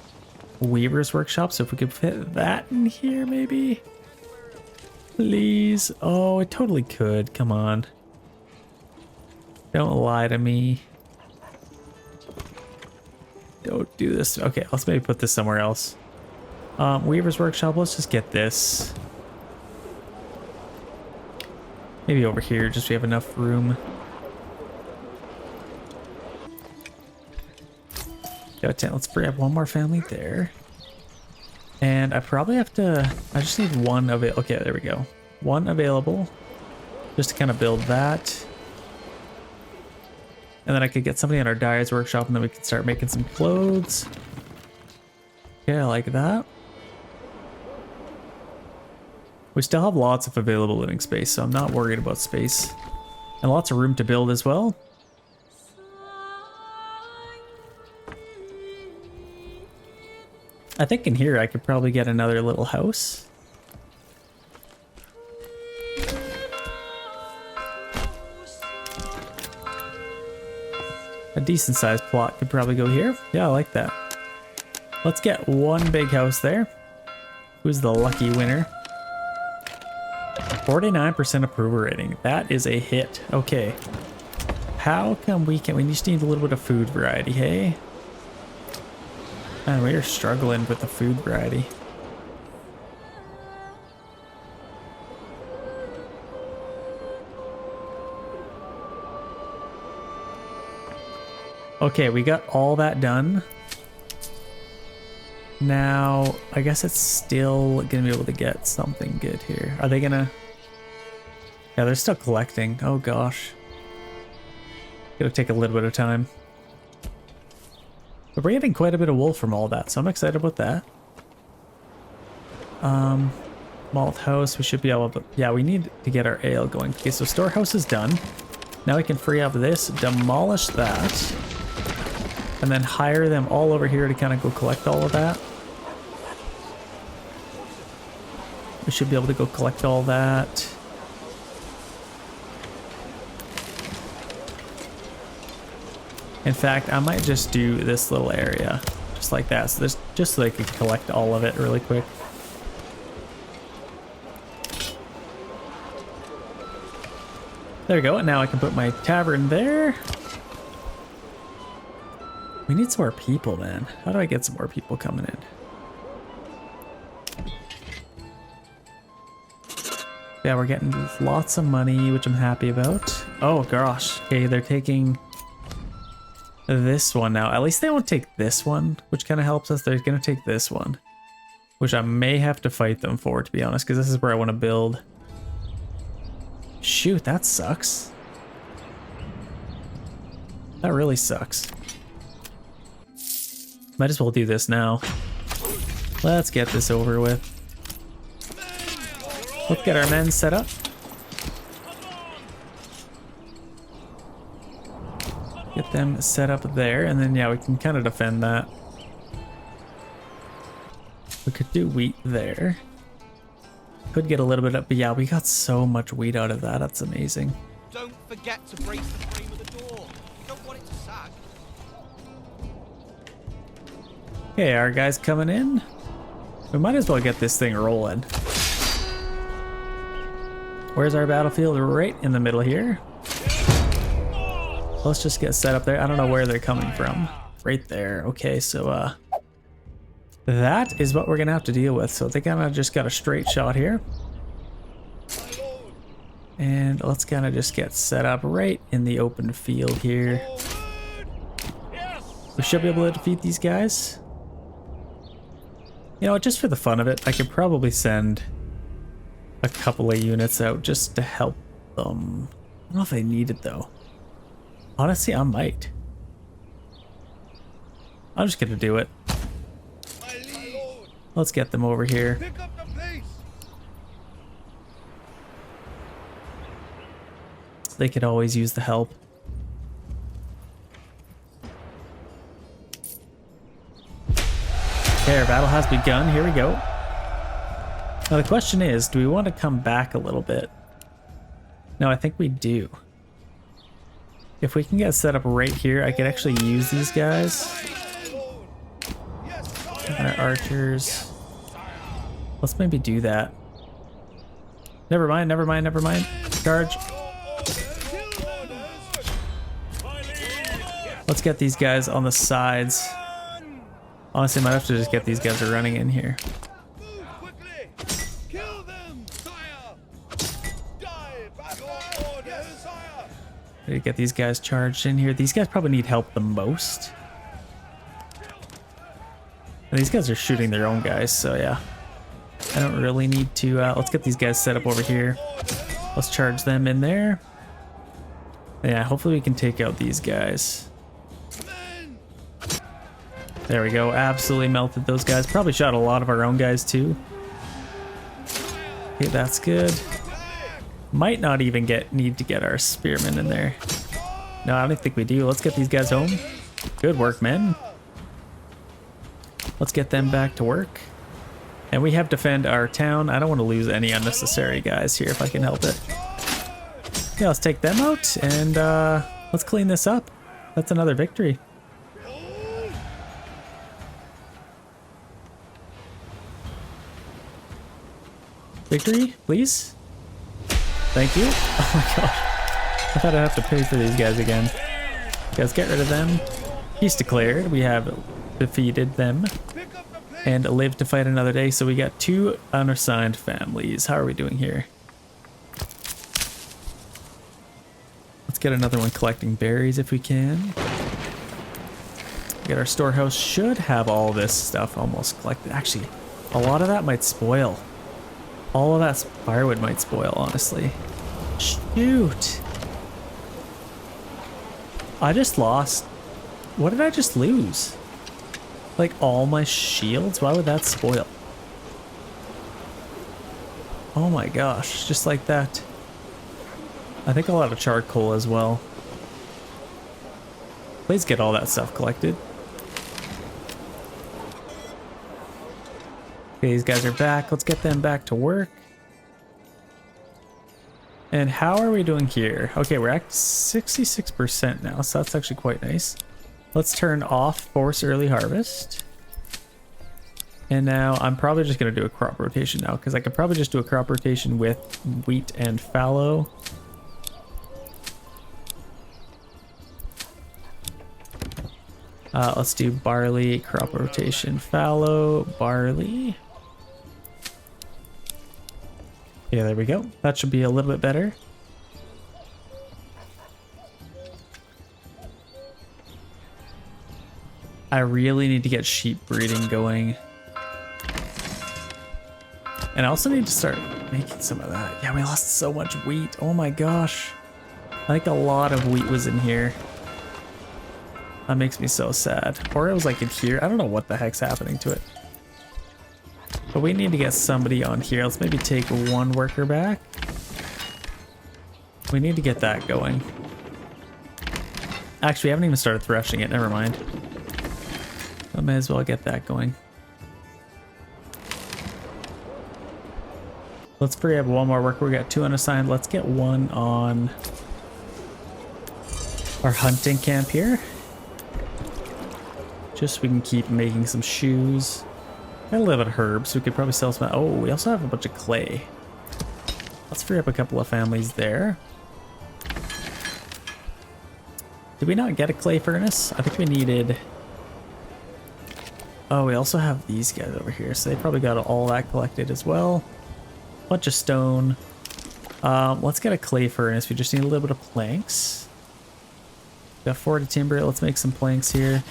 weaver's workshop, so if we could fit that in here, maybe. Please. Oh, it totally could. Come on. Don't lie to me. Don't do this. Okay, let's maybe put this somewhere else. Weaver's workshop, let's just get this. Maybe over here, just so we have enough room. Let's free up one more family there. And I probably have to, I just need one of it. Okay, there we go. One available. Just to kind of build that. And then I could get somebody in our dyer's workshop, and then we can start making some clothes. Okay, I like that. We still have lots of available living space, so I'm not worried about space. And lots of room to build as well. I think in here I could probably get another little house. A decent sized plot could probably go here. Yeah, I like that. Let's get one big house there. Who's the lucky winner? 49% approval rating. That is a hit. Okay. How come we just need a little bit of food variety, hey? Man, we are struggling with the food variety. Okay, we got all that done. Now, I guess it's still gonna be able to get something good here. Are they gonna... Yeah, they're still collecting. Oh gosh. It'll take a little bit of time. But we're getting quite a bit of wool from all that, so I'm excited about that. Malt house, we should be able to, yeah, we need to get our ale going. Okay, so storehouse is done. Now we can free up this, demolish that, and then hire them all over here to kind of go collect all of that. We should be able to go collect all that. In fact, I might just do this little area, just like that. So this, just so they can collect all of it really quick. There we go, and now I can put my tavern there. We need some more people, man. How do I get some more people coming in? Yeah, we're getting lots of money, which I'm happy about. Oh gosh, okay, they're taking this one now. At least they won't take this one, which kind of helps us. They're gonna take this one, which I may have to fight them for, to be honest, because this is where I want to build. Shoot, that sucks. That really sucks. Might as well do this now. Let's get this over with. Let's get our men set up. Get them set up there, and then yeah, we can kind of defend that. We could do wheat there. Could get a little bit up, but yeah, we got so much wheat out of that. That's amazing. Don't forget to brace the frame of the door. We don't want it to sag. Okay, our guys coming in. We might as well get this thing rolling. Where's our battlefield? Right in the middle here. Let's just get set up there. I don't know where they're coming from. Right there. Okay, so that is what we're gonna have to deal with. So they kind of just got a straight shot here. And let's kind of just get set up right in the open field here. We should be able to defeat these guys. You know, just for the fun of it, I could probably send a couple of units out just to help them. I don't know if they need it though. Honestly, I might. I'm just gonna do it. Let's get them over here. They could always use the help. Okay, our battle has begun. Here we go. Now the question is, do we want to come back a little bit? No, I think we do. If we can get set up right here, I could actually use these guys. Our archers. Let's maybe do that. Never mind, never mind, never mind. Charge. Let's get these guys on the sides. Honestly, I might have to just get these guys running in here. Need to get these guys charged in here. These guys probably need help the most. And these guys are shooting their own guys, so yeah. I don't really need to, let's get these guys set up over here. Let's charge them in there. Yeah, hopefully we can take out these guys. There we go, absolutely melted those guys. Probably shot a lot of our own guys too. Okay, that's good. Might not even need to get our spearmen in there. No, I don't think we do. Let's get these guys home. Good work, men. Let's get them back to work. And we have to defend our town. I don't want to lose any unnecessary guys here if I can help it. Yeah, let's take them out and let's clean this up. That's another victory. Victory, please. Thank you. Oh my gosh. I thought I'd have to pay for these guys again. Okay, let's get rid of them. Peace declared. We have defeated them and lived to fight another day. So we got 2 unassigned families. How are we doing here? Let's get another one collecting berries if we can. We got our storehouse. Should have all this stuff almost collected. Actually, a lot of that might spoil. All of that firewood might spoil, honestly. Shoot. I just lost. What did I just lose? Like all my shields? Why would that spoil? Oh my gosh, just like that. I think a lot of charcoal as well. Please get all that stuff collected. Okay, these guys are back. Let's get them back to work. And how are we doing here? Okay, we're at 66% now, so that's actually quite nice. Let's turn off force early harvest. And now I'm probably just going to do a crop rotation now, because I could probably just do a crop rotation with wheat and fallow. Let's do barley, crop rotation, fallow, barley. Yeah, there we go. That should be a little bit better. I really need to get sheep breeding going. And I also need to start making some of that. Yeah, we lost so much wheat. Oh my gosh. I think a lot of wheat was in here. That makes me so sad. Or it was like in here. I don't know what the heck's happening to it. But we need to get somebody on here. Let's maybe take one worker back. We need to get that going. Actually, we haven't even started threshing it. Never mind. I may as well get that going. Let's free up one more worker. We got 2 unassigned. Let's get one on our hunting camp here. Just so we can keep making some shoes. Got a little bit of herbs, so we could probably sell some. Oh, we also have a bunch of clay. Let's free up a couple of families there. Did we not get a clay furnace? I think we needed... Oh, we also have these guys over here, so they probably got all that collected as well. Bunch of stone. Let's get a clay furnace. We just need a little bit of planks. Got 40 timber. Let's make some planks here.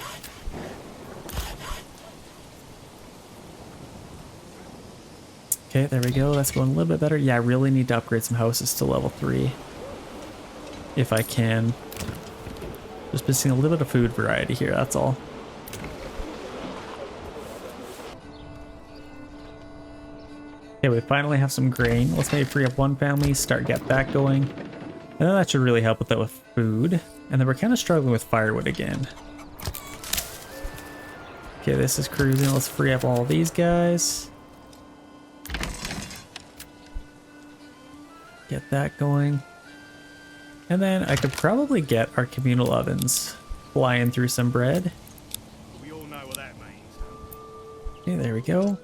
Okay, there we go. That's going a little bit better. Yeah, I really need to upgrade some houses to level 3. If I can. Just missing a little bit of food variety here, that's all. Okay, we finally have some grain. Let's maybe free up one family, get that going. And then that should really help with that with food. And then we're kind of struggling with firewood again. Okay, this is cruising. Let's free up all these guys. Get that going. And then I could probably get our communal ovens flying through some bread. We all know what that means. Okay, there we go.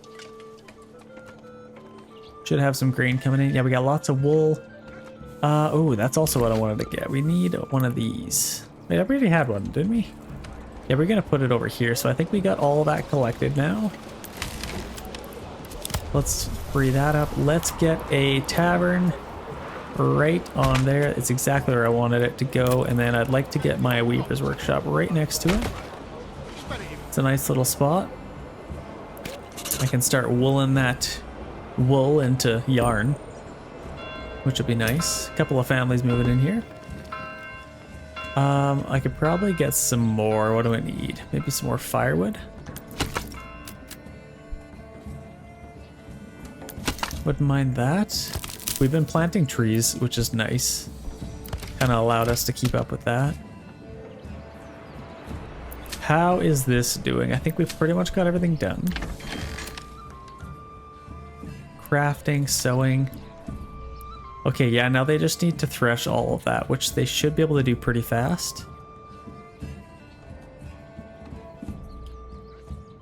Should have some grain coming in. Yeah, we got lots of wool. Oh, that's also what I wanted to get. We need one of these. Wait, I already had one, didn't we? Yeah, we're gonna put it over here. So I think we got all that collected now. Let's free that up. Let's get a tavern right on there. It's exactly where I wanted it to go. And then I'd like to get my weaver's workshop right next to it. It's a nice little spot. I can start wooling that wool into yarn, which would be nice. A couple of families moving in here. I could probably get some more. What do I need? Maybe some more firewood. Wouldn't mind that. We've been planting trees, which is nice. Kind of allowed us to keep up with that. How is this doing? I think we've pretty much got everything done. Crafting, sewing. Okay, yeah, now they just need to thresh all of that, which they should be able to do pretty fast.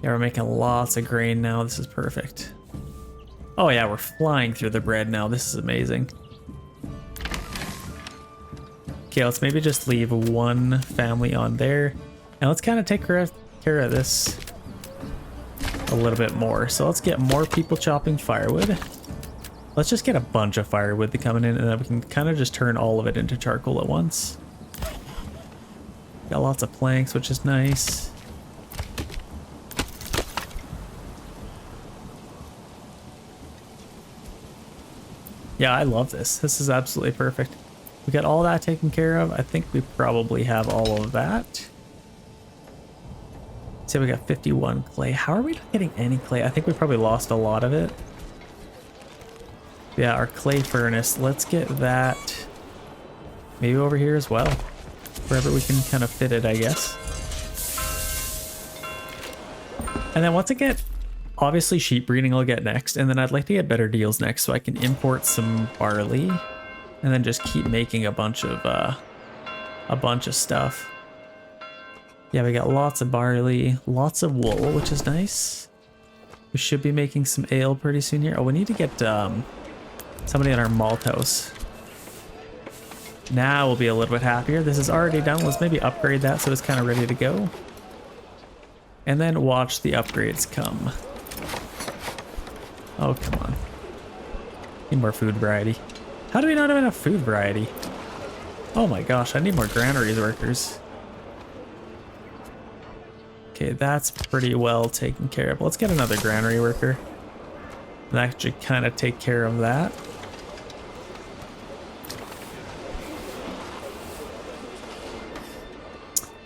Yeah, we're making lots of grain now. This is perfect. Oh yeah, we're flying through the bread now. This is amazing. Okay, let's maybe just leave one family on there. And let's kind of take care of this a little bit more. So let's get more people chopping firewood. Let's just get a bunch of firewood coming in, and then we can kind of just turn all of it into charcoal at once. Got lots of planks, which is nice. Yeah, I love this. This is absolutely perfect. We got all that taken care of. I think we probably have all of that. Say we got 51 clay. How are we not getting any clay? I think we probably lost a lot of it. Yeah, our clay furnace. Let's get that maybe over here as well. Wherever we can kind of fit it, I guess. And then once I get, obviously sheep breeding I'll get next. And then I'd like to get better deals next so I can import some barley. And then just keep making a bunch of stuff. Yeah, we got lots of barley, lots of wool, which is nice. We should be making some ale pretty soon here. Oh, we need to get somebody in our malt house. Now we'll be a little bit happier. This is already done. Let's maybe upgrade that so it's kind of ready to go. And then watch the upgrades come. Oh, come on. Need more food variety. How do we not have enough food variety? Oh my gosh, I need more granaries workers. Okay, that's pretty well taken care of. Let's get another granary worker. And actually kind of take care of that.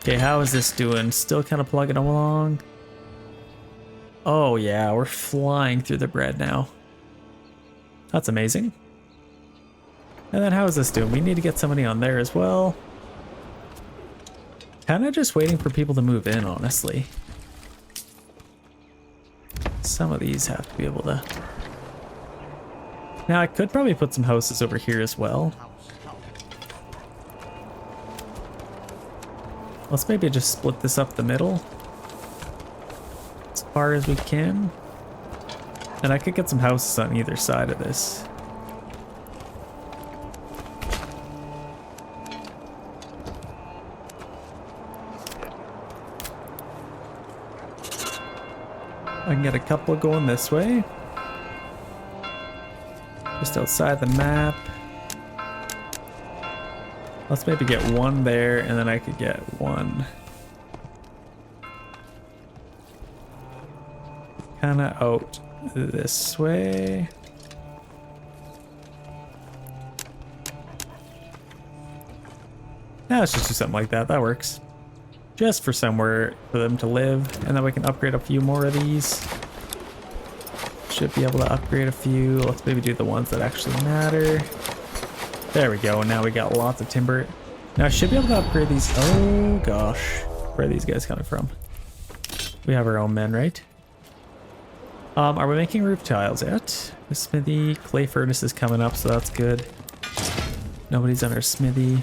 Okay, how is this doing? Still kind of plugging along. Oh yeah, we're flying through the bread now. That's amazing. And then how is this doing? We need to get somebody on there as well. Kind of just waiting for people to move in, honestly. Some of these have to be able to... Now I could probably put some houses over here as well. Let's maybe just split this up the middle as far as we can. And I could get some houses on either side of this. I can get a couple going this way. Just outside the map. Let's maybe get one there, and then I could get one kind of out this way. Now let's just do something like that. That works. Just for somewhere for them to live, and then we can upgrade a few more of these. Should be able to upgrade a few. Let's maybe do the ones that actually matter. There we go. Now we got lots of timber. Now I should be able to upgrade these. Oh gosh, where are these guys coming from? We have our own men, right? Are we making roof tiles yet? The smithy clay furnace is coming up, so that's good. Nobody's on our smithy.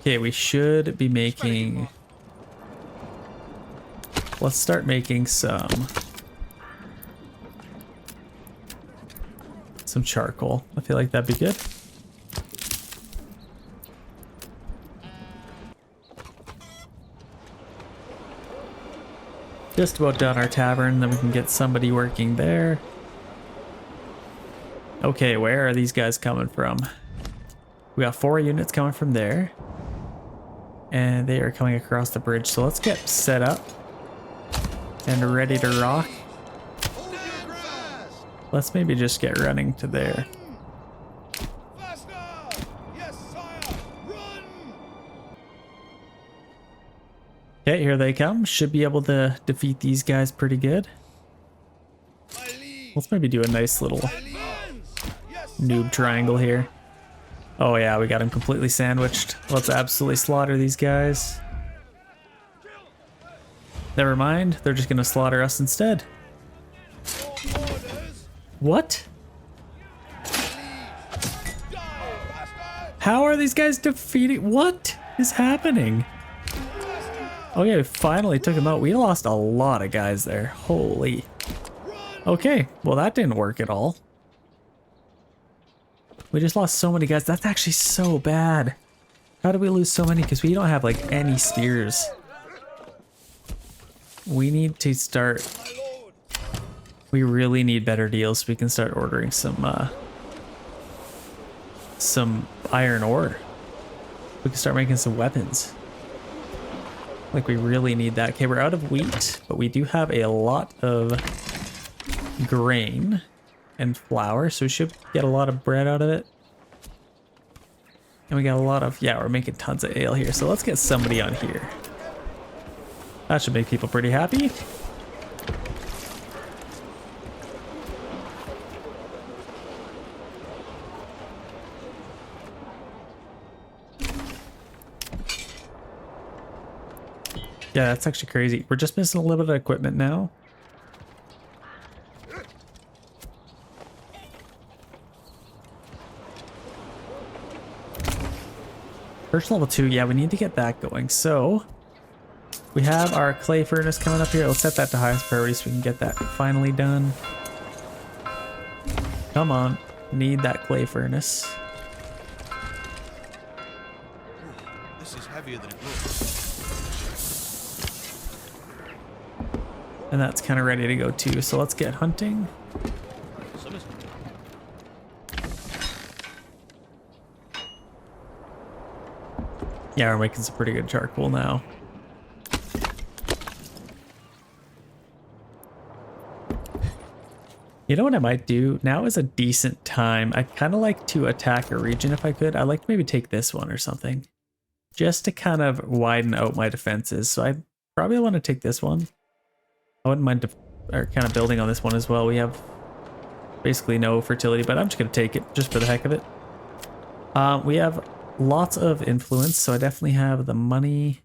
Okay, we should be making... Let's start making some charcoal. I feel like that'd be good. Just about done our tavern, then we can get somebody working there. Okay, where are these guys coming from? We got 4 units coming from there. And they are coming across the bridge, so let's get set up and ready to rock. Let's maybe just get running to there. Okay, here they come. Should be able to defeat these guys pretty good. Let's maybe do a nice little noob triangle here. Oh yeah, we got him completely sandwiched. Let's absolutely slaughter these guys. Never mind, they're just gonna slaughter us instead. What? How are these guys defeating? What is happening? Oh yeah, we finally took him out. We lost a lot of guys there. Holy. Okay, well that didn't work at all. We just lost so many guys. That's actually so bad. How did we lose so many? Because we don't have like any spears. We need to start... We really need better deals so we can start ordering some iron ore. We can start making some weapons. Like we really need that. Okay, we're out of wheat, but we do have a lot of grain and flour, so we should get a lot of bread out of it. And we got a lot of, yeah, we're making tons of ale here, so let's get somebody on here. That should make people pretty happy. Yeah, that's actually crazy. We're just missing a little bit of equipment now. First level 2, yeah, we need to get that going. So we have our clay furnace coming up here. Let's set that to highest priority so we can get that finally done. Come on, need that clay furnace. This is heavier than it looks. And that's kind of ready to go too. So let's get hunting. Yeah, we're making some pretty good charcoal now. You know what I might do? Now is a decent time. I'd kind of like to attack a region if I could. I'd like to maybe take this one or something. Just to kind of widen out my defenses. So I probably want to take this one. I wouldn't mind kind of building on this one as well. We have basically no fertility, but I'm just going to take it just for the heck of it. We have lots of influence, so I definitely have the money.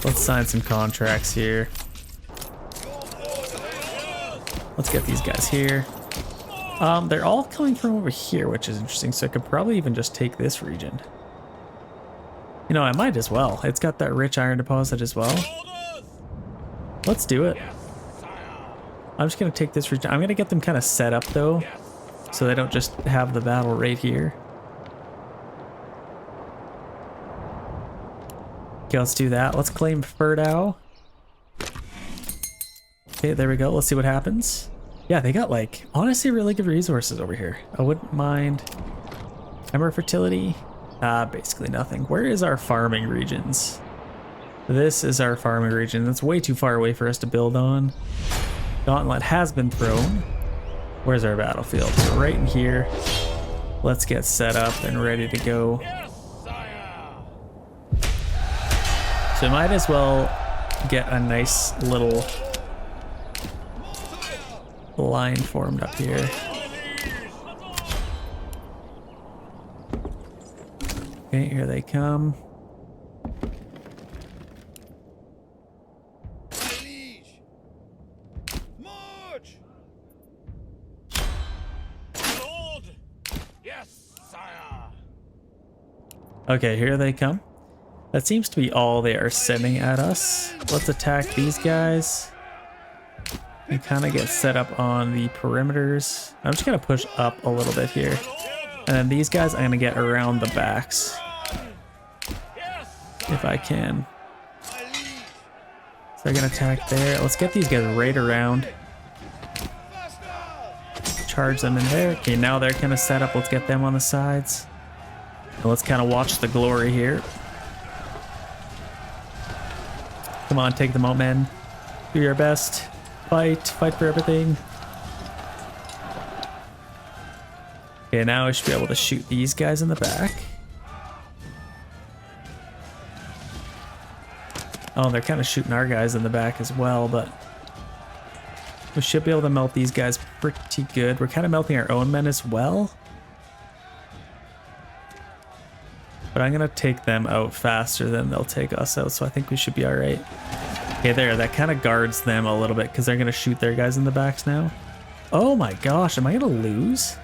Let's sign some contracts here. Let's get these guys here. They're all coming from over here, which is interesting, so I could probably even just take this region. You know, I might as well. It's got that rich iron deposit as well. Let's do it. I'm just going to take this region. I'm going to get them kind of set up, though, so they don't just have the battle right here. Okay, let's do that. Let's claim Furdau. Okay, there we go. Let's see what happens. Yeah, they got, like, honestly really good resources over here. I wouldn't mind. Ember fertility. Basically nothing. Where is our farming regions? This is our farming region. That's way too far away for us to build on. Gauntlet has been thrown. Where's our battlefield? So right in here. Let's get set up and ready to go. So I might as well get a nice little line formed up here. Okay, here they come. March! Lord! Yes, sire! Okay, here they come. That seems to be all they are sending at us. Let's attack these guys and kind of get set up on the perimeters. I'm just going to push up a little bit here. And then these guys, I'm going to get around the backs if I can. So they're going to attack there. Let's get these guys right around. Charge them in there. Okay, now they're kind of set up. Let's get them on the sides. And let's kind of watch the glory here. Come on, take them out, men. Do your best. Fight for everything. Okay, now I should be able to shoot these guys in the back. Oh, they're kind of shooting our guys in the back as well, but we should be able to melt these guys pretty good. We're kind of melting our own men as well. But I'm going to take them out faster than they'll take us out, so I think we should be all right. Okay, there, that kind of guards them a little bit because they're going to shoot their guys in the backs now. Oh my gosh, am I going to lose?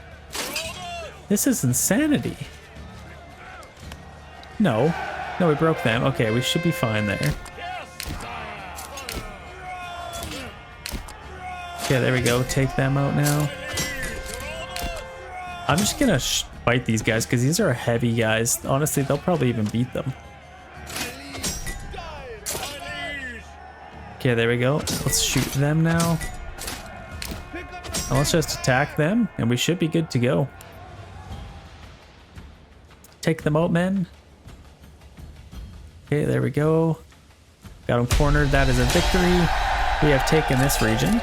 This is insanity. No, we broke them. Okay, we should be fine there. Okay, there we go. Take them out now. I'm just going to fight these guys because these are heavy guys. Honestly, they'll probably even beat them. Okay, there we go. Let's shoot them now. Now let's just attack them and we should be good to go. Take them out, men. Okay, there we go. Got them cornered. That is a victory. We have taken this region.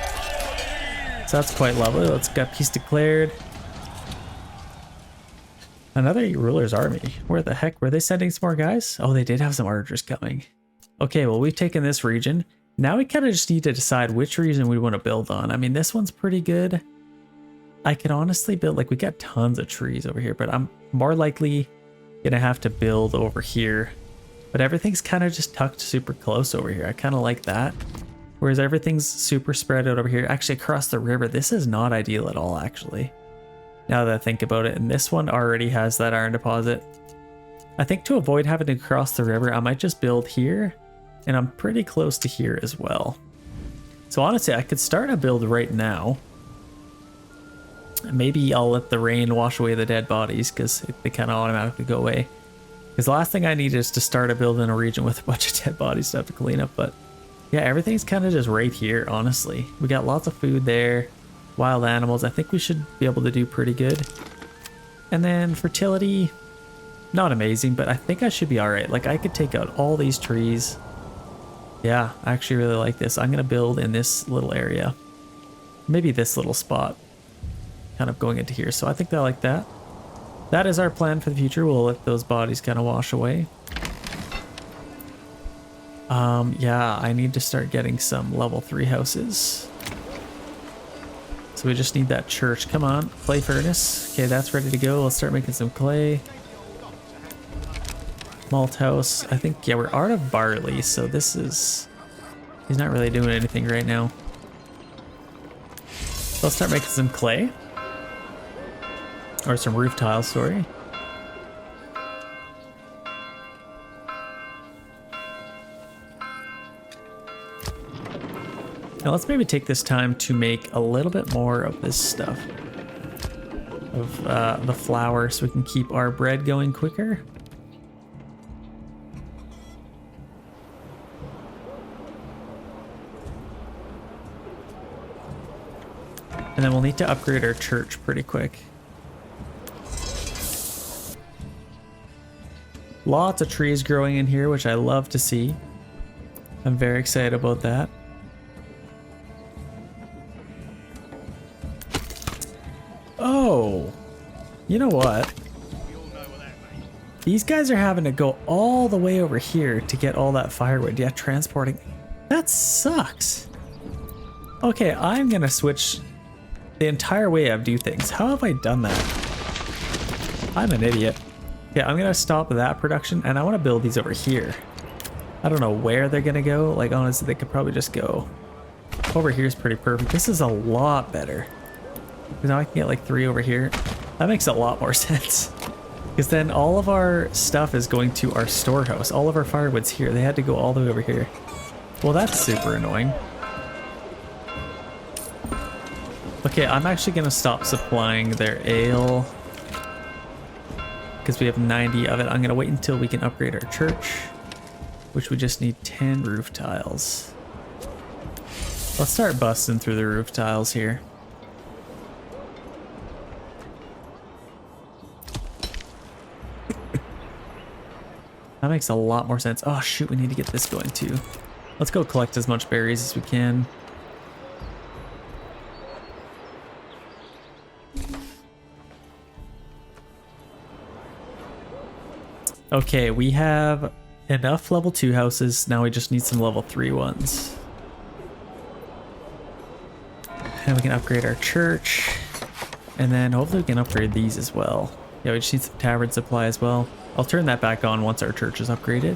So that's quite lovely. Let's get peace declared. Another ruler's army. Where the heck were they sending some more guys? Oh, they did have some archers coming. Okay, well, we've taken this region. Now we kind of just need to decide which region we want to build on. I mean, this one's pretty good. I could honestly build, like, we got tons of trees over here, but I'm more likely gonna have to build over here. But everything's kind of just tucked super close over here. I kind of like that. Whereas everything's super spread out over here. Actually, across the river, this is not ideal at all, actually. Now that I think about it. And this one already has that iron deposit. I think to avoid having to cross the river, I might just build here. And I'm pretty close to here as well. So honestly, I could start a build right now. Maybe I'll let the rain wash away the dead bodies because they kind of automatically go away. Because the last thing I need is to start a build in a region with a bunch of dead bodies to have to clean up. But yeah, everything's kind of just right here, honestly. We got lots of food there. Wild animals. I think we should be able to do pretty good. And then fertility, not amazing, but I think I should be all right. Like I could take out all these trees. Yeah, I actually really like this. I'm going to build in this little area. Maybe this little spot. Kind of going into here. So I think I like that. That is our plan for the future. We'll let those bodies kind of wash away. Yeah, I need to start getting some level 3 houses. So we just need that church. Come on, clay furnace. Okay, that's ready to go. Let's start making some clay. Malt house. I think, yeah, we're out of barley, so this is... He's not really doing anything right now. So let's start making some clay. Or some roof tiles, sorry. Now let's maybe take this time to make a little bit more of this stuff. Of the flour so we can keep our bread going quicker. And then we'll need to upgrade our church pretty quick. Lots of trees growing in here, which I love to see. I'm very excited about that. Oh, you know what? These guys are having to go all the way over here to get all that firewood. Yeah, transporting. That sucks. Okay, I'm gonna switch the entire way I do things. How have I done that? I'm an idiot. Yeah, I'm gonna stop that production and I want to build these over here. I don't know where they're gonna go. Like honestly, they could probably just go over here. Is pretty perfect. This is a lot better. Because now I can get like 3 over here. That makes a lot more sense. Because then all of our stuff is going to our storehouse. All of our firewood's here. They had to go all the way over here. Well, that's super annoying. Okay, I'm actually gonna stop supplying their ale. Because we have 90 of it. I'm gonna wait until we can upgrade our church. Which we just need 10 roof tiles. Let's start busting through the roof tiles here. That makes a lot more sense. Oh shoot, we need to get this going too. Let's go collect as much berries as we can. Okay, we have enough level 2 houses. Now we just need some level 3 ones. And we can upgrade our church. And then hopefully we can upgrade these as well. Yeah, we just need some tavern supply as well. I'll turn that back on once our church is upgraded.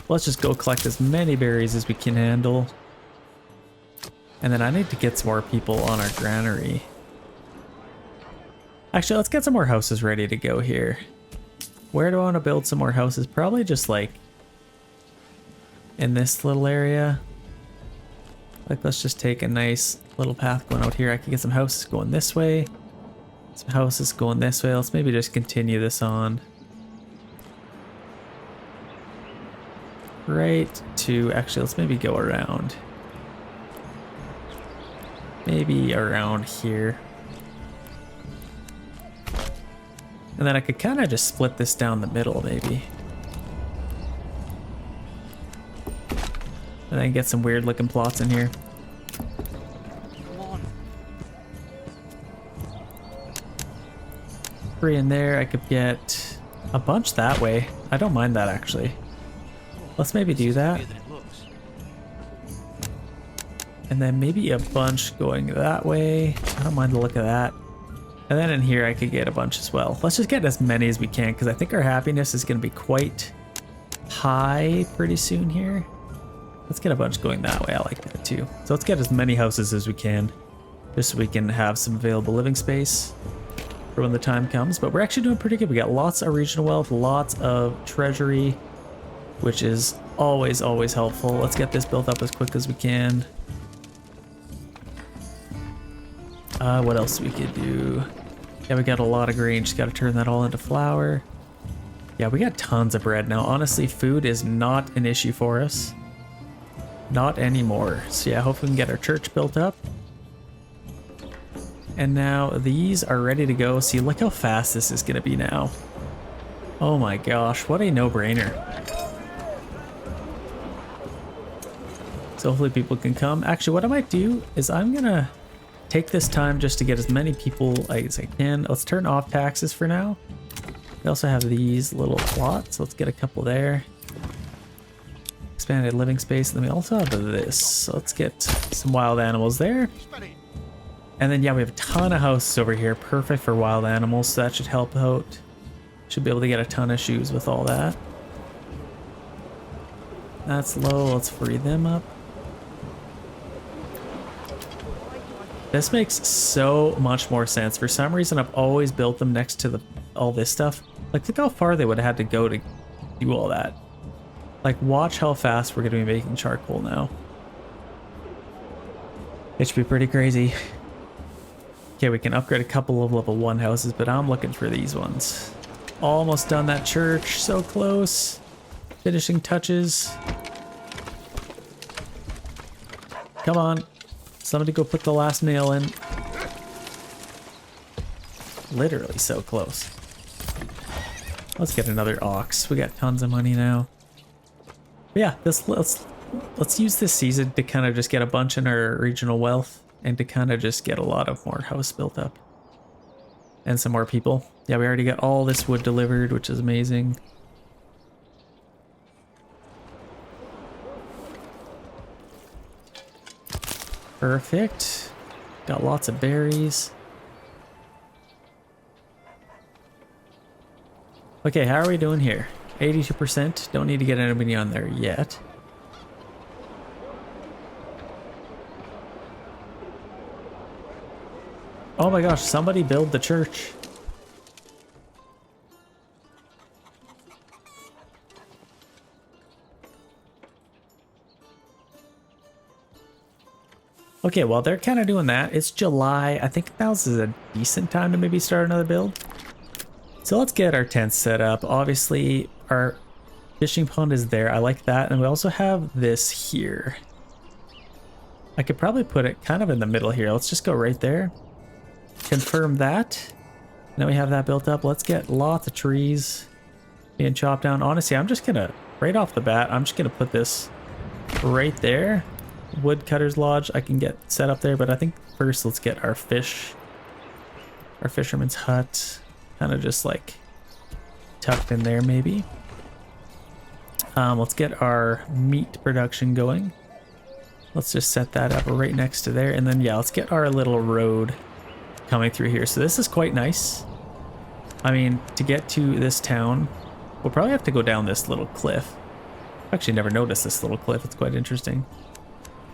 Let's just go collect as many berries as we can handle. And then I need to get some more people on our granary. Actually, let's get some more houses ready to go here. Where do I want to build some more houses? Probably just like in this little area. Like, let's just take a nice little path going out here. I can get some houses going this way. Some houses going this way. Let's maybe just continue this on. Right to, actually, let's maybe go around. Maybe around here. And then I could kind of just split this down the middle, maybe. And then get some weird looking plots in here. Come on. 3 in there. I could get a bunch that way. I don't mind that actually. Let's maybe do that. And then maybe a bunch going that way. I don't mind the look of that. And then in here I could get a bunch as well. Let's just get as many as we can because I think our happiness is going to be quite high pretty soon here. Let's get a bunch going that way. I like that too. So let's get as many houses as we can just so we can have some available living space for when the time comes. But we're actually doing pretty good. We got lots of regional wealth, lots of treasury, which is always, always helpful. Let's get this built up as quick as we can. What else we could do? Yeah, we got a lot of grain. Just got to turn that all into flour. Yeah, we got tons of bread now. Honestly, food is not an issue for us. Not anymore. So yeah, hopefully we can get our church built up. And now these are ready to go. See, look how fast this is going to be now. Oh my gosh, what a no-brainer. So hopefully people can come. Actually, what I might do is I'm going to take this time just to get as many people as I can. Let's turn off taxes for now. We also have these little plots. Let's get a couple there. Expanded living space. And then we also have this. So let's get some wild animals there. And then, yeah, we have a ton of houses over here. Perfect for wild animals. So that should help out. Should be able to get a ton of shoes with all that. That's low. Let's free them up. This makes so much more sense. For some reason, I've always built them next to all this stuff. Like, look how far they would have had to go to do all that. Like, watch how fast we're going to be making charcoal now. It should be pretty crazy. Okay, we can upgrade a couple of level 1 houses, but I'm looking for these ones. Almost done that church. So close. Finishing touches. Come on. Somebody go put the last nail in. Literally so close. Let's get another ox. We got tons of money now. But yeah, let's use this season to kind of just get a bunch in our regional wealth and to kind of just get a lot of more house built up. And some more people. Yeah, we already got all this wood delivered, which is amazing. Perfect. Got lots of berries. Okay, how are we doing here? 82%. Don't need to get anybody on there yet. Oh my gosh, somebody build the church. Okay, well, they're kind of doing that. It's July. I think now is a decent time to maybe start another build. So let's get our tents set up. Obviously, our fishing pond is there. I like that. And we also have this here. I could probably put it kind of in the middle here. Let's just go right there. Confirm that. Now we have that built up. Let's get lots of trees being chopped down. Honestly, I'm just going to, right off the bat, I'm just going to put this right there. Woodcutter's Lodge I can get set up there, but I think first let's get our fisherman's hut kind of just like tucked in there maybe. Let's get our meat production going. Let's just set that up right next to there, and then yeah, let's get our little road coming through here. So this is quite nice. I mean, to get to this town, we'll probably have to go down this little cliff. I've actually never noticed this little cliff. It's quite interesting.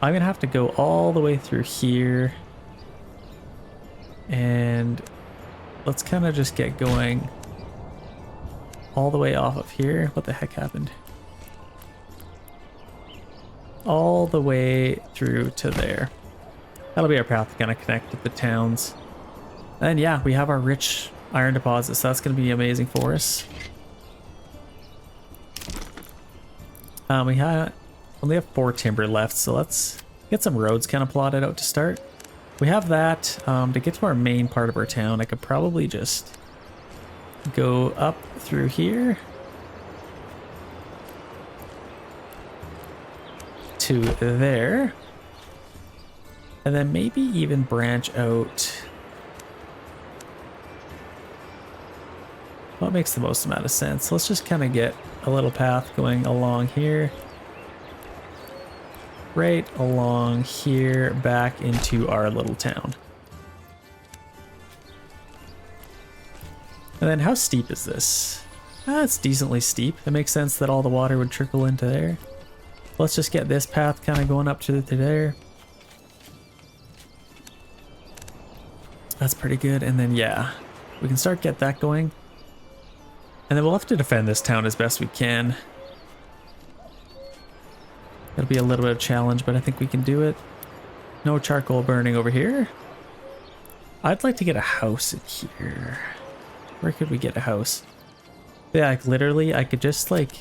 I'm gonna have to go all the way through here, and let's kind of just get going all the way off of here. What the heck happened? All the way through to there. That'll be our path to kind of connect with the towns. And yeah, we have our rich iron deposits, so that's going to be amazing for us. We only have 4 timber left, so let's get some roads kind of plotted out to start. We have that. To get to our main part of our town, I could probably just go up through here to there, and then maybe even branch out. What makes the most amount of sense? Let's just kind of get a little path going along here, right along here, back into our little town. And then how steep is this? It's decently steep. It makes sense that all the water would trickle into there. Let's just get this path kind of going up to there. That's pretty good. And then, yeah, we can start get that going. And then we'll have to defend this town as best we can. It'll be a little bit of a challenge, but I think we can do it. No charcoal burning over here. I'd like to get a house in here. Where could we get a house? Yeah, like literally I could just like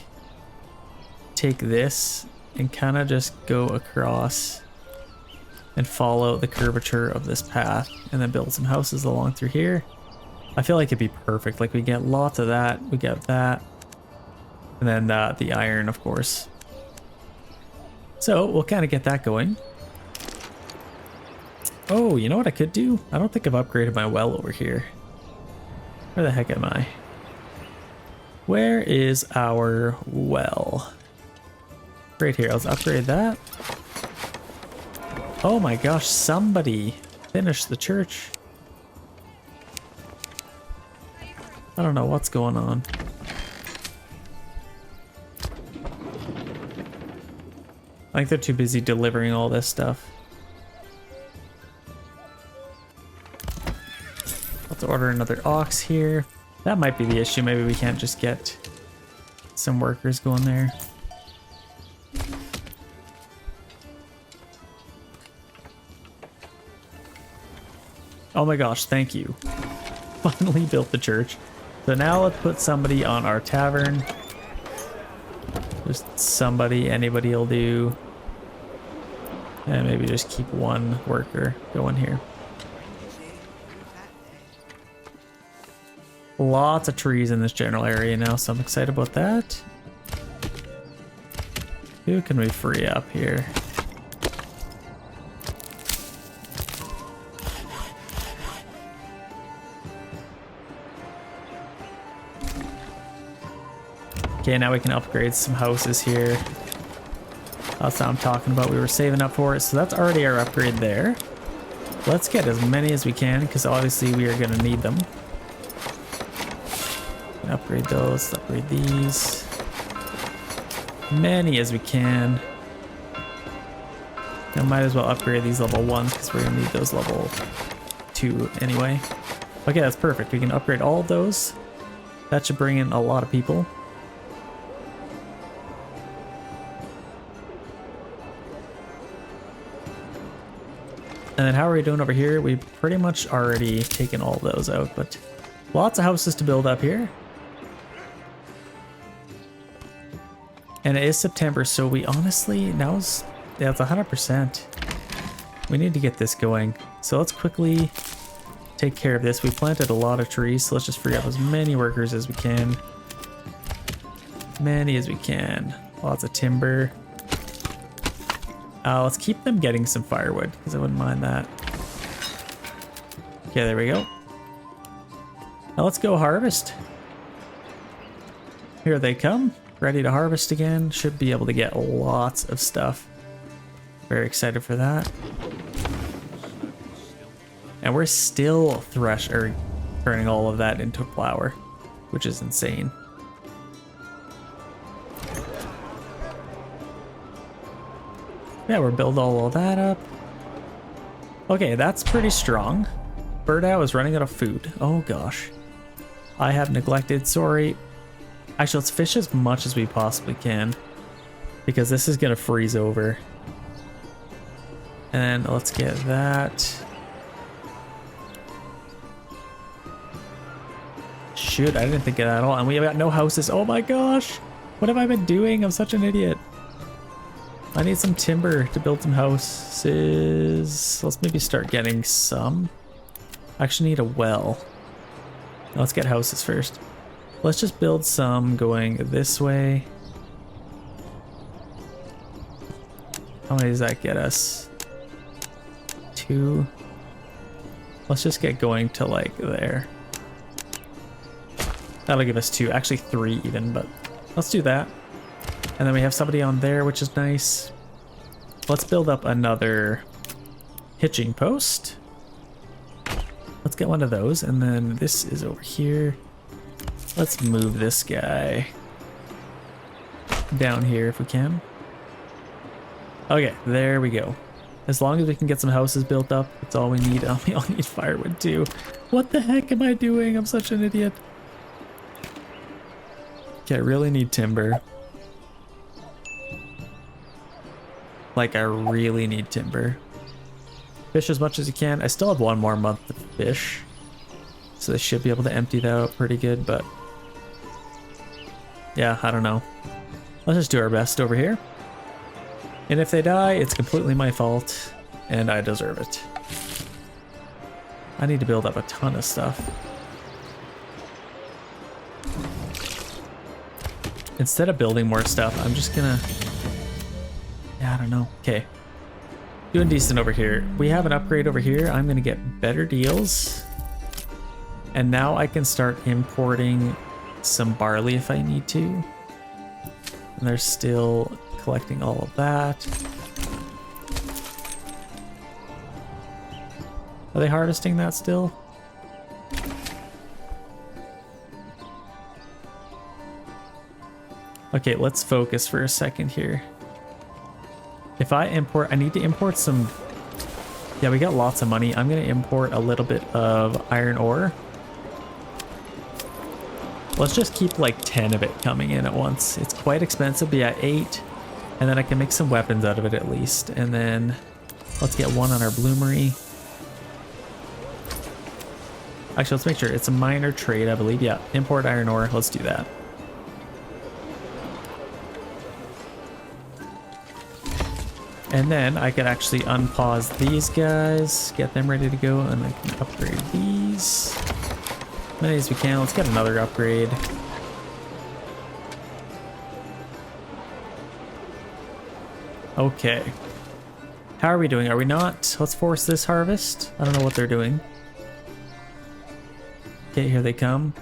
take this and kind of just go across and follow the curvature of this path and then build some houses along through here. I feel like it'd be perfect. Like we get lots of that, we get that, and then the iron, of course. So we'll kind of get that going. Oh, you know what I could do? I don't think I've upgraded my well over here. Where the heck am I? Where is our well? Right here. Let's upgrade that. Oh my gosh, somebody finished the church. I don't know what's going on. I think they're too busy delivering all this stuff. Let's order another ox here. That might be the issue. Maybe we can't just get some workers going there. Oh my gosh, thank you. Finally built the church. So now let's put somebody on our tavern. Just somebody, anybody will do. And maybe just keep one worker going here. Lots of trees in this general area now, so I'm excited about that. Who can we free up here? Okay, now we can upgrade some houses here. That's what I'm talking about. We were saving up for it, so that's already our upgrade there. Let's get as many as we can, because obviously we are going to need them. Upgrade those, upgrade these. Many as we can. I might as well upgrade these level 1s because we're going to need those level 2 anyway. Okay, that's perfect. We can upgrade all of those. That should bring in a lot of people. And then how are we doing over here? We've pretty much already taken all of those out, but lots of houses to build up here. And it is September, so we honestly, now's, yeah, it's 100%. We need to get this going. So let's quickly take care of this. We planted a lot of trees, so let's just free up as many workers as we can. Many as we can. Lots of timber. Let's keep them getting some firewood, because I wouldn't mind that. Okay, there we go. Now let's go harvest. Here they come. Ready to harvest again. Should be able to get lots of stuff. Very excited for that. And we're still turning all of that into flour, which is insane. Yeah, we're building all of that up. Okay, that's pretty strong. Furdau is running out of food. Oh gosh. I have neglected, sorry. Actually, let's fish as much as we possibly can, because this is gonna freeze over. And let's get that. Shoot, I didn't think of that at all. And we have got no houses. Oh my gosh. What have I been doing? I'm such an idiot. I need some timber to build some houses. Let's maybe start getting some. I actually need a well. Let's get houses first. Let's just build some going this way. How many does that get us? 2. Let's just get going to like there. That'll give us 2, actually 3 even, but let's do that. And then we have somebody on there, which is nice. Let's build up another hitching post. Let's get one of those, and then this is over here. Let's move this guy down here if we can. Okay, there we go. As long as we can get some houses built up, that's all we need. We all need firewood too. What the heck am I doing? I'm such an idiot. Okay, I really need timber. Like, I really need timber. Fish as much as you can. I still have 1 more month to fish, so they should be able to empty that out pretty good, but yeah, I don't know. Let's just do our best over here. And if they die, it's completely my fault, and I deserve it. I need to build up a ton of stuff. Instead of building more stuff, I'm just gonna... yeah, I don't know. Okay. Doing decent over here. We have an upgrade over here. I'm gonna get better deals. And now I can start importing some barley if I need to. And they're still collecting all of that. Are they harvesting that still? Okay, let's focus for a second here. If I import, I need to import some... yeah, we got lots of money. I'm going to import a little bit of iron ore. Let's just keep like 10 of it coming in at once. It's quite expensive, but yeah, 8. And then I can make some weapons out of it at least. And then let's get 1 on our bloomery. Actually, let's make sure it's a minor trade, I believe. Yeah, import iron ore. Let's do that. And then I could actually unpause these guys, get them ready to go, and I can upgrade these. As many as we can. Let's get another upgrade. Okay. How are we doing? Are we not? Let's force this harvest. I don't know what they're doing. Okay, here they come.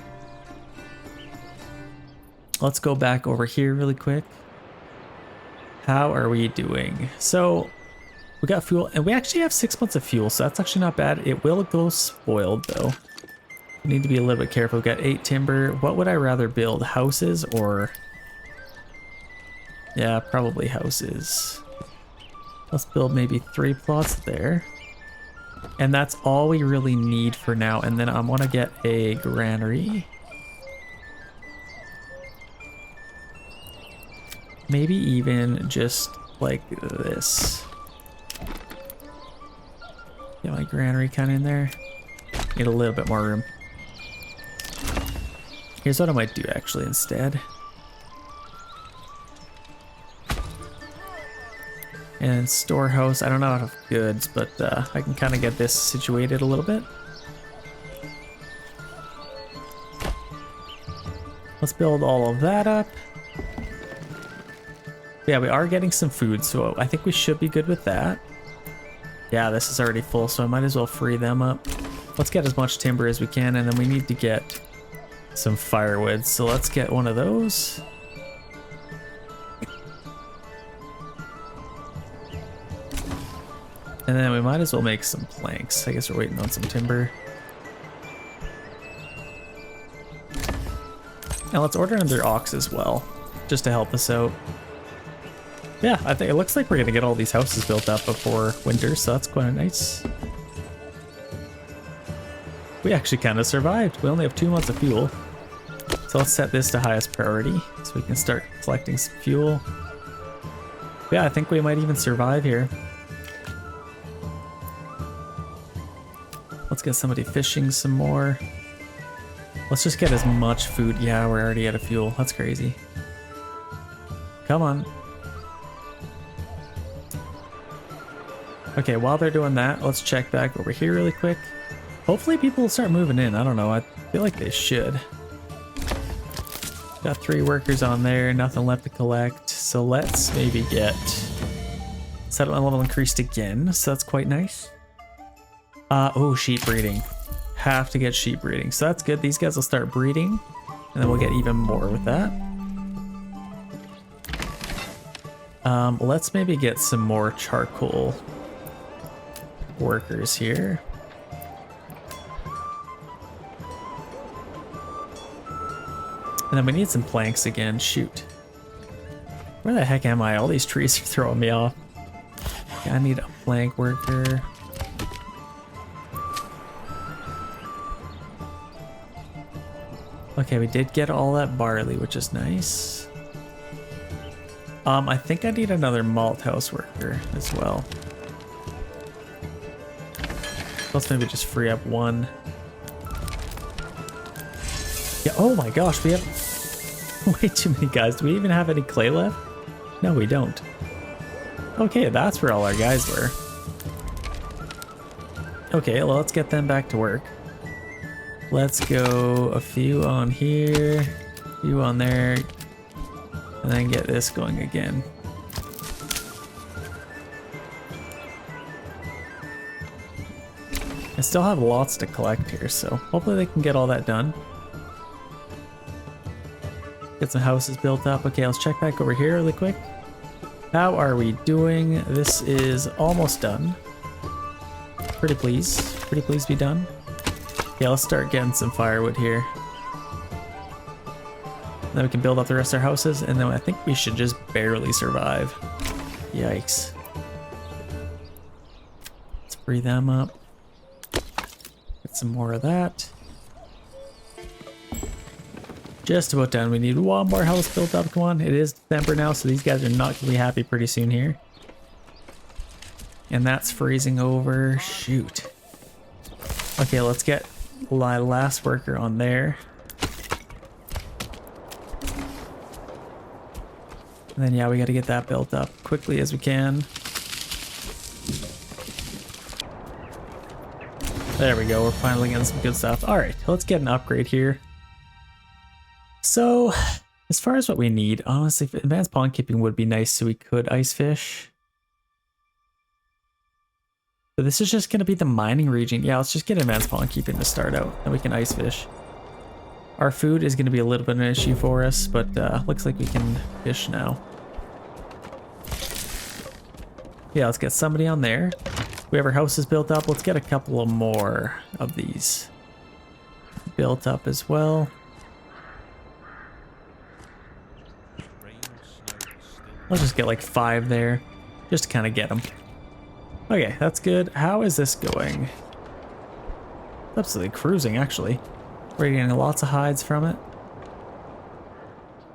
Let's go back over here really quick. How are we doing? So we got fuel, and we actually have 6 months of fuel, so that's actually not bad. It will go spoiled though. We need to be a little bit careful. We've got 8 timber. What would I rather build? Houses or... yeah, probably houses. Let's build maybe 3 plots there. And that's all we really need for now. And then I want to get a granary. Maybe even just like this. Get my granary kind of in there. Need a little bit more room. Here's what I might do actually instead. And storehouse, I don't know how to have goods, but I can kind of get this situated a little bit. Let's build all of that up. Yeah, we are getting some food, so I think we should be good with that. Yeah, this is already full, so I might as well free them up. Let's get as much timber as we can, and then we need to get some firewood. So let's get one of those. And then we might as well make some planks. I guess we're waiting on some timber. Now let's order another ox as well, just to help us out. Yeah, I think it looks like we're gonna get all these houses built up before winter, so that's quite nice. We actually kind of survived. We only have 2 months of fuel. So let's set this to highest priority so we can start collecting some fuel. Yeah, I think we might even survive here. Let's get somebody fishing some more. Let's just get as much food. Yeah, we're already out of fuel. That's crazy. Come on. Okay, while they're doing that, let's check back over here really quick. Hopefully people will start moving in. I don't know. I feel like they should. Got 3 workers on there. Nothing left to collect. So let's maybe get settlement level increased again. So that's quite nice. Oh, sheep breeding. Have to get sheep breeding. So that's good. These guys will start breeding. And then we'll get even more with that. Let's maybe get some more charcoal workers here. And then we need some planks again. Shoot. Where the heck am I? All these trees are throwing me off. Yeah, I need a plank worker. Okay, we did get all that barley, which is nice. I think I need another malt house worker as well. Let's maybe just free up one. Yeah, oh my gosh, we have way too many guys. Do we even have any clay left? No, we don't. Okay, that's where all our guys were. Okay, well, let's get them back to work. Let's go a few on here, a few on there, and then get this going again. I still have lots to collect here, so hopefully they can get all that done. Get some houses built up. Okay, let's check back over here really quick. How are we doing? This is almost done. Pretty please be done. Yeah, let's start getting some firewood here. Then we can build up the rest of our houses, and then I think we should just barely survive. Yikes. Let's free them up. Get some more of that. Just about done. We need one more house built up. Come on. It is December now, so these guys are not going to be happy pretty soon here. And that's freezing over. Shoot. Okay, let's get my last worker on there. And then, yeah, we got to get that built up quickly as we can. There we go. We're finally getting some good stuff. All right, let's get an upgrade here. So, as far as what we need, honestly, advanced pond keeping would be nice so we could ice fish. But this is just going to be the mining region. Yeah, let's just get advanced pond keeping to start out, and we can ice fish. Our food is going to be a little bit of an issue for us, but looks like we can fish now. Yeah, let's get somebody on there. We have our houses built up. Let's get a couple of more of these built up as well. Let's just get like 5 there, just to kind of get them. Okay, that's good. How is this going? Absolutely cruising, actually. We're getting lots of hides from it.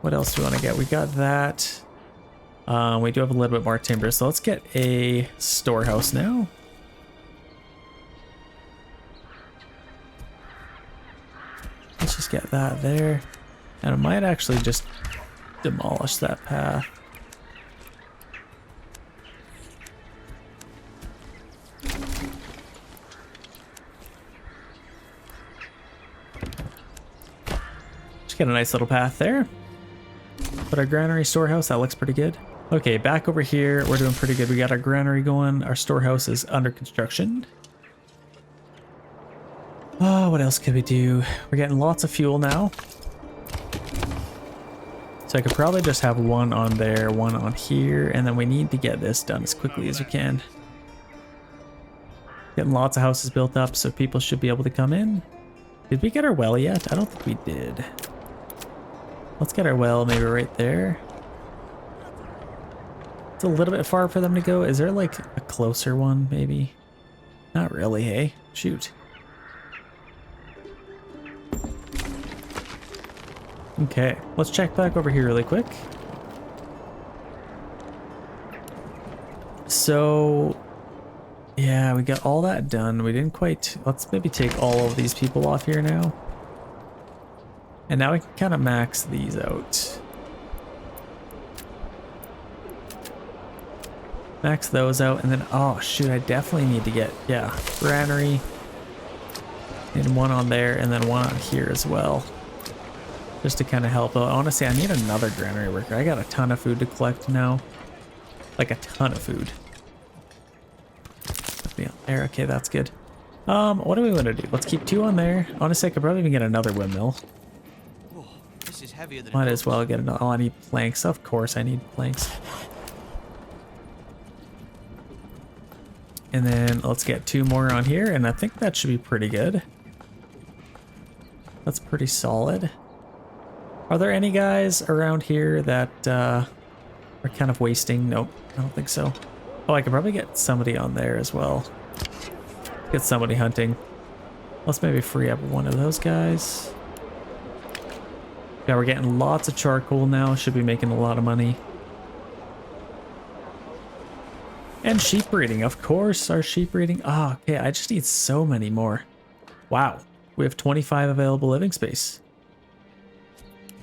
What else do we want to get? We got that. We do have a little bit more timber, so let's get a storehouse now. Let's just get that there. And I might actually just demolish that path. Get a nice little path there. Put our granary storehouse, that looks pretty good. Okay, back over here, we're doing pretty good. We got our granary going. Our storehouse is under construction. Oh, what else could we do? We're getting lots of fuel now. So I could probably just have one on there, one on here, and then we need to get this done as quickly as we can. Getting lots of houses built up, so people should be able to come in. Did we get our well yet? I don't think we did. Let's get our well maybe right there. It's a little bit far for them to go. Is there like a closer one maybe? Not really, hey? Shoot. Okay, let's check back over here really quick. So, yeah, we got all that done. We didn't quite... Let's maybe take all of these people off here now. And now we can kind of max these out. Max those out, and then, oh shoot, I definitely need to get, yeah, granary. And one on there, and then one on here as well. Just to kind of help out. Honestly, I need another granary worker. I got a ton of food to collect now. Like a ton of food. Yeah, there, okay, that's good. What do we want to do? Let's keep 2 on there. Honestly, I could probably even get another windmill. Might as well get another. Oh, I need planks. Of course I need planks. And then let's get 2 more on here, and I think that should be pretty good. That's pretty solid. Are there any guys around here that are kind of wasting? Nope, I don't think so. Oh, I could probably get somebody on there as well. Get somebody hunting. Let's maybe free up one of those guys. Yeah, we're getting lots of charcoal now. Should be making a lot of money. And sheep breeding, of course. Our sheep breeding. Ah, okay, I just need so many more. Wow, we have 25 available living space.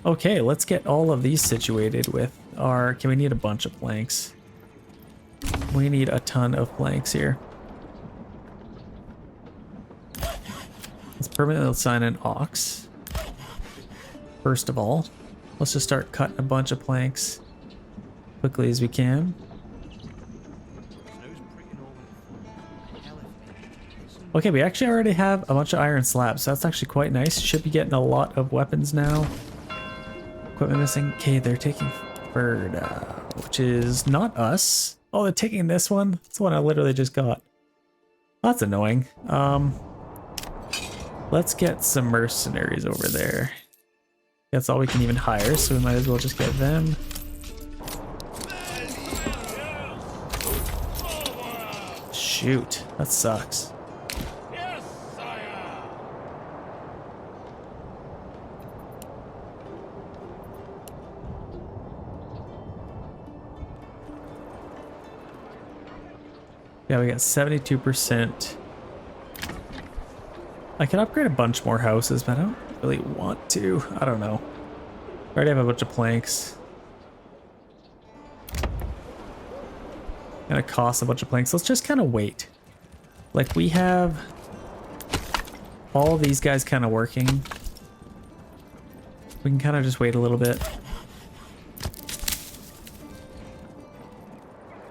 Okay, let's get all of these situated with our... Okay, we need a bunch of planks. We need a ton of planks here. Let's permanently assign an ox. First of all, let's just start cutting a bunch of planks quickly as we can. Okay, we actually already have a bunch of iron slabs, so that's actually quite nice. Should be getting a lot of weapons now. Equipment missing. Okay, they're taking Furdau, which is not us. Oh, they're taking this one? That's the one I literally just got. That's annoying. Let's get some mercenaries over there. That's all we can even hire, so we might as well just get them. Shoot, that sucks. Yeah, we got 72%. I can upgrade a bunch more houses, but I don't really want to. I don't know. I already have a bunch of planks. Gonna cost a bunch of planks. Let's just kind of wait. Like, we have all these guys kind of working. We can kind of just wait a little bit.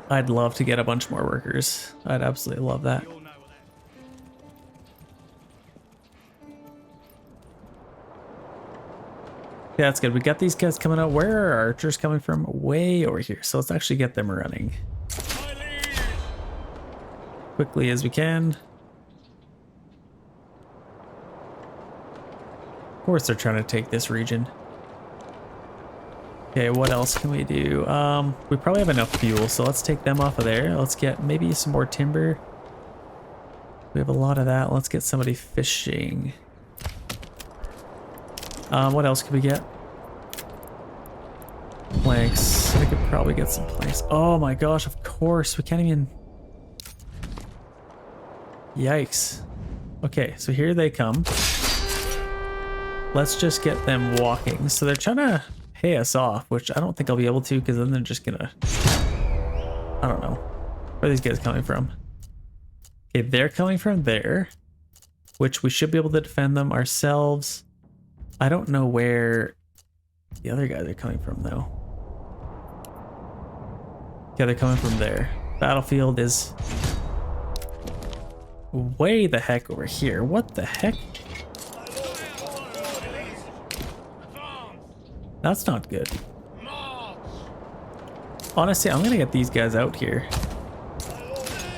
I'd love to get a bunch more workers. I'd absolutely love that. Yeah, that's good. We got these guys coming out. Where are our archers coming from? Way over here. So let's actually get them running quickly as we can. Of course they're trying to take this region. Okay, what else can we do? We probably have enough fuel, so let's take them off of there. Let's get maybe some more timber. We have a lot of that. Let's get somebody fishing. What else could we get? Planks. I could probably get some planks. Oh my gosh, of course. We can't even... Yikes. Okay, so here they come. Let's just get them walking. So they're trying to pay us off, which I don't think I'll be able to, because then they're just gonna... I don't know. Where are these guys coming from? Okay, they're coming from there, which we should be able to defend them ourselves. I don't know where the other guys are coming from, though. Yeah, they're coming from there. Battlefield is way the heck over here. What the heck? That's not good. Honestly, I'm gonna get these guys out here.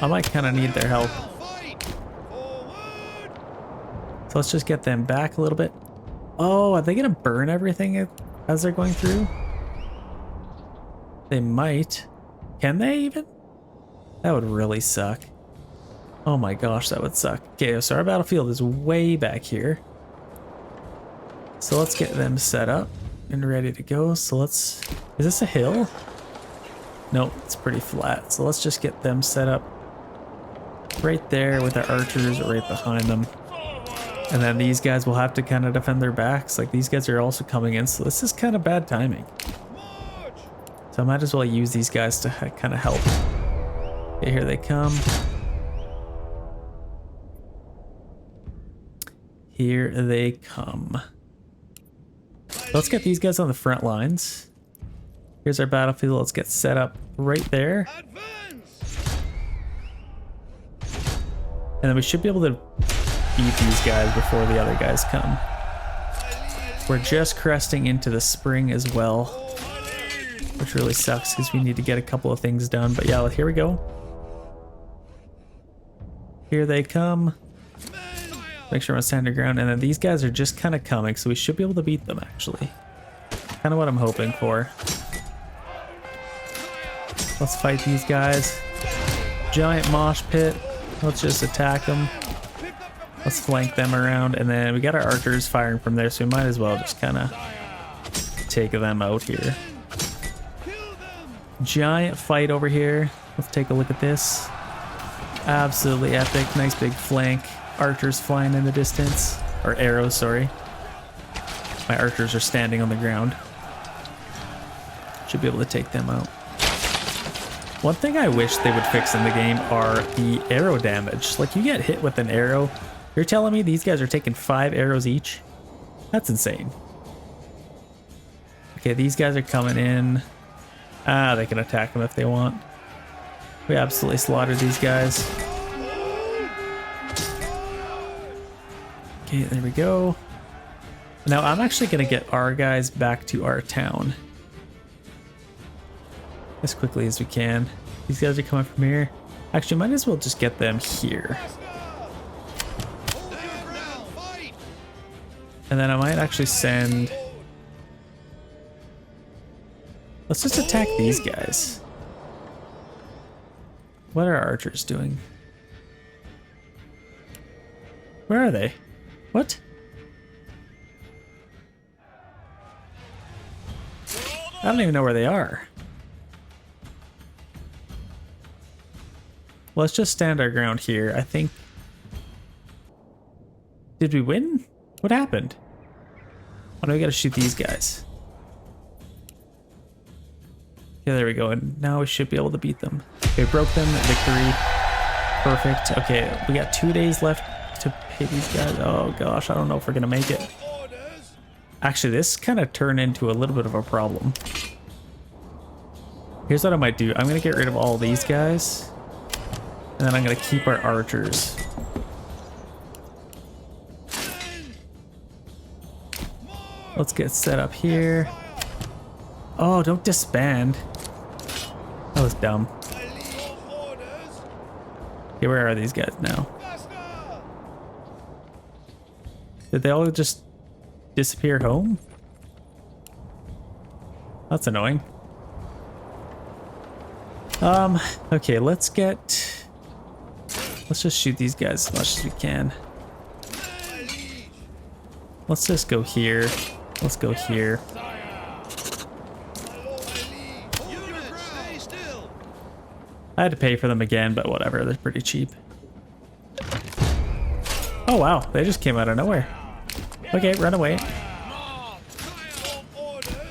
I might kind of need their help. So let's just get them back a little bit. Oh, are they gonna burn everything as they're going through? They might. Can they even? That would really suck. Oh my gosh, that would suck. Okay, so our battlefield is way back here. So let's get them set up and ready to go. So let's... Is this a hill? Nope, it's pretty flat. So let's just get them set up right there with our archers right behind them. And then these guys will have to kind of defend their backs. Like, these guys are also coming in, so this is kind of bad timing. So I might as well use these guys to kind of help. Okay, here they come. Here they come. Let's get these guys on the front lines. Here's our battlefield. Let's get set up right there. And then we should be able to beat these guys before the other guys come. We're just cresting into the spring as well, which really sucks because we need to get a couple of things done. But yeah, here we go. Here they come. Make sure I'm on standing ground. And then these guys are just kind of coming, so we should be able to beat them actually. Kind of what I'm hoping for. Let's fight these guys. Giant mosh pit. Let's just attack them. Let's flank them around. And then we got our archers firing from there, so we might as well just kind of take them out here. Giant fight over here. Let's take a look at this. Absolutely epic. Nice big flank. Archers flying in the distance. Or arrows, sorry. My archers are standing on the ground. Should be able to take them out. One thing I wish they would fix in the game are the arrow damage. Like, you get hit with an arrow. You're telling me these guys are taking 5 arrows each? That's insane. Okay, these guys are coming in. Ah, they can attack them if they want. We absolutely slaughtered these guys. Okay, there we go. Now I'm actually gonna get our guys back to our town as quickly as we can. These guys are coming from here. Actually, might as well just get them here. And then I might actually send... Let's just attack these guys. What are our archers doing? Where are they? What? I don't even know where they are. Let's just stand our ground here. I think... Did we win? What happened? Oh no, we gotta shoot these guys. Yeah, there we go. And now we should be able to beat them. Okay, broke them. Victory. Perfect. Okay, we got 2 days left to pay these guys. Oh gosh, I don't know if we're gonna make it. Actually, this kind of turned into a little bit of a problem. Here's what I might do. I'm gonna get rid of all these guys. And then I'm gonna keep our archers. Let's get set up here. Oh, don't disband. That was dumb. Okay, where are these guys now? Did they all just disappear home? That's annoying. Okay, let's just shoot these guys as much as we can. Let's just go here. Let's go here. I had to pay for them again, but whatever, they're pretty cheap. Oh wow, they just came out of nowhere. Okay, run away.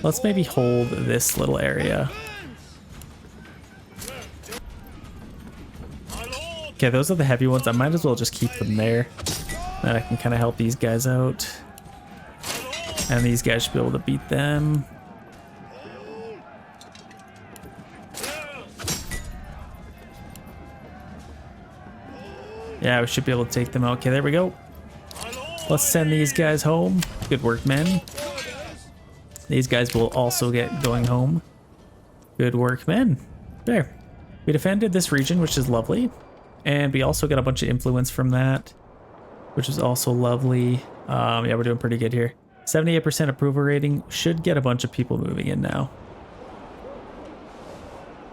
Let's maybe hold this little area. Okay, those are the heavy ones. I might as well just keep them there. Then I can kind of help these guys out. And these guys should be able to beat them. Yeah, we should be able to take them out. Okay, there we go. Let's send these guys home. Good work, men. These guys will also get going home. Good work, men. There. We defended this region, which is lovely. And we also got a bunch of influence from that, which is also lovely. Yeah, we're doing pretty good here. 78% approval rating. Should get a bunch of people moving in now.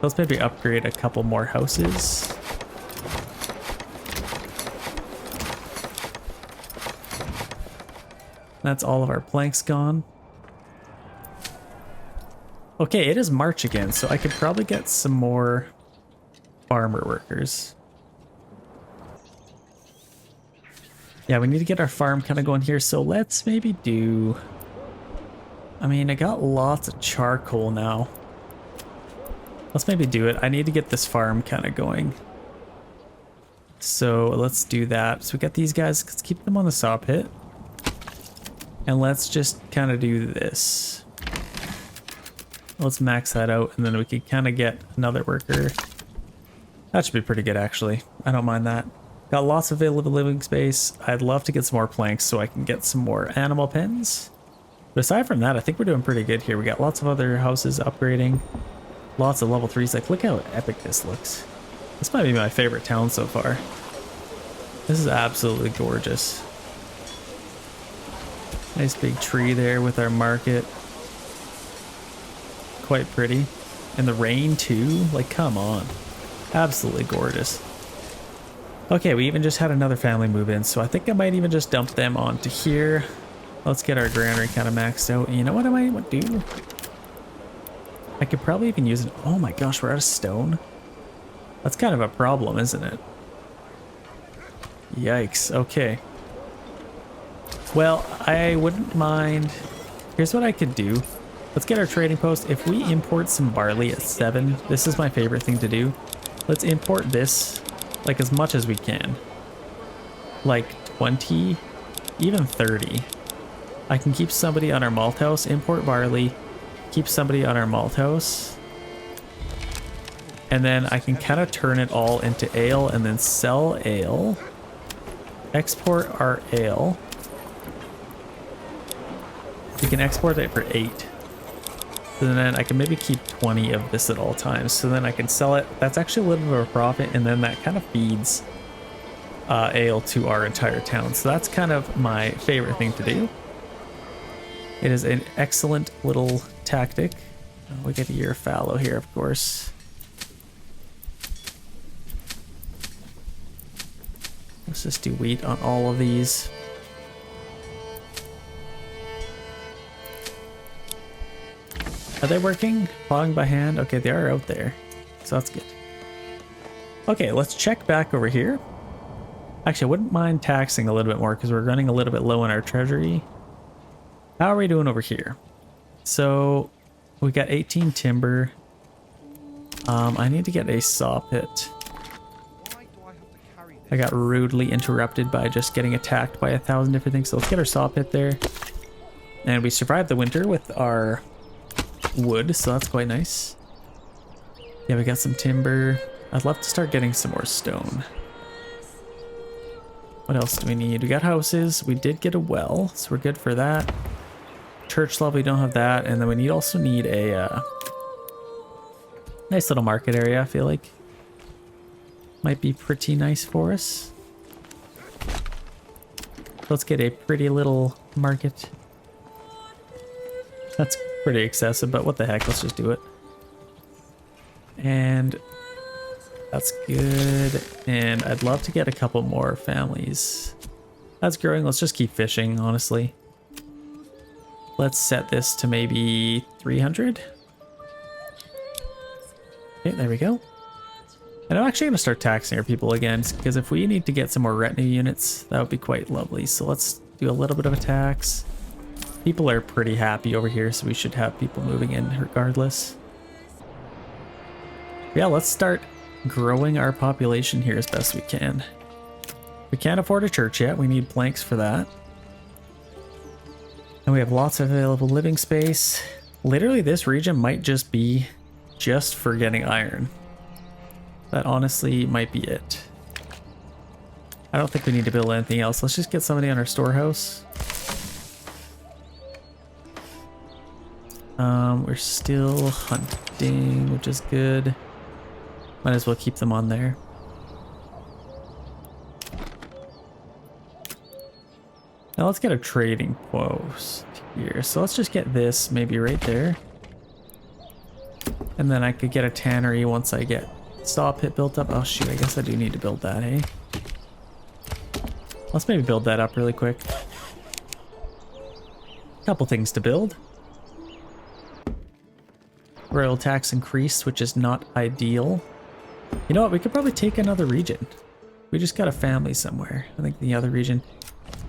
Let's maybe upgrade a couple more houses. That's all of our planks gone. Okay, it is March again, so I could probably get some more farmer workers. Yeah, we need to get our farm kind of going here, so let's maybe do... I mean, I got lots of charcoal now. Let's maybe do it. I need to get this farm kind of going. So let's do that. So we got these guys, let's keep them on the saw pit. And let's just kind of do this. Let's max that out, and then we can kind of get another worker. That should be pretty good, actually. I don't mind that. Got lots of available living space. I'd love to get some more planks so I can get some more animal pens. But aside from that, I think we're doing pretty good here. We got lots of other houses upgrading. Lots of level 3s. Like, look how epic this looks. This might be my favorite town so far. This is absolutely gorgeous. Nice big tree there with our market. quite pretty. And the rain too, like come on. Absolutely gorgeous. Okay, we even just had another family move in, so I think I might even just dump them onto here. Let's get our granary kind of maxed out. And you know what I might do? I could probably even use it. Oh my gosh, we're out of stone. That's kind of a problem, isn't it? Yikes, okay. Well, I wouldn't mind. Here's what I could do. Let's get our trading post. If we import some barley at 7, this is my favorite thing to do. Let's import this like as much as we can. Like 20, even 30. I can keep somebody on our malt house, import barley, keep somebody on our malt house. And then I can kind of turn it all into ale and then sell ale. Export our ale. We can export it for 8. And then I can maybe keep 20 of this at all times. So then I can sell it. That's actually a little bit of a profit. And then that kind of feeds ale to our entire town. So that's kind of my favorite thing to do. It is an excellent little tactic. We get a year fallow here, of course. Let's just do wheat on all of these. Are they working? Plowing by hand? Okay, they are out there. So that's good. Okay, let's check back over here. Actually, I wouldn't mind taxing a little bit more because we're running a little bit low in our treasury. How are we doing over here? So we got 18 timber. I need to get a saw pit. I got rudely interrupted by just getting attacked by 1,000 different things. So let's get our saw pit there. And we survived the winter with our wood, so that's quite nice. Yeah, we got some timber. I'd love to start getting some more stone. What else do we need? We got houses. We did get a well, so we're good for that. Church level, we don't have that. And then we also need a nice little market area, I feel like. Might be pretty nice for us. Let's get a pretty little market. That's pretty excessive, but what the heck, let's just do it. And that's good. And I'd love to get a couple more families. That's growing. Let's just keep fishing, honestly. Let's set this to maybe 300. Okay, there we go. And I'm actually going to start taxing our people again, because if we need to get some more retinue units, that would be quite lovely. So let's do a little bit of a tax. People are pretty happy over here, so we should have people moving in regardless. Yeah, let's start growing our population here as best we can. We can't afford a church yet. We need planks for that. And we have lots of available living space. Literally, this region might just be just for getting iron. That honestly might be it. I don't think we need to build anything else. Let's just get somebody on our storehouse. We're still hunting, which is good. Might as well keep them on there. Now let's get a trading post here. So let's just get this maybe right there. And then I could get a tannery once I get saw pit built up. Oh shoot, I guess I do need to build that, hey? Let's maybe build that up really quick. Couple things to build. Royal tax increased, which is not ideal. You know what, we could probably take another region. We just got a family somewhere. I think the other region.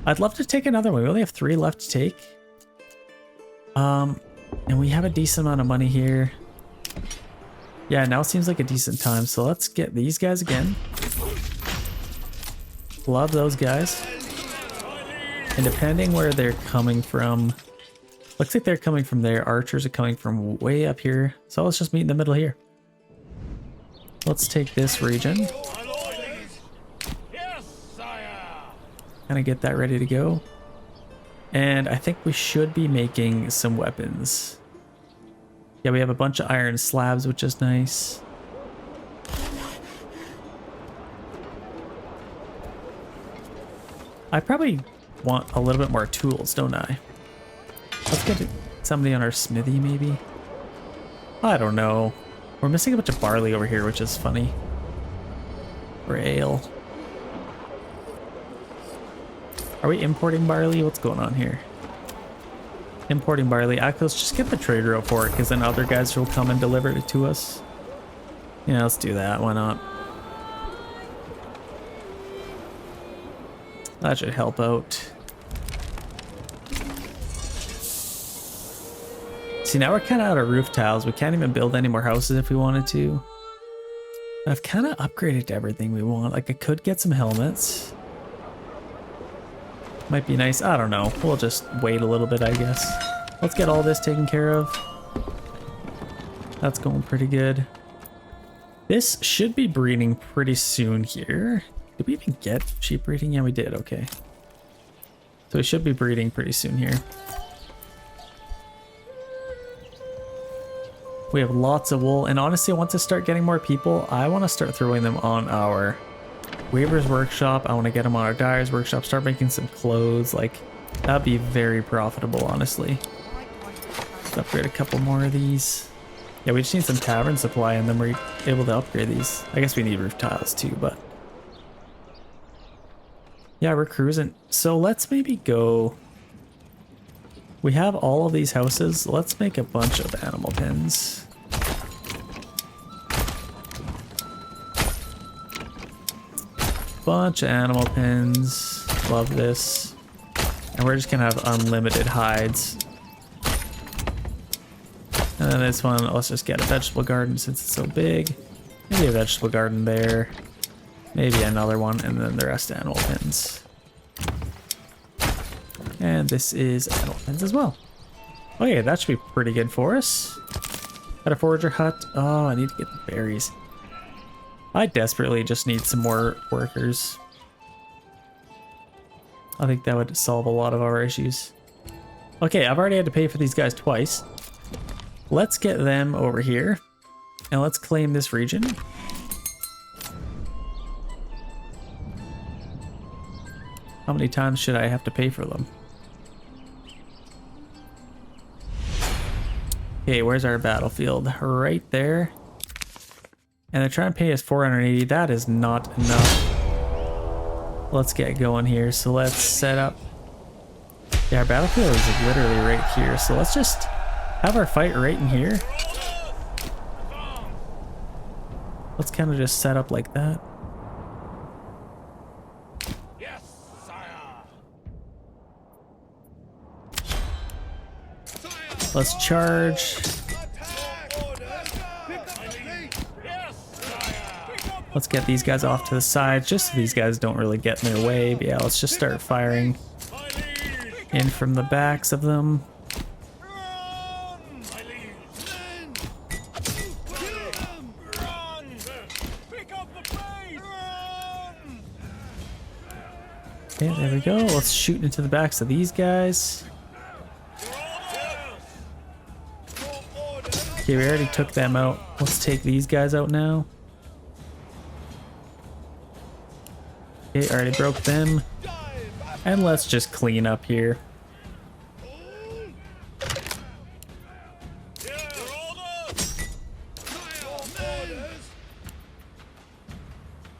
I'd love to take another one. We only have 3 left to take. And we have a decent amount of money here. Yeah, now seems like a decent time. So let's get these guys again. Love those guys. And depending where they're coming from, looks like they're coming from there. Archers are coming from way up here. So let's just meet in the middle here. Let's take this region. Kind of get that ready to go. And I think we should be making some weapons. Yeah, we have a bunch of iron slabs, which is nice. I probably want a little bit more tools, don't I? Let's get somebody on our smithy, maybe. I don't know. We're missing a bunch of barley over here, which is funny. Or ale. Are we importing barley? What's going on here? Importing barley. Let's just get the trade route for it, because then other guys will come and deliver it to us. Yeah, let's do that. Why not? That should help out. See, now we're kind of out of roof tiles. We can't even build any more houses if we wanted to. I've kind of upgraded to everything we want. Like, I could get some helmets. Might be nice. I don't know. We'll just wait a little bit, I guess. Let's get all this taken care of. That's going pretty good. This should be breeding pretty soon here. Did we even get sheep breeding? Yeah, we did. Okay. So we should be breeding pretty soon here. We have lots of wool, and honestly, once I start getting more people, I want to start throwing them on our Weaver's Workshop. I want to get them on our Dyer's Workshop, start making some clothes. Like, that'd be very profitable, honestly. Let's upgrade a couple more of these. Yeah, we just need some tavern supply, and then we're able to upgrade these. I guess we need roof tiles too, but yeah, we're cruising. So let's maybe go. We have all of these houses. Let's make a bunch of animal pens. Bunch of animal pens. Love this. And we're just gonna have unlimited hides. And then this one, let's just get a vegetable garden since it's so big. Maybe a vegetable garden there. Maybe another one, and then the rest animal pens. And this is animal pens as well. Okay, that should be pretty good for us. Got a forager hut. Oh, I need to get the berries. I desperately just need some more workers. I think that would solve a lot of our issues. Okay, I've already had to pay for these guys twice. Let's get them over here. And let's claim this region. How many times should I have to pay for them? Okay, where's our battlefield? Right there. And they're trying to pay us 480. That is not enough. Let's get going here. So let's set up. Yeah, our battlefield is like literally right here. So let's just have our fight right in here. Let's kind of just set up like that. Yes, sire. Let's charge. Let's get these guys off to the side, just so these guys don't really get in their way. But yeah, let's just start firing in from the backs of them. Okay, there we go. Let's shoot into the backs of these guys. Okay, we already took them out. Let's take these guys out now. Okay, already broke them. And let's just clean up here.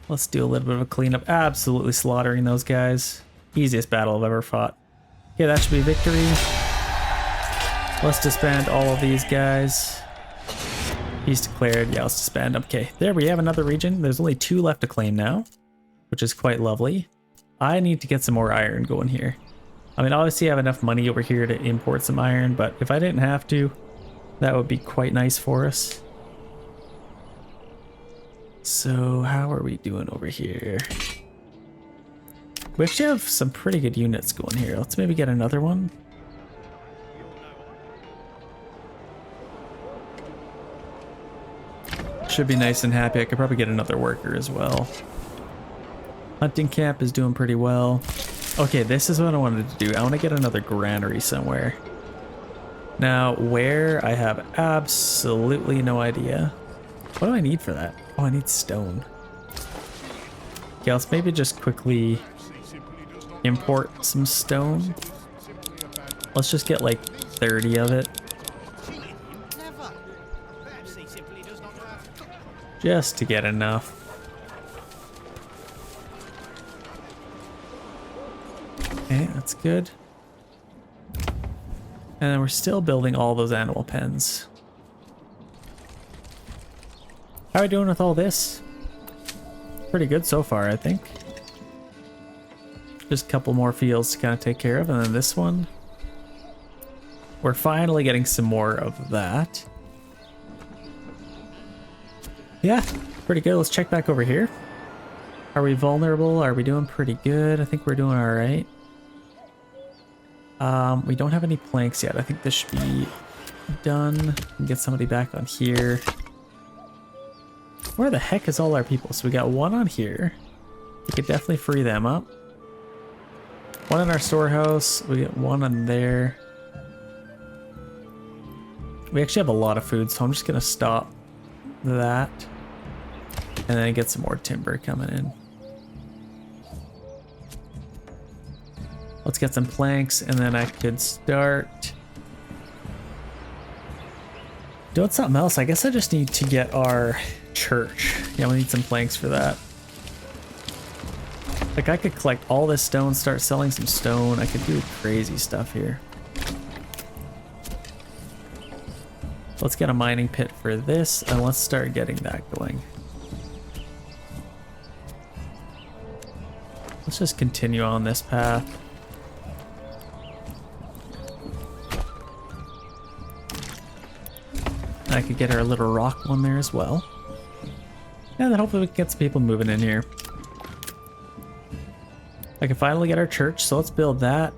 Let's do a little bit of a cleanup. Absolutely slaughtering those guys. Easiest battle I've ever fought. Okay, that should be victory. Let's disband all of these guys. Peace declared. Yeah, let's disband them. Okay, there we have another region. There's only 2 left to claim now, which is quite lovely. I need to get some more iron going here. I mean, obviously I have enough money over here to import some iron, but if I didn't have to, that would be quite nice for us. So how are we doing over here? We actually have some pretty good units going here. Let's maybe get another one. Should be nice and happy. I could probably get another worker as well. Hunting camp is doing pretty well. Okay, this is what I wanted to do. I want to get another granary somewhere. Now, where? I have absolutely no idea. What do I need for that? Oh, I need stone. Okay, let's maybe just quickly import some stone. Let's just get like 30 of it. just to get enough. Okay, that's good. And then we're still building all those animal pens. How are we doing with all this? Pretty good so far, I think. Just a couple more fields to kind of take care of, and then this one. We're finally getting some more of that. Yeah, pretty good. Let's check back over here. Are we vulnerable? Are we doing pretty good? I think we're doing all right. We don't have any planks yet. I think this should be done. Get somebody back on here. Where the heck is all our people? So we got one on here. We could definitely free them up. One in our storehouse. We get one on there. We actually have a lot of food, so I'm just gonna stop that. And then get some more timber coming in. Let's get some planks, and then I could start doing something else. I guess I just need to get our church. Yeah, we need some planks for that. Like, I could collect all this stone, start selling some stone. I could do crazy stuff here. Let's get a mining pit for this, and let's start getting that going. Let's just continue on this path. I could get our little rock one there as well. And then hopefully we can get some people moving in here. I can finally get our church, so let's build that.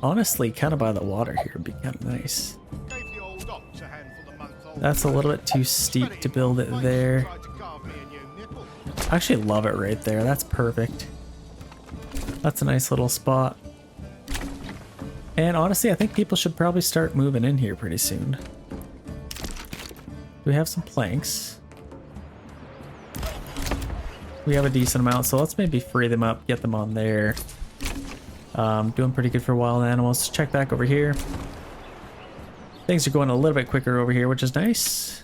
Honestly, kind of by the water here would be kind of nice. That's a little bit too steep to build it there. I actually love it right there. That's perfect. That's a nice little spot. And honestly, I think people should probably start moving in here pretty soon. We have some planks. We have a decent amount, so let's maybe free them up, get them on there. Doing pretty good for wild animals. Check back over here. Things are going a little bit quicker over here, which is nice.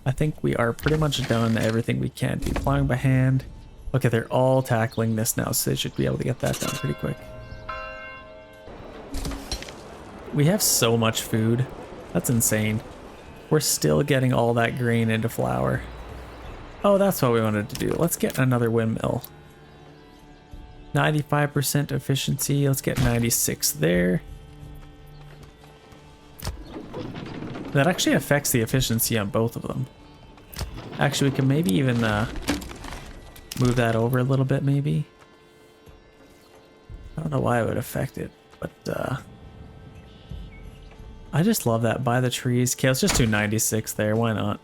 I think we are pretty much done everything we can do. Plowing by hand. Okay, they're all tackling this now, so they should be able to get that done pretty quick. We have so much food. That's insane. We're still getting all that grain into flour. Oh, that's what we wanted to do. Let's get another windmill. 95% efficiency. Let's get 96 there. That actually affects the efficiency on both of them. Actually, we can maybe even move that over a little bit, maybe. I don't know why it would affect it, but I just love that by the trees. Okay, let's just do 96 there. Why not?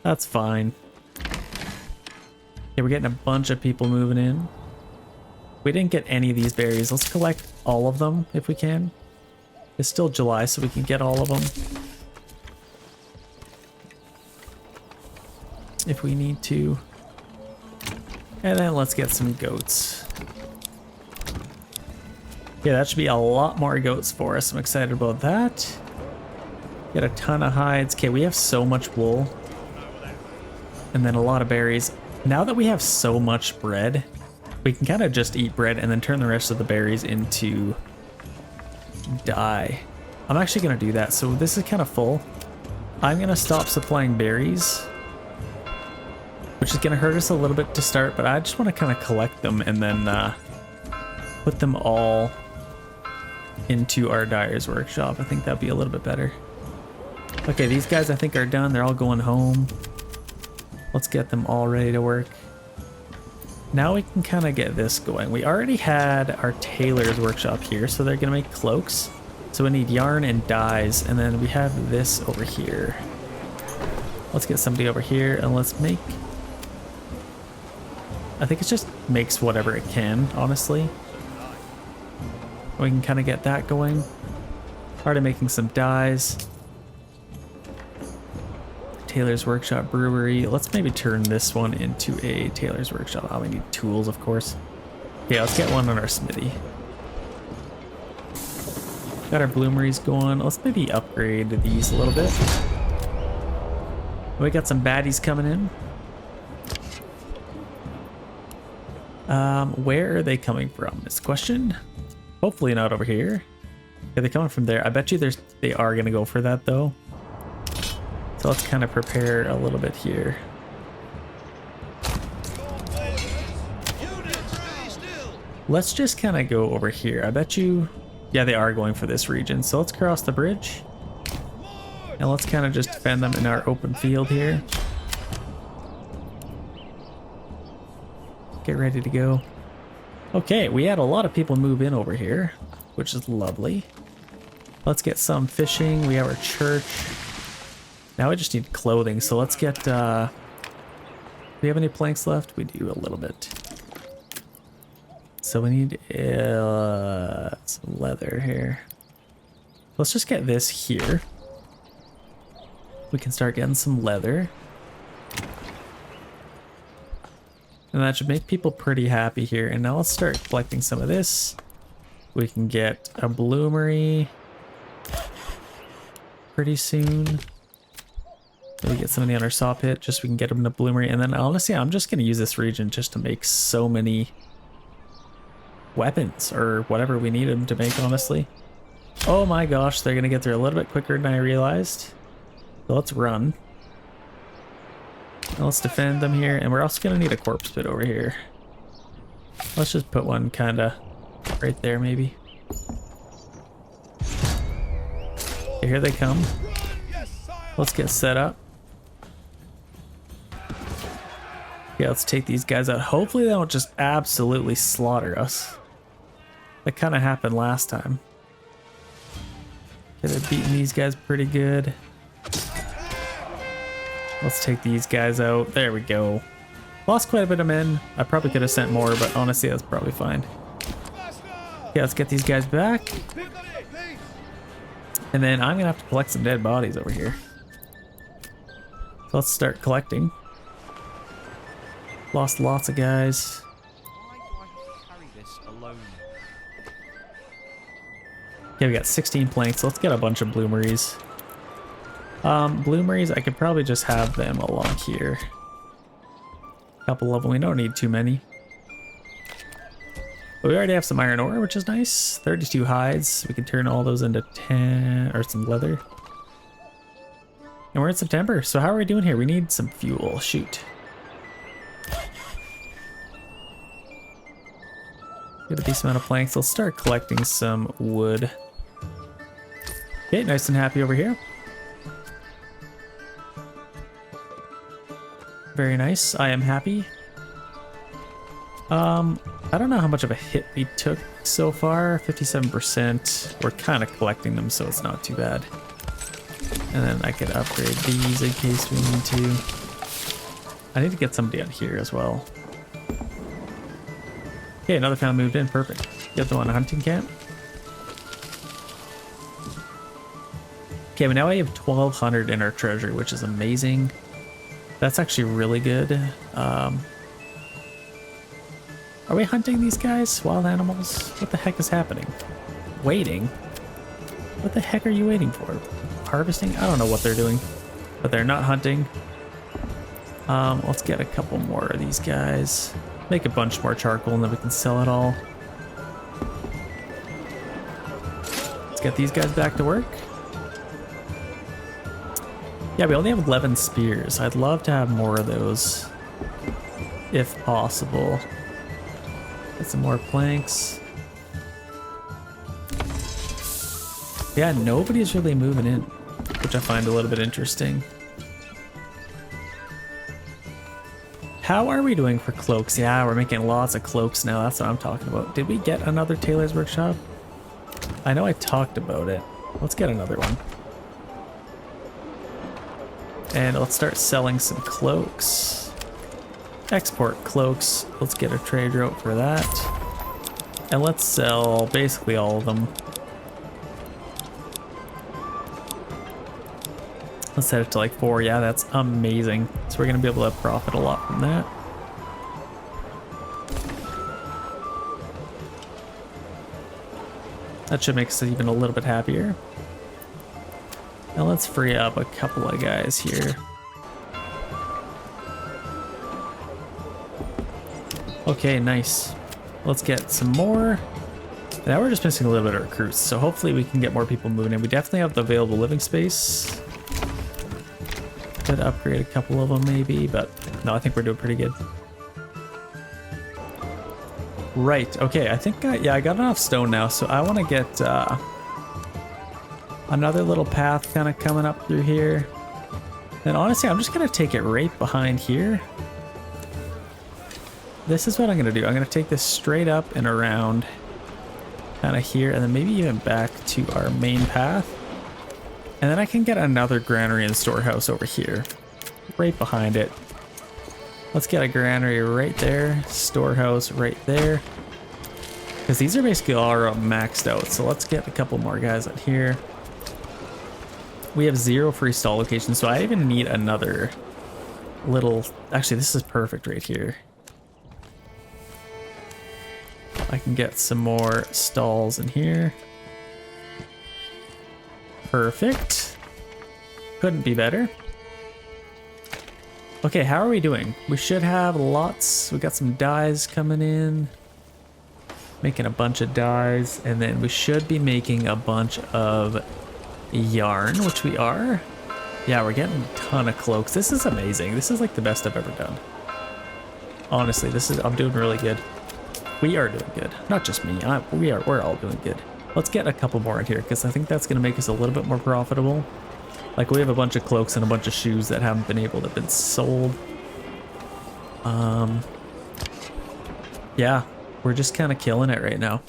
That's fine. Okay, we're getting a bunch of people moving in. We didn't get any of these berries. Let's collect all of them if we can. It's still July, so we can get all of them if we need to. And then let's get some goats. Yeah, that should be a lot more goats for us. I'm excited about that. Get a ton of hides. Okay, we have so much wool. And then a lot of berries. Now that we have so much bread, we can kind of just eat bread and then turn the rest of the berries into dye. I'm actually going to do that. So this is kind of full. I'm going to stop supplying berries, which is going to hurt us a little bit to start, but I just want to kind of collect them and then put them all into our dyer's workshop. I think that'd be a little bit better. Okay, these guys I think are done. They're all going home. Let's get them all ready to work. Now we can kind of get this going. We already had our tailor's workshop here, so they're gonna make cloaks. So we need yarn and dyes, and then we have this over here. Let's get somebody over here and let's make, I think it just makes whatever it can, honestly. We can kind of get that going. Already making some dyes. Tailor's Workshop Brewery. Let's maybe turn this one into a Tailor's Workshop. Oh, we need tools, of course. Okay, let's get one on our smithy. Got our bloomeries going. Let's maybe upgrade these a little bit. We got some baddies coming in. Where are they coming from? Is the question. Hopefully not over here. Are they coming from there? I bet you they are gonna go for that though. So let's kind of prepare a little bit here. Let's just kind of go over here. I bet you, yeah, they are going for this region. So let's cross the bridge. And let's kind of just defend them in our open field here. Get ready to go. Okay, we had a lot of people move in over here, which is lovely. Let's get some fishing. We have our church. Now I just need clothing, so let's get, do we have any planks left? We do a little bit. So we need some leather here. Let's just get this here. We can start getting some leather. And that should make people pretty happy here. And now let's start collecting some of this. We can get a bloomery pretty soon. Maybe get somebody on our saw pit just so we can get them in the bloomery. And then honestly, I'm just going to use this region just to make so many weapons or whatever we need them to make, honestly. Oh my gosh, they're going to get there a little bit quicker than I realized. So let's run. Now let's defend them here, and we're also going to need a corpse pit over here. Let's just put one kind of right there, maybe. Okay, here they come. Let's get set up. Yeah, let's take these guys out. Hopefully they don't just absolutely slaughter us. That kind of happened last time. Okay, they're beating these guys pretty good. Let's take these guys out. There we go. Lost quite a bit of men. I probably could have sent more, but honestly, that's probably fine. Yeah, let's get these guys back. And then I'm gonna have to collect some dead bodies over here. So let's start collecting. Lost lots of guys. Why do I have to carry this alone? Okay, we got 16 planks. Let's get a bunch of bloomeries. Bloomeries, I could probably just have them along here. A couple of them, we don't need too many. But we already have some iron ore, which is nice. 32 hides, we can turn all those into 10, or some leather. And we're in September, so how are we doing here? We need some fuel, shoot. Get a decent amount of planks, let's start collecting some wood. Okay, nice and happy over here. Very nice. I am happy. I don't know how much of a hit we took so far. 57%. We're kind of collecting them, so it's not too bad. And then I could upgrade these in case we need to. I need to get somebody out here as well. Okay, another family moved in. Perfect. Get them on a hunting camp. Okay, but now I have 1,200 in our treasure, which is amazing. That's actually really good. Are we hunting these guys? Wild animals? What the heck is happening? Waiting? What the heck are you waiting for? Harvesting? I don't know what they're doing, but they're not hunting. Let's get a couple more of these guys. Make a bunch more charcoal and then we can sell it all. Let's get these guys back to work. Yeah, we only have 11 spears. I'd love to have more of those, if possible. Get some more planks. Yeah, nobody's really moving in, which I find a little bit interesting. How are we doing for cloaks? Yeah, we're making lots of cloaks now. That's what I'm talking about. Did we get another tailor's workshop? I know I talked about it. Let's get another one. And let's start selling some cloaks. Export cloaks. Let's get a trade route for that. And let's sell basically all of them. Let's set it to like 4. Yeah, that's amazing. So we're going to be able to profit a lot from that. That should make us even a little bit happier. Now let's free up a couple of guys here. Okay, nice. Let's get some more. Now we're just missing a little bit of recruits, so hopefully we can get more people moving in. We definitely have the available living space. Could upgrade a couple of them maybe, but no, I think we're doing pretty good. Right, okay, I think, yeah, I got enough stone now, so I want to get another little path kind of coming up through here. And honestly, I'm just going to take it right behind here. This is what I'm going to do. I'm going to take this straight up and around kind of here, and then maybe even back to our main path. And then I can get another granary and storehouse over here, right behind it. Let's get a granary right there, storehouse right there. Because these are basically all maxed out, so let's get a couple more guys out here. We have 0 free stall locations, so I even need another little... Actually, this is perfect right here. I can get some more stalls in here. Perfect. Couldn't be better. Okay, how are we doing? We should have lots. We got some dyes coming in. Making a bunch of dyes. And then we should be making a bunch of yarn, which we are. Yeah, we're getting a ton of cloaks. This is amazing. This is like the best I've ever done. Honestly, I'm doing really good. We are doing good. Not just me. We're all doing good. Let's get a couple more in here because I think that's going to make us a little bit more profitable. Like we have a bunch of cloaks and a bunch of shoes that haven't been able to have been sold. Yeah, we're just kind of killing it right now.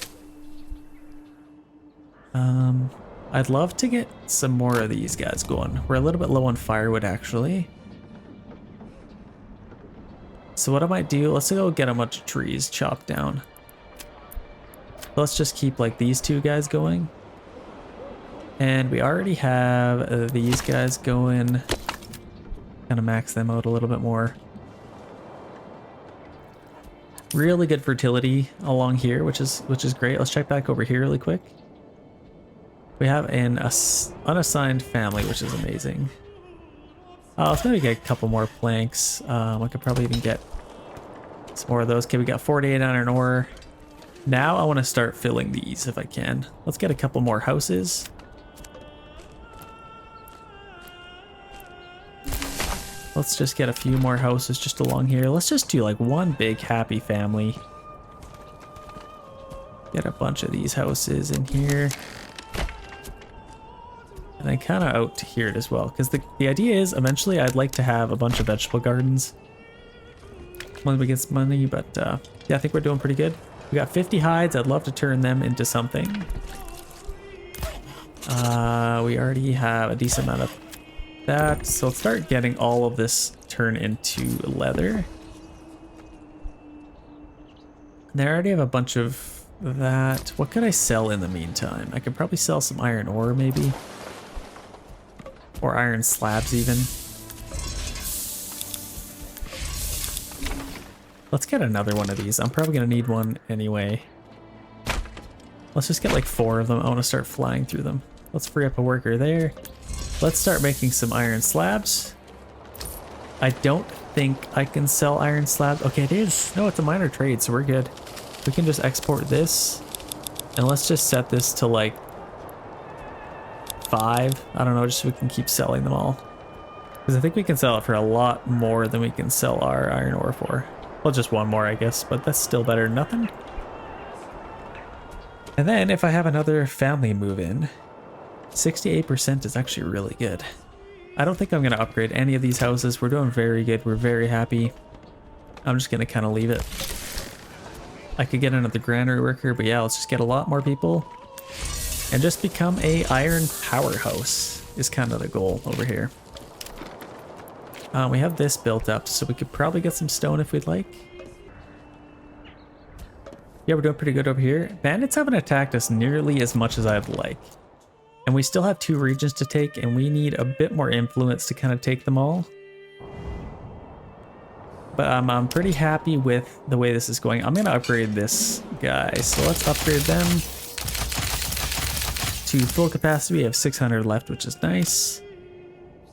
I'd love to get some more of these guys going. We're a little bit low on firewood actually. So what I might do, let's go get a bunch of trees chopped down. Let's just keep like these two guys going. And we already have these guys going. Kind of max them out a little bit more. Really good fertility along here, which is great. Let's check back over here really quick. We have an unassigned family, which is amazing. Let's maybe get a couple more planks. I could probably even get some more of those. Okay, we got 48 iron ore. Now I want to start filling these if I can. Let's get a couple more houses. Let's just get a few more houses just along here. Let's just do like one big happy family. Get a bunch of these houses in here. And then kind of out to here as well. Because the idea is eventually I'd like to have a bunch of vegetable gardens. When we get some money, but yeah, I think we're doing pretty good. We got 50 hides. I'd love to turn them into something. We already have a decent amount of that. So let's start getting all of this turned into leather. And I already have a bunch of that. What could I sell in the meantime? I could probably sell some iron ore maybe. Or iron slabs even. Let's get another one of these. I'm probably going to need one anyway. Let's just get like 4 of them. I want to start flying through them. Let's free up a worker there. Let's start making some iron slabs. I don't think I can sell iron slabs. Okay, it is. No, it's a minor trade, so we're good. We can just export this. And let's just set this to like 5. I don't know, just so we can keep selling them all. Because I think we can sell it for a lot more than we can sell our iron ore for. Well, just one more, I guess, but that's still better than nothing. And then if I have another family move in, 68% is actually really good. I don't think I'm going to upgrade any of these houses. We're doing very good. We're very happy. I'm just going to kind of leave it. I could get another granary worker, but yeah, let's just get a lot more people and just become a iron powerhouse is kind of the goal over here. We have this built up, so we could probably get some stone if we'd like. Yeah, we're doing pretty good over here. Bandits haven't attacked us nearly as much as I'd like. And we still have 2 regions to take, and we need a bit more influence to kind of take them all. But I'm pretty happy with the way this is going. I'm going to upgrade this guy. So let's upgrade them to full capacity. We have 600 left, which is nice.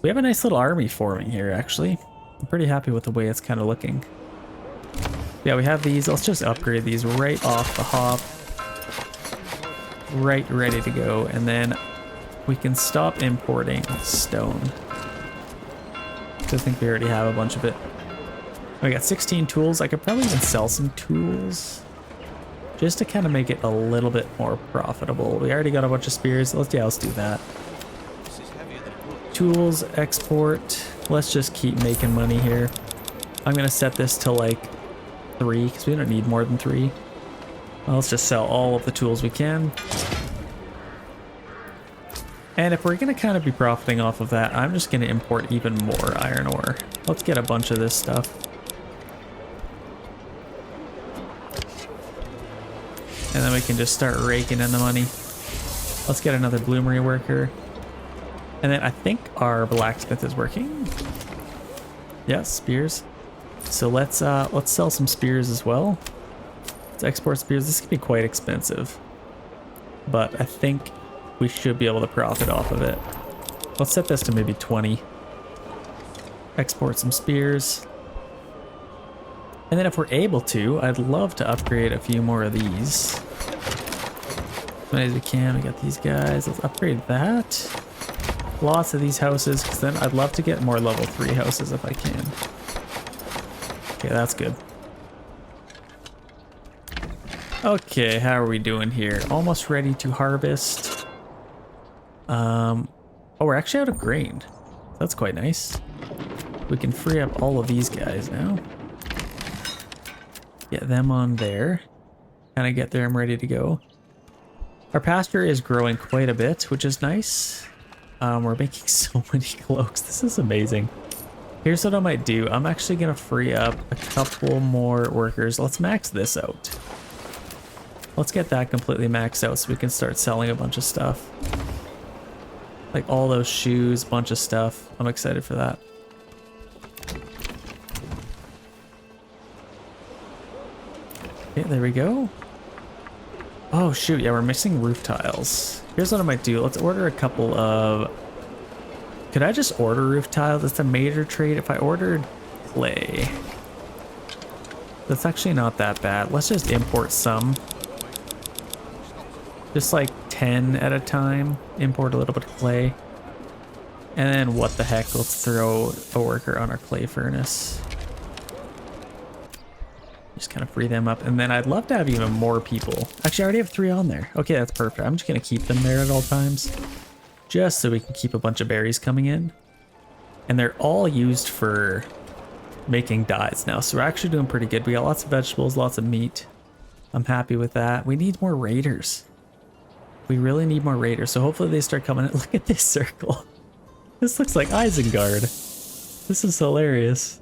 We have a nice little army forming here, actually. I'm pretty happy with the way it's kind of looking. Yeah, we have these. Let's just upgrade these right off the hop. Right, ready to go. And then we can stop importing stone. I think we already have a bunch of it. We got 16 tools. I could probably even sell some tools just to kind of make it a little bit more profitable. We already got a bunch of spears. Let's do that. Tools, export. Let's just keep making money here. I'm gonna set this to like 3 because we don't need more than 3. Well, let's just sell all of the tools we can. And if we're gonna kind of be profiting off of that, I'm just gonna import even more iron ore. Let's get a bunch of this stuff. And then we can just start raking in the money. Let's get another bloomery worker. And then I think our blacksmith is working. Yeah, spears. So let's sell some spears as well. Let's export spears. This could be quite expensive, but I think we should be able to profit off of it. Let's set this to maybe 20. Export some spears. And then if we're able to, I'd love to upgrade a few more of these. As many as we can. We got these guys. Let's upgrade that. Lots of these houses, because then I'd love to get more level 3 houses if I can. Okay, that's good. Okay, how are we doing here? Almost ready to harvest. Oh, we're actually out of grain. That's quite nice. We can free up all of these guys now. Get them on there. Kind of get them ready to go. Our pasture is growing quite a bit, which is nice. We're making so many cloaks. This is amazing. Here's what I might do. I'm actually going to free up a couple more workers. Let's max this out. Let's get that completely maxed out so we can start selling a bunch of stuff. Like all those shoes, bunch of stuff. I'm excited for that. Okay, there we go. Oh shoot, yeah, we're missing roof tiles. Here's what I might do. Let's order a couple of... Could I just order roof tiles? That's a major trade. If I ordered clay, that's actually not that bad. Let's just import some. Just like 10 at a time. Import a little bit of clay. And then what the heck, let's throw a worker on our clay furnace. Just kind of free them up. And then I'd love to have even more people. Actually, I already have 3 on there. Okay, that's perfect. I'm just going to keep them there at all times. Just so we can keep a bunch of berries coming in. And they're all used for making dyes now. So we're actually doing pretty good. We got lots of vegetables, lots of meat. I'm happy with that. We need more raiders. We really need more raiders. So hopefully they start coming in. Look at this circle. This looks like Isengard. This is hilarious.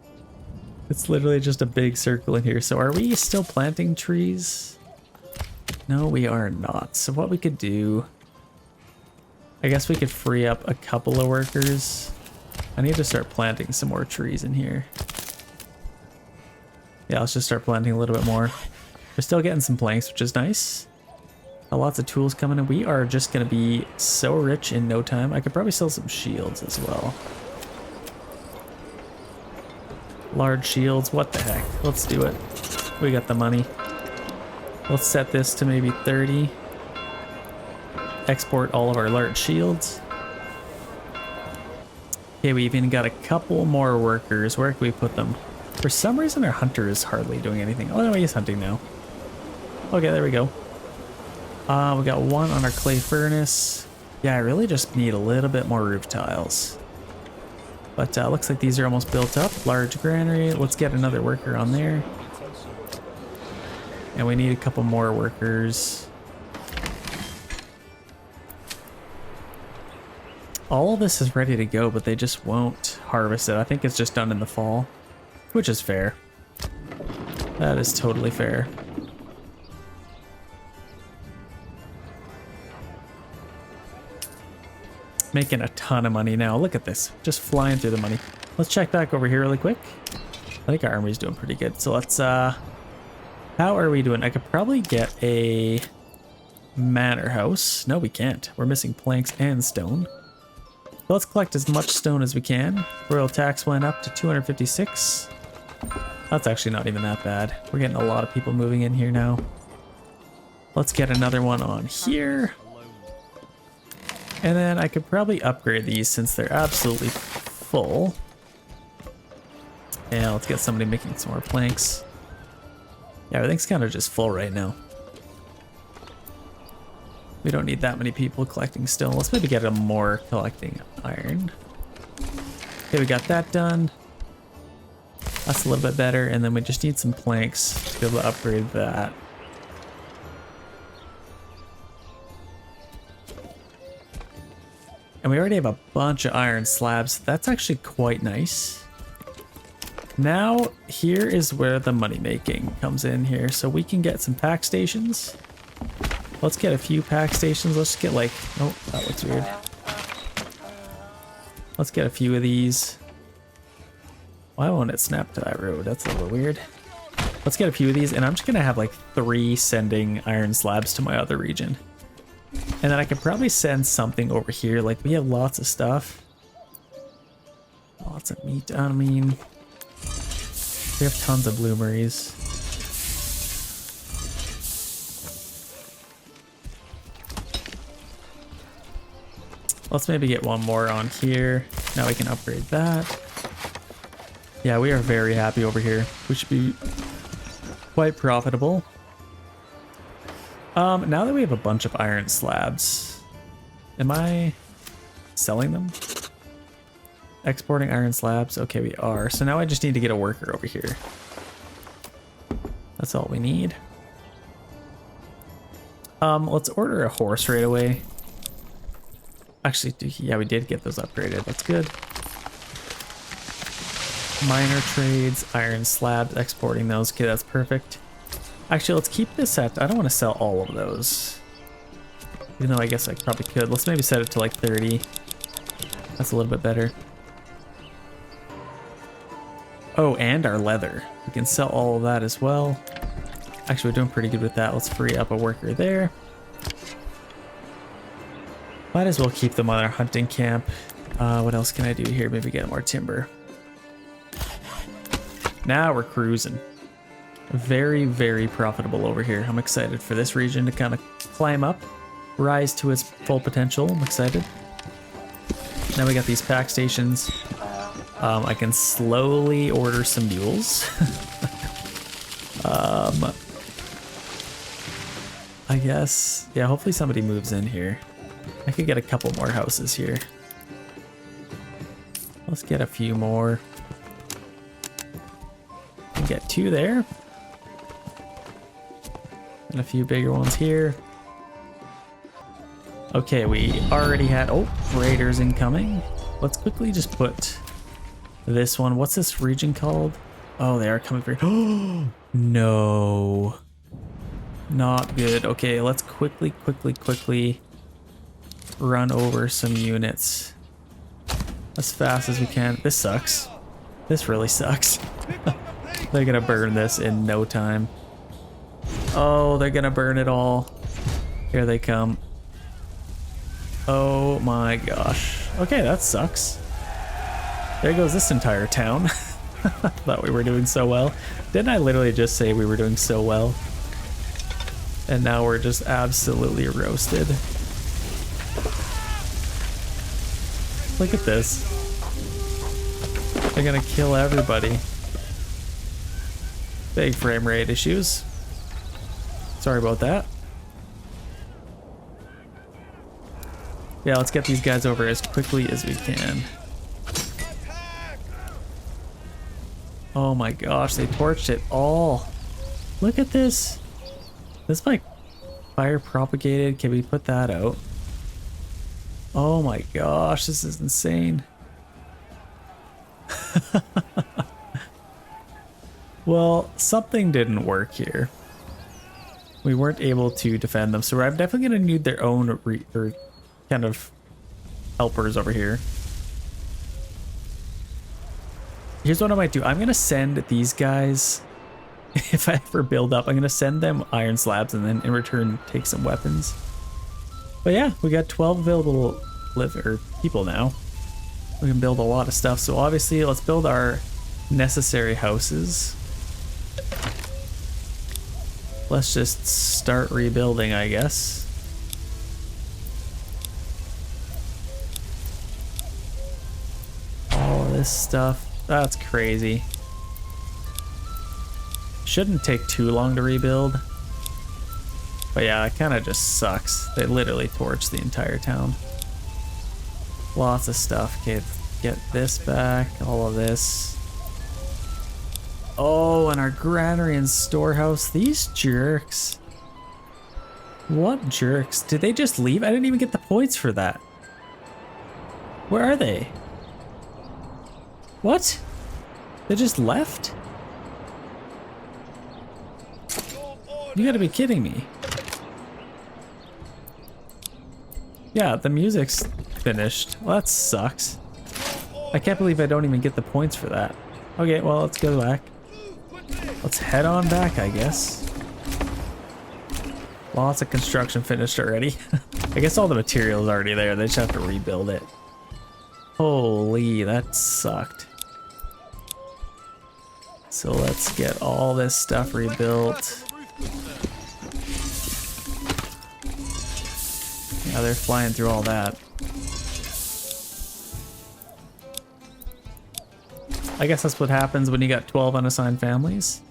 It's literally just a big circle in here. So are we still planting trees? No, we are not. So what we could do, I guess we could free up a couple of workers. I need to start planting some more trees in here. Yeah, let's just start planting a little bit more. We're still getting some planks, which is nice. Lots of tools coming in. We are just going to be so rich in no time. I could probably sell some shields as well. Large shields, what the heck? Let's do it. We got the money. Let's set this to maybe 30. Export all of our large shields. Okay, we even got a couple more workers. Where can we put them? For some reason our hunter is hardly doing anything. Oh no, he's hunting now. Okay, there we go. We got 1 on our clay furnace. Yeah, I really just need a little bit more roof tiles. But looks like these are almost built up. Large granary. Let's get another worker on there. And we need a couple more workers. All of this is ready to go, but they just won't harvest it. I think it's just done in the fall, which is fair. That is totally fair. Making a ton of money now. Look at this. Just flying through the money. Let's check back over here really quick. I think our army's doing pretty good. So let's, how are we doing? I could probably get a manor house. No, we can't. We're missing planks and stone. Let's collect as much stone as we can. Royal tax went up to 256. That's actually not even that bad. We're getting a lot of people moving in here now. Let's get another one on here. And then I could probably upgrade these since they're absolutely full. And let's get somebody making some more planks. Yeah, everything's kind of just full right now. We don't need that many people collecting stone. Let's maybe get them more collecting iron. Okay, we got that done. That's a little bit better. And then we just need some planks to be able to upgrade that. And we already have a bunch of iron slabs. That's actually quite nice. Now, here is where the money making comes in here. So we can get some pack stations. Let's get a few pack stations. Let's get like, oh, that looks weird. Let's get a few of these. Why won't it snap to that road? That's a little weird. Let's get a few of these, and I'm just gonna have like 3 sending iron slabs to my other region. And then I could probably send something over here. Like, we have lots of stuff. Lots of meat. I mean, we have tons of bloomeries. Let's maybe get one more on here. Now we can upgrade that. Yeah, we are very happy over here. We should be quite profitable. Now that we have a bunch of iron slabs, am I selling them? Exporting iron slabs? Okay, we are. So now I just need to get a worker over here. That's all we need. Let's order a horse right away. Actually, yeah, we did get those upgraded. That's good. Minor trades, iron slabs, exporting those. Okay, that's perfect. Actually, let's keep this at, I don't want to sell all of those. Even though I guess I probably could. Let's maybe set it to like 30. That's a little bit better. Oh, and our leather. We can sell all of that as well. Actually, we're doing pretty good with that. Let's free up a worker there. Might as well keep them on our hunting camp. What else can I do here? Maybe get more timber. Now we're cruising. Very, very profitable over here. I'm excited for this region to kind of climb up, rise to its full potential. I'm excited. Now we got these pack stations. I can slowly order some mules. I guess, yeah, hopefully somebody moves in here. I could get a couple more houses here. Let's get a few more. And get 2 there. And a few bigger ones here. Okay, we already had, oh, raiders incoming. Let's quickly just put this one. What's this region called? Oh, they are coming for, oh, no. Not good. Okay, let's quickly run over some units as fast as we can. This sucks. This really sucks. They're gonna burn this in no time. Oh, they're gonna burn it all. Here they come. Oh my gosh. Okay, that sucks. There goes this entire town. Thought we were doing so well. Didn't I literally just say we were doing so well? And now we're just absolutely roasted. Look at this. They're gonna kill everybody. Big frame rate issues. Sorry about that. Yeah, let's get these guys over as quickly as we can. Oh my gosh, they torched it all. Look at this. This like fire propagated. Can we put that out? Oh my gosh, this is insane. Well, something didn't work here. We weren't able to defend them, so I'm definitely going to need their own or kind of helpers over here. Here's what I might do. I'm going to send these guys, if I ever build up, I'm going to send them iron slabs and then in return take some weapons. But yeah, we got 12 available people now. We can build a lot of stuff. So obviously, let's build our necessary houses. Let's just start rebuilding, I guess. All of this stuff. That's crazy. Shouldn't take too long to rebuild. But yeah, it kind of just sucks. They literally torched the entire town. Lots of stuff. Okay, get this back. All of this. Oh, and our granary and storehouse. These jerks. What jerks? Did they just leave? I didn't even get the points for that. Where are they? What? They just left? You gotta be kidding me. Yeah, the music's finished. Well, that sucks. I can't believe I don't even get the points for that. Okay, well, let's go back. Let's head on back, I guess. Lots of construction finished already. I guess all the material is already there. They just have to rebuild it. Holy, that sucked. So let's get all this stuff rebuilt. Yeah, they're flying through all that. I guess that's what happens when you got 12 unassigned families.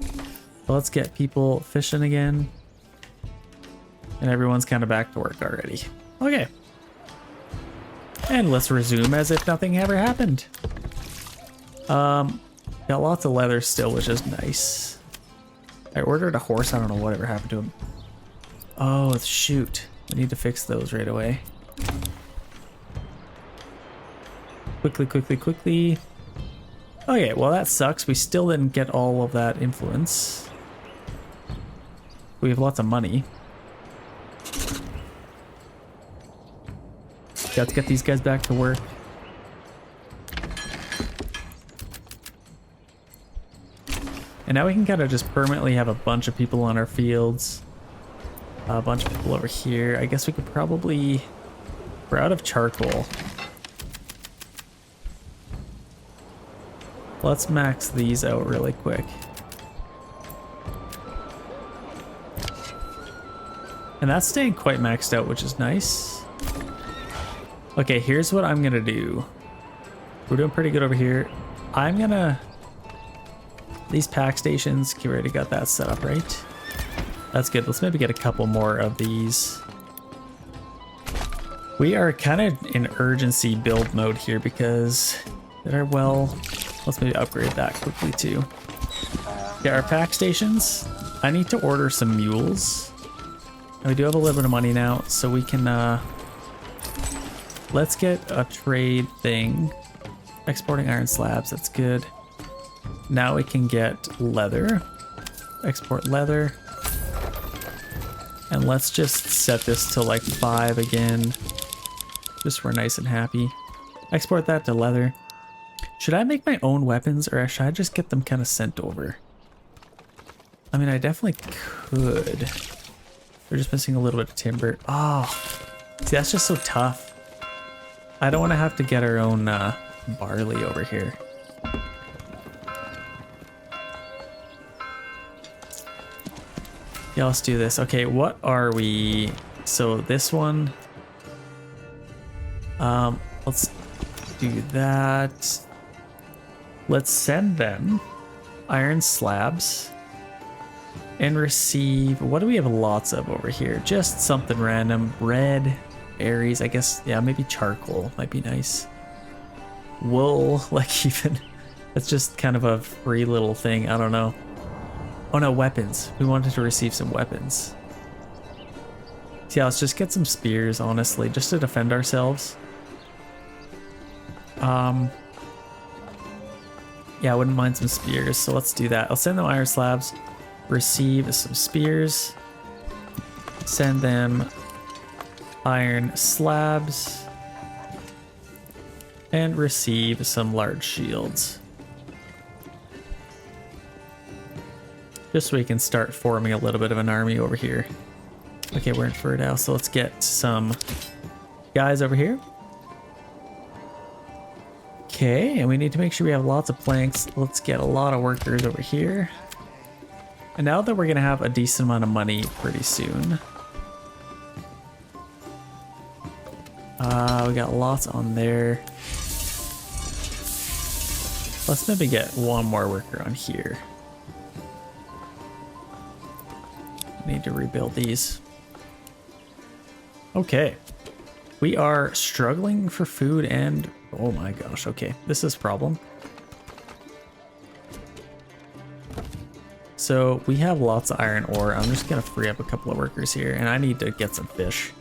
So let's get people fishing again. And everyone's kind of back to work already. Okay. And let's resume as if nothing ever happened. Got lots of leather still, which is nice. I ordered a horse. I don't know whatever happened to him. Oh, shoot. We need to fix those right away. Quickly, quickly, quickly. Okay, well that sucks. We still didn't get all of that influence. We have lots of money. Got to get these guys back to work. And now we can kind of just permanently have a bunch of people on our fields. A bunch of people over here. I guess we could probably... We're out of charcoal. Let's max these out really quick. And that's staying quite maxed out, which is nice. Okay, here's what I'm gonna do. We're doing pretty good over here. I'm gonna... These pack stations, we already got that set up, right? That's good. Let's maybe get a couple more of these. We are kind of in urgency build mode here because let's maybe upgrade that quickly too. Yeah, our pack stations. I need to order some mules. And we do have a little bit of money now, so we can let's get a trade thing. Exporting iron slabs, that's good. Now we can get leather. Export leather. And let's just set this to like 5 again. Just so we're nice and happy. Export that to leather. Should I make my own weapons or should I just get them kind of sent over? I mean, I definitely could. We're just missing a little bit of timber. Oh, see, that's just so tough. I don't want to have to get our own barley over here. Yeah, let's do this. Okay, what are we? So this one. Let's do that. Let's send them iron slabs and receive. What do we have lots of over here? Just something random. Red, berries, I guess. Yeah, maybe charcoal might be nice. Wool, like even. That's just kind of a free little thing. I don't know. Oh no, weapons. We wanted to receive some weapons. So yeah, let's just get some spears, honestly, just to defend ourselves. Yeah, I wouldn't mind some spears, so let's do that. I'll send them iron slabs, receive some spears, send them iron slabs, and receive some large shields. Just so we can start forming a little bit of an army over here. Okay, we're in Furdau, so let's get some guys over here. Okay, and we need to make sure we have lots of planks. Let's get a lot of workers over here. And now that we're gonna have a decent amount of money pretty soon. We got lots on there. Let's maybe get one more worker on here. Need to rebuild these. Okay. We are struggling for food and oh my gosh, okay. This is a problem. So we have lots of iron ore. I'm just gonna free up a couple of workers here and I need to get some fish.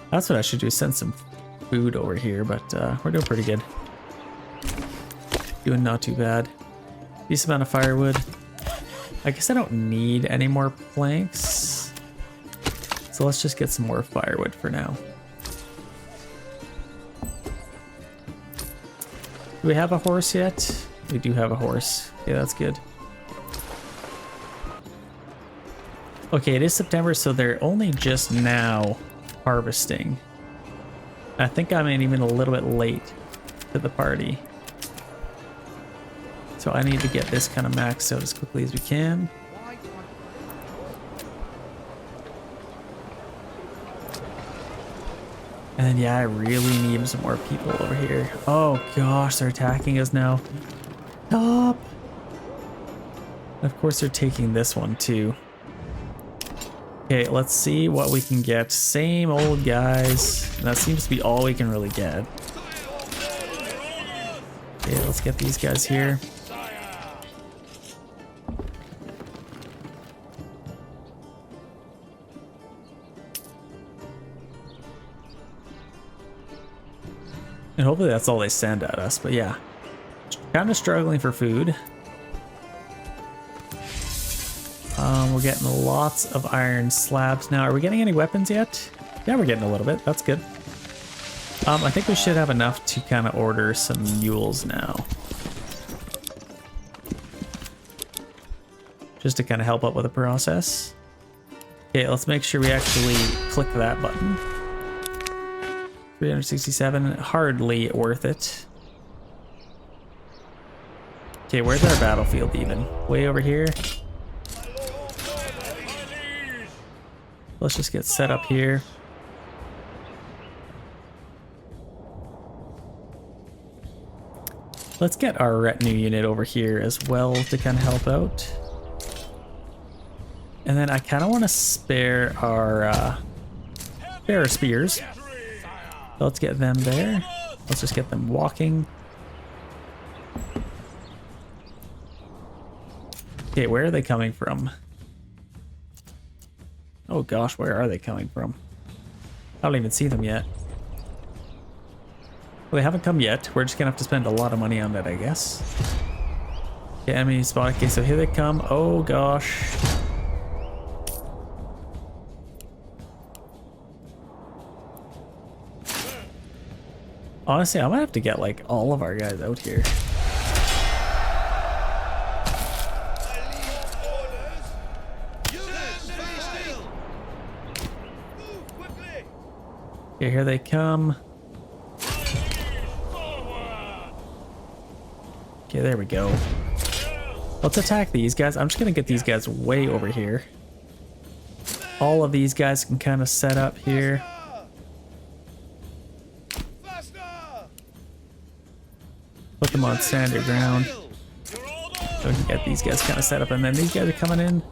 That's what I should do, send some food over here, but we're doing pretty good. Doing not too bad. Decent amount of firewood. I guess I don't need any more planks. So let's just get some more firewood for now. Do we have a horse yet? We do have a horse. Okay, that's good. Okay, it is September, so they're only just now harvesting. I think I'm even a little bit late to the party. So I need to get this kind of maxed out as quickly as we can. And yeah, I really need some more people over here. Oh gosh, they're attacking us now. Stop! Of course they're taking this one too. Okay, let's see what we can get. Same old guys. That seems to be all we can really get. Okay, let's get these guys here. And hopefully that's all they send at us, but yeah. Kind of struggling for food. We're getting lots of iron slabs now. Are we getting any weapons yet? Yeah, we're getting a little bit. That's good. I think we should have enough to kind of order some mules now. Just to kind of help out with the process. Okay, let's make sure we actually click that button. 367, hardly worth it. Okay, where's our battlefield even? Way over here. Let's just get set up here. Let's get our retinue unit over here as well to kind of help out. And then I kind of want to spare our spears. Let's get them there. Let's just get them walking. Okay, where are they coming from? Oh gosh, where are they coming from? I don't even see them yet. Well, they haven't come yet. We're just gonna have to spend a lot of money on that, I guess. Okay, enemy spot. Okay, so here they come. Oh gosh. Honestly, I might have to get like all of our guys out here. Okay, here they come. Okay, there we go. Let's attack these guys. I'm just gonna get these guys way over here. All of these guys can kind of set up here. Put them on standard ground. So we can get these guys kind of set up, and then these guys are coming in.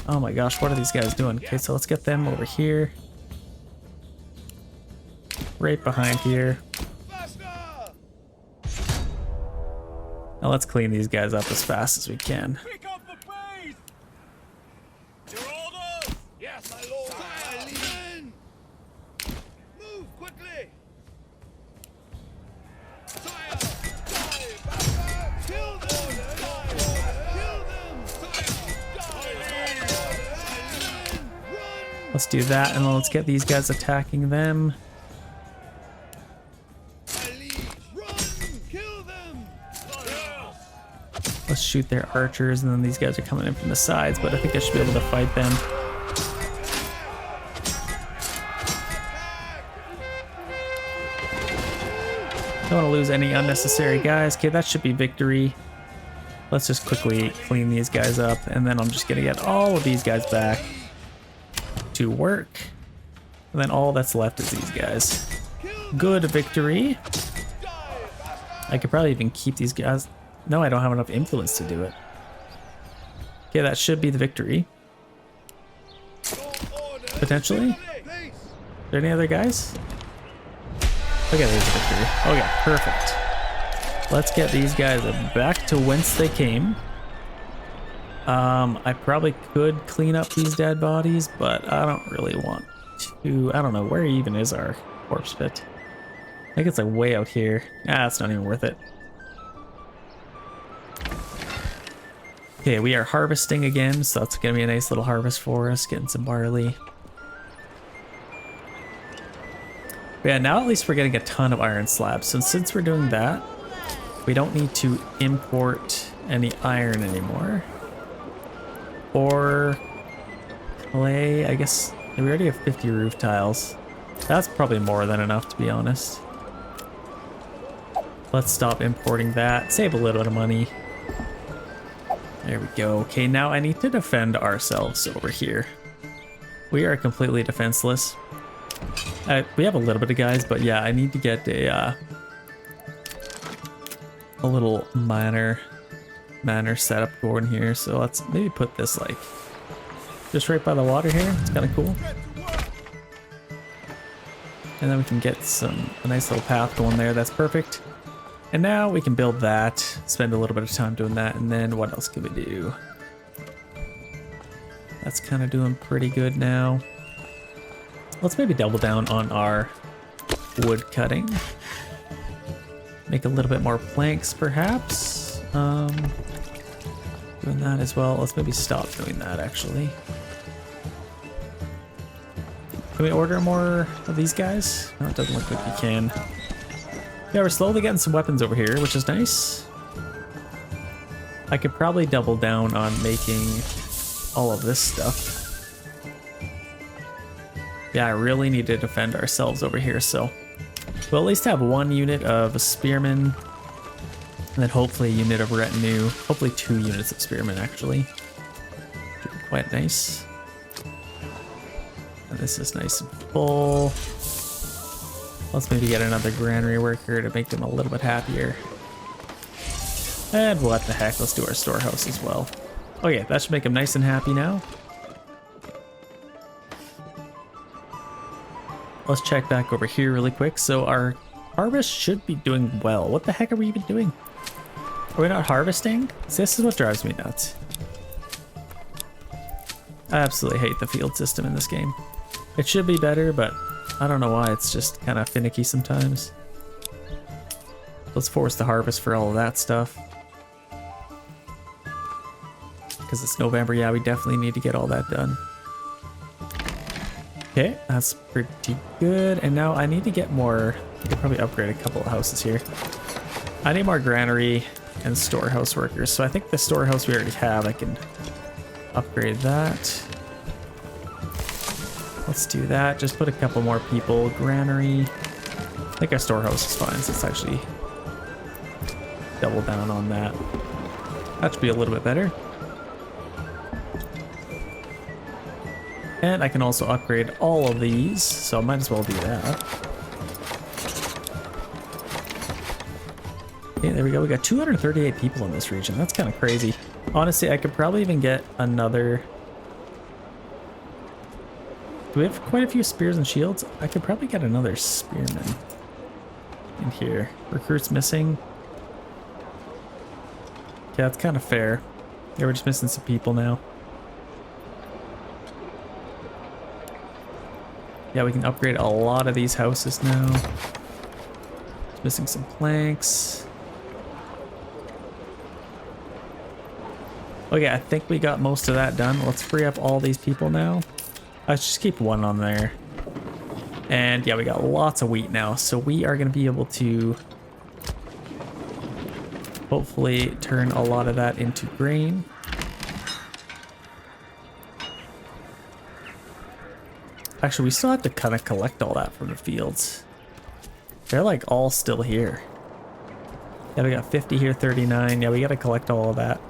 Oh my gosh, what are these guys doing? Okay, so let's get them over here. Right behind here. Now let's clean these guys up as fast as we can. Let's do that, and then let's get these guys attacking them. Let's shoot their archers, and then these guys are coming in from the sides, but I think I should be able to fight them. Don't want to lose any unnecessary guys. Okay, that should be victory. Let's just quickly clean these guys up, and then I'm just gonna get all of these guys back to work. And then all that's left is these guys. Good victory. I could probably even keep these guys. No, I don't have enough influence to do it. Okay, that should be the victory. Potentially. Are there any other guys? Okay, there's a victory. Okay, perfect. Let's get these guys back to whence they came. I probably could clean up these dead bodies, but I don't really want to. I don't know, where even is our corpse pit? I think it's like way out here. Ah, it's not even worth it. Okay, we are harvesting again, so that's gonna be a nice little harvest for us, getting some barley. But yeah, now at least we're getting a ton of iron slabs. So since we're doing that, we don't need to import any iron anymore. Or clay, I guess. We already have 50 roof tiles. That's probably more than enough, to be honest. Let's stop importing that, save a little bit of money. There we go. Okay, now I need to defend ourselves over here. We are completely defenseless. We have a little bit of guys, but yeah, I need to get a little manor setup going here. So let's maybe put this like just right by the water here. It's kind of cool. And then we can get a nice little path going there. That's perfect. And now we can build that, spend a little bit of time doing that, and then what else can we do? That's kind of doing pretty good now. Let's maybe double down on our wood cutting. Make a little bit more planks, perhaps. Doing that as well. Let's maybe stop doing that, actually. Can we order more of these guys? No, it doesn't look like we can. Yeah, we're slowly getting some weapons over here, which is nice. I could probably double down on making all of this stuff. Yeah, I really need to defend ourselves over here, so we'll at least have one unit of spearmen, and then hopefully a unit of retinue. Hopefully 2 units of spearmen, actually. Quite nice. And this is nice and full. Let's maybe get another granary worker to make them a little bit happier. And what the heck, let's do our storehouse as well. Okay, that should make them nice and happy now. Let's check back over here really quick. So our harvest should be doing well. What the heck are we even doing? Are we not harvesting? See, this is what drives me nuts. I absolutely hate the field system in this game. It should be better, but I don't know why, it's just kind of finicky sometimes. Let's force the harvest for all of that stuff. Because it's November, yeah, we definitely need to get all that done. Okay, that's pretty good. And now I need to get more, I could probably upgrade a couple of houses here. I need more granary and storehouse workers. So I think the storehouse we already have, I can upgrade that. Let's do that. Just put a couple more people. Granary. I think our storehouse is fine, so let's actually double down on that. That should be a little bit better. And I can also upgrade all of these, so I might as well do that. Okay, there we go. We got 238 people in this region. That's kind of crazy. Honestly, I could probably even get another... Do we have quite a few spears and shields? I could probably get another spearman in here. Recruits missing. Yeah, that's kind of fair. Yeah, we're just missing some people now. Yeah, we can upgrade a lot of these houses now. Just missing some planks. Okay, I think we got most of that done. Let's free up all these people now. Let's just keep one on there. And yeah, we got lots of wheat now. So we are going to be able to hopefully turn a lot of that into grain. Actually, we still have to kind of collect all that from the fields. They're like all still here. Yeah, we got 50 here, 39. Yeah, we gotta collect all of that.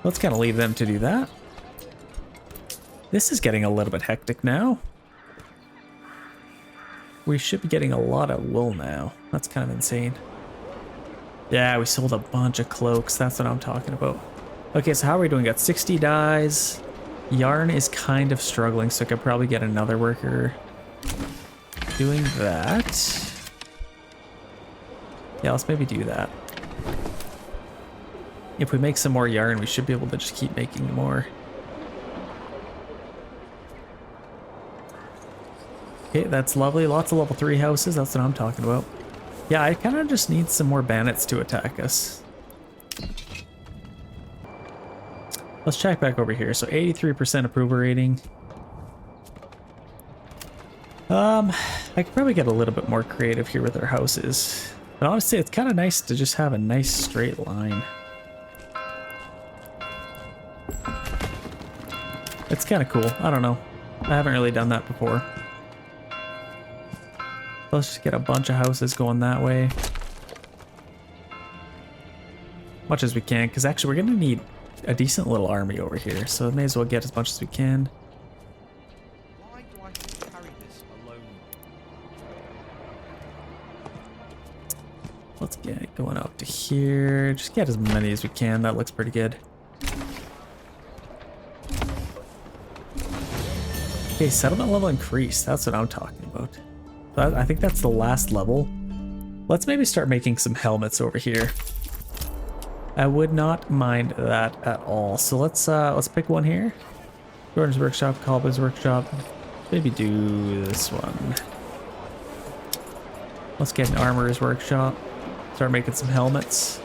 Let's kind of leave them to do that. This is getting a little bit hectic now. We should be getting a lot of wool now. That's kind of insane. Yeah, we sold a bunch of cloaks. That's what I'm talking about. Okay, so how are we doing? Got 60 dyes. Yarn is kind of struggling, so I could probably get another worker doing that. Yeah, let's maybe do that. If we make some more yarn, we should be able to just keep making more. Okay, that's lovely. Lots of level 3 houses. That's what I'm talking about. Yeah, I kind of just need some more bandits to attack us. Let's check back over here. So 83% approval rating. I could probably get a little bit more creative here with our houses. But honestly, it's kind of nice to just have a nice straight line. It's kind of cool. I don't know. I haven't really done that before. Let's just get a bunch of houses going that way. Much as we can, because actually we're going to need a decent little army over here. So may as well get as much as we can. Why do I have to carry this alone? Let's get it going up to here. Just get as many as we can. That looks pretty good. Okay, settlement level increased. That's what I'm talking about. I think that's the last level. Let's maybe start making some helmets over here. I would not mind that at all. So let's pick one here. Jordan's workshop, Colby's workshop. Maybe do this one. Let's get an armorer's workshop. Start making some helmets.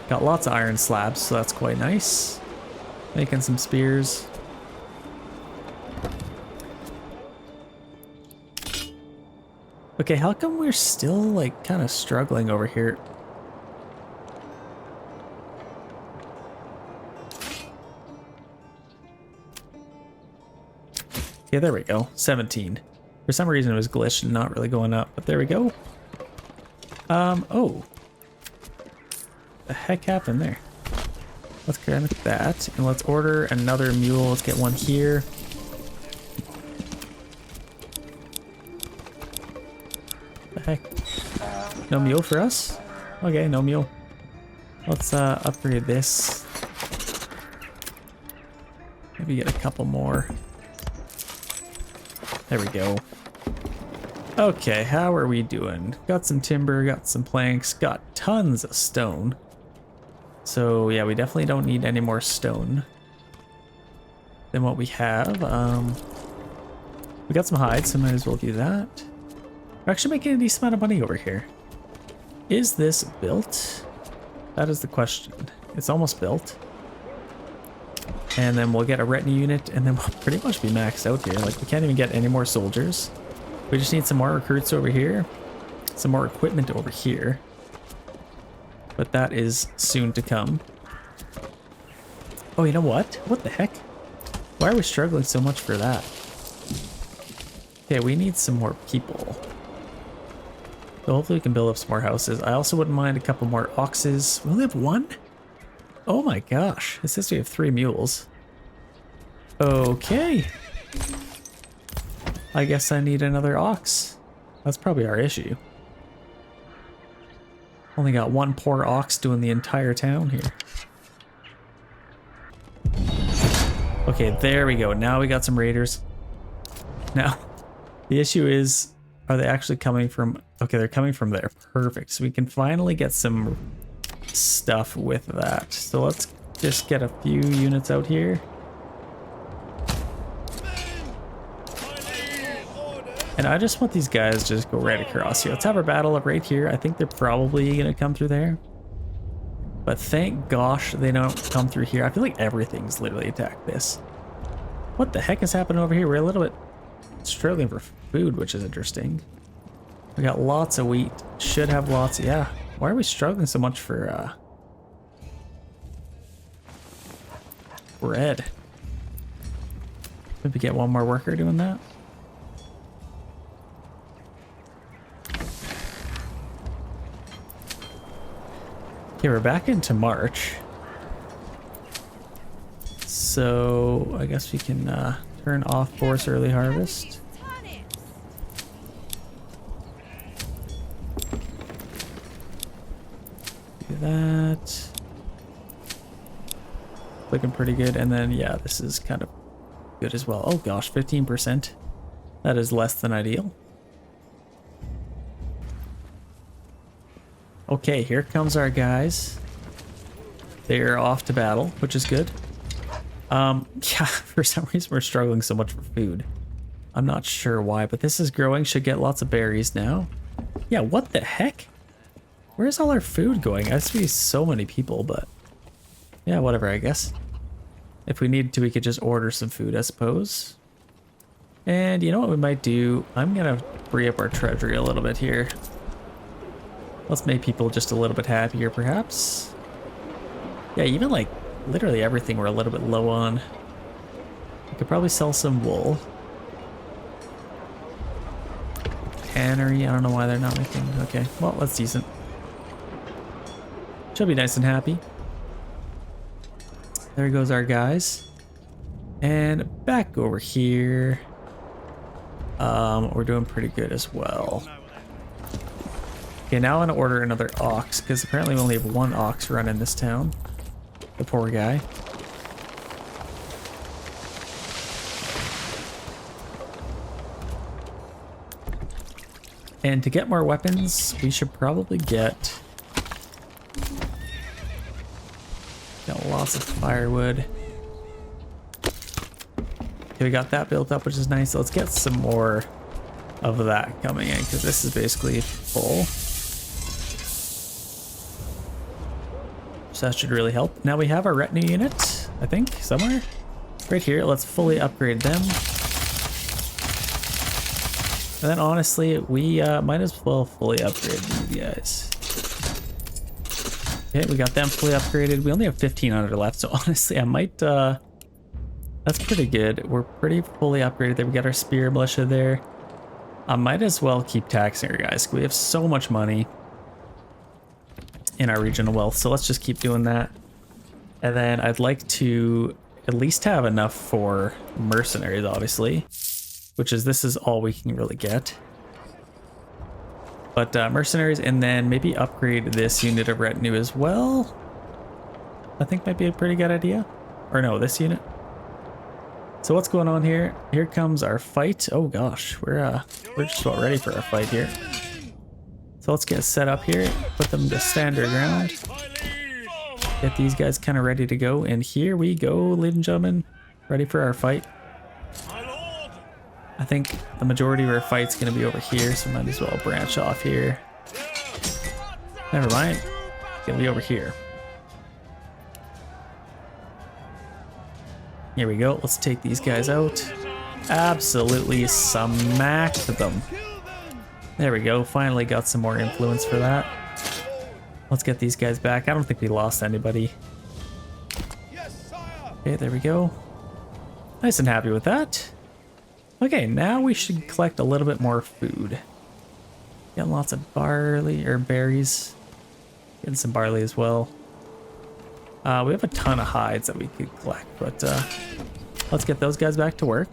Got lots of iron slabs, so that's quite nice. Making some spears. Okay, how come we're still like kind of struggling over here? Yeah, there we go. 17. For some reason it was glitched and not really going up, but there we go. Oh. The heck happened there? Let's grab that and let's order another mule. Let's get one here. Heck. No mule for us? Okay, no mule. Let's upgrade this. Maybe get a couple more. There we go. Okay, how are we doing? Got some timber, got some planks, got tons of stone. So yeah, we definitely don't need any more stone than what we have. We got some hides, so might as well do that. We're actually making a decent amount of money over here. Is this built? That is the question. It's almost built. And then we'll get a retinue unit and then we'll pretty much be maxed out here. Like we can't even get any more soldiers. We just need some more recruits over here. Some more equipment over here. But that is soon to come. Oh, you know what? What the heck? Why are we struggling so much for that? Okay, we need some more people. So hopefully we can build up some more houses. I also wouldn't mind a couple more oxes. We only have one? Oh my gosh. It says we have 3 mules. Okay. I guess I need another ox. That's probably our issue. Only got one poor ox doing the entire town here. Okay, there we go. Now we got some raiders. Now, the issue is, are they actually coming from... Okay, they're coming from there. Perfect. So we can finally get some stuff with that. So let's just get a few units out here. And I just want these guys to just go right across here. Let's have our battle right here. I think they're probably going to come through there. But thank gosh they don't come through here. I feel like everything's literally attacked this. What the heck is happening over here? We're a little bit struggling for food, which is interesting. We got lots of wheat. Should have lots. Yeah. Why are we struggling so much for bread? Maybe get one more worker doing that. Okay, we're back into March. So I guess we can turn off force early harvest. Do that. Looking pretty good. And then, yeah, this is kind of good as well. Oh gosh, 15%. That is less than ideal. Okay, here comes our guys. They're off to battle, which is good. Yeah, for some reason we're struggling so much for food. I'm not sure why, but this is growing. Should get lots of berries now. Yeah, what the heck? Where's all our food going? I see so many people, but yeah, whatever, I guess. If we needed to, we could just order some food, I suppose. And you know what we might do? I'm gonna free up our treasury a little bit here. Let's make people just a little bit happier, perhaps. Yeah, even like literally everything we're a little bit low on. We could probably sell some wool. Tannery, I don't know why they're not making. Okay, well, that's decent. Should be nice and happy. There goes our guys. And back over here. We're doing pretty good as well. Okay, now I want to order another ox, because apparently we only have one ox run in this town. The poor guy. And to get more weapons, we should probably get... Got lots of firewood. Okay, we got that built up, which is nice. So let's get some more of that coming in, because this is basically full. So that should really help. Now we have our retinue unit, I think, somewhere. Right here, let's fully upgrade them. And then honestly, we might as well fully upgrade these guys. Okay, we got them fully upgraded. We only have 1,500 left, so honestly, I might... that's pretty good. We're pretty fully upgraded there. We got our spear militia there. I might as well keep taxing our guys. We have so much money in our regional wealth, so let's just keep doing that. And then I'd like to at least have enough for mercenaries, obviously, which is this is all we can really get. But mercenaries, and then maybe upgrade this unit of retinue as well. I think might be a pretty good idea. Or no, this unit. So what's going on here? Here comes our fight. Oh gosh, we're just about ready for our fight here. So let's get set up here, put them to standard ground. Get these guys kind of ready to go, and here we go, ladies and gentlemen. Ready for our fight. I think the majority of our fight's gonna be over here, so might as well branch off here. Never mind, it's gonna be over here. Here we go, let's take these guys out. Absolutely smack them. There we go, finally got some more influence for that. Let's get these guys back. I don't think we lost anybody. Okay, there we go. Nice and happy with that. Okay, now we should collect a little bit more food. Got lots of barley, or berries. Getting some barley as well. We have a ton of hides that we could collect, but let's get those guys back to work.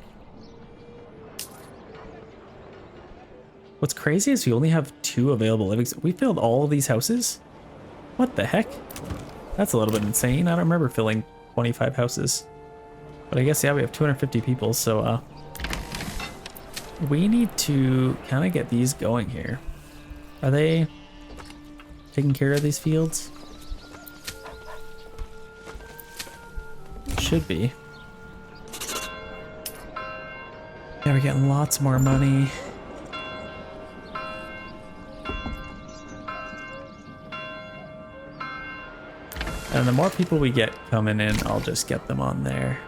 What's crazy is we only have 2 available living. We filled all of these houses? What the heck? That's a little bit insane. I don't remember filling 25 houses. But I guess, yeah, we have 250 people, so we need to kind of get these going here. Are they taking care of these fields? Should be. Yeah, we're getting lots more money. And the more people we get coming in, I'll just get them on there.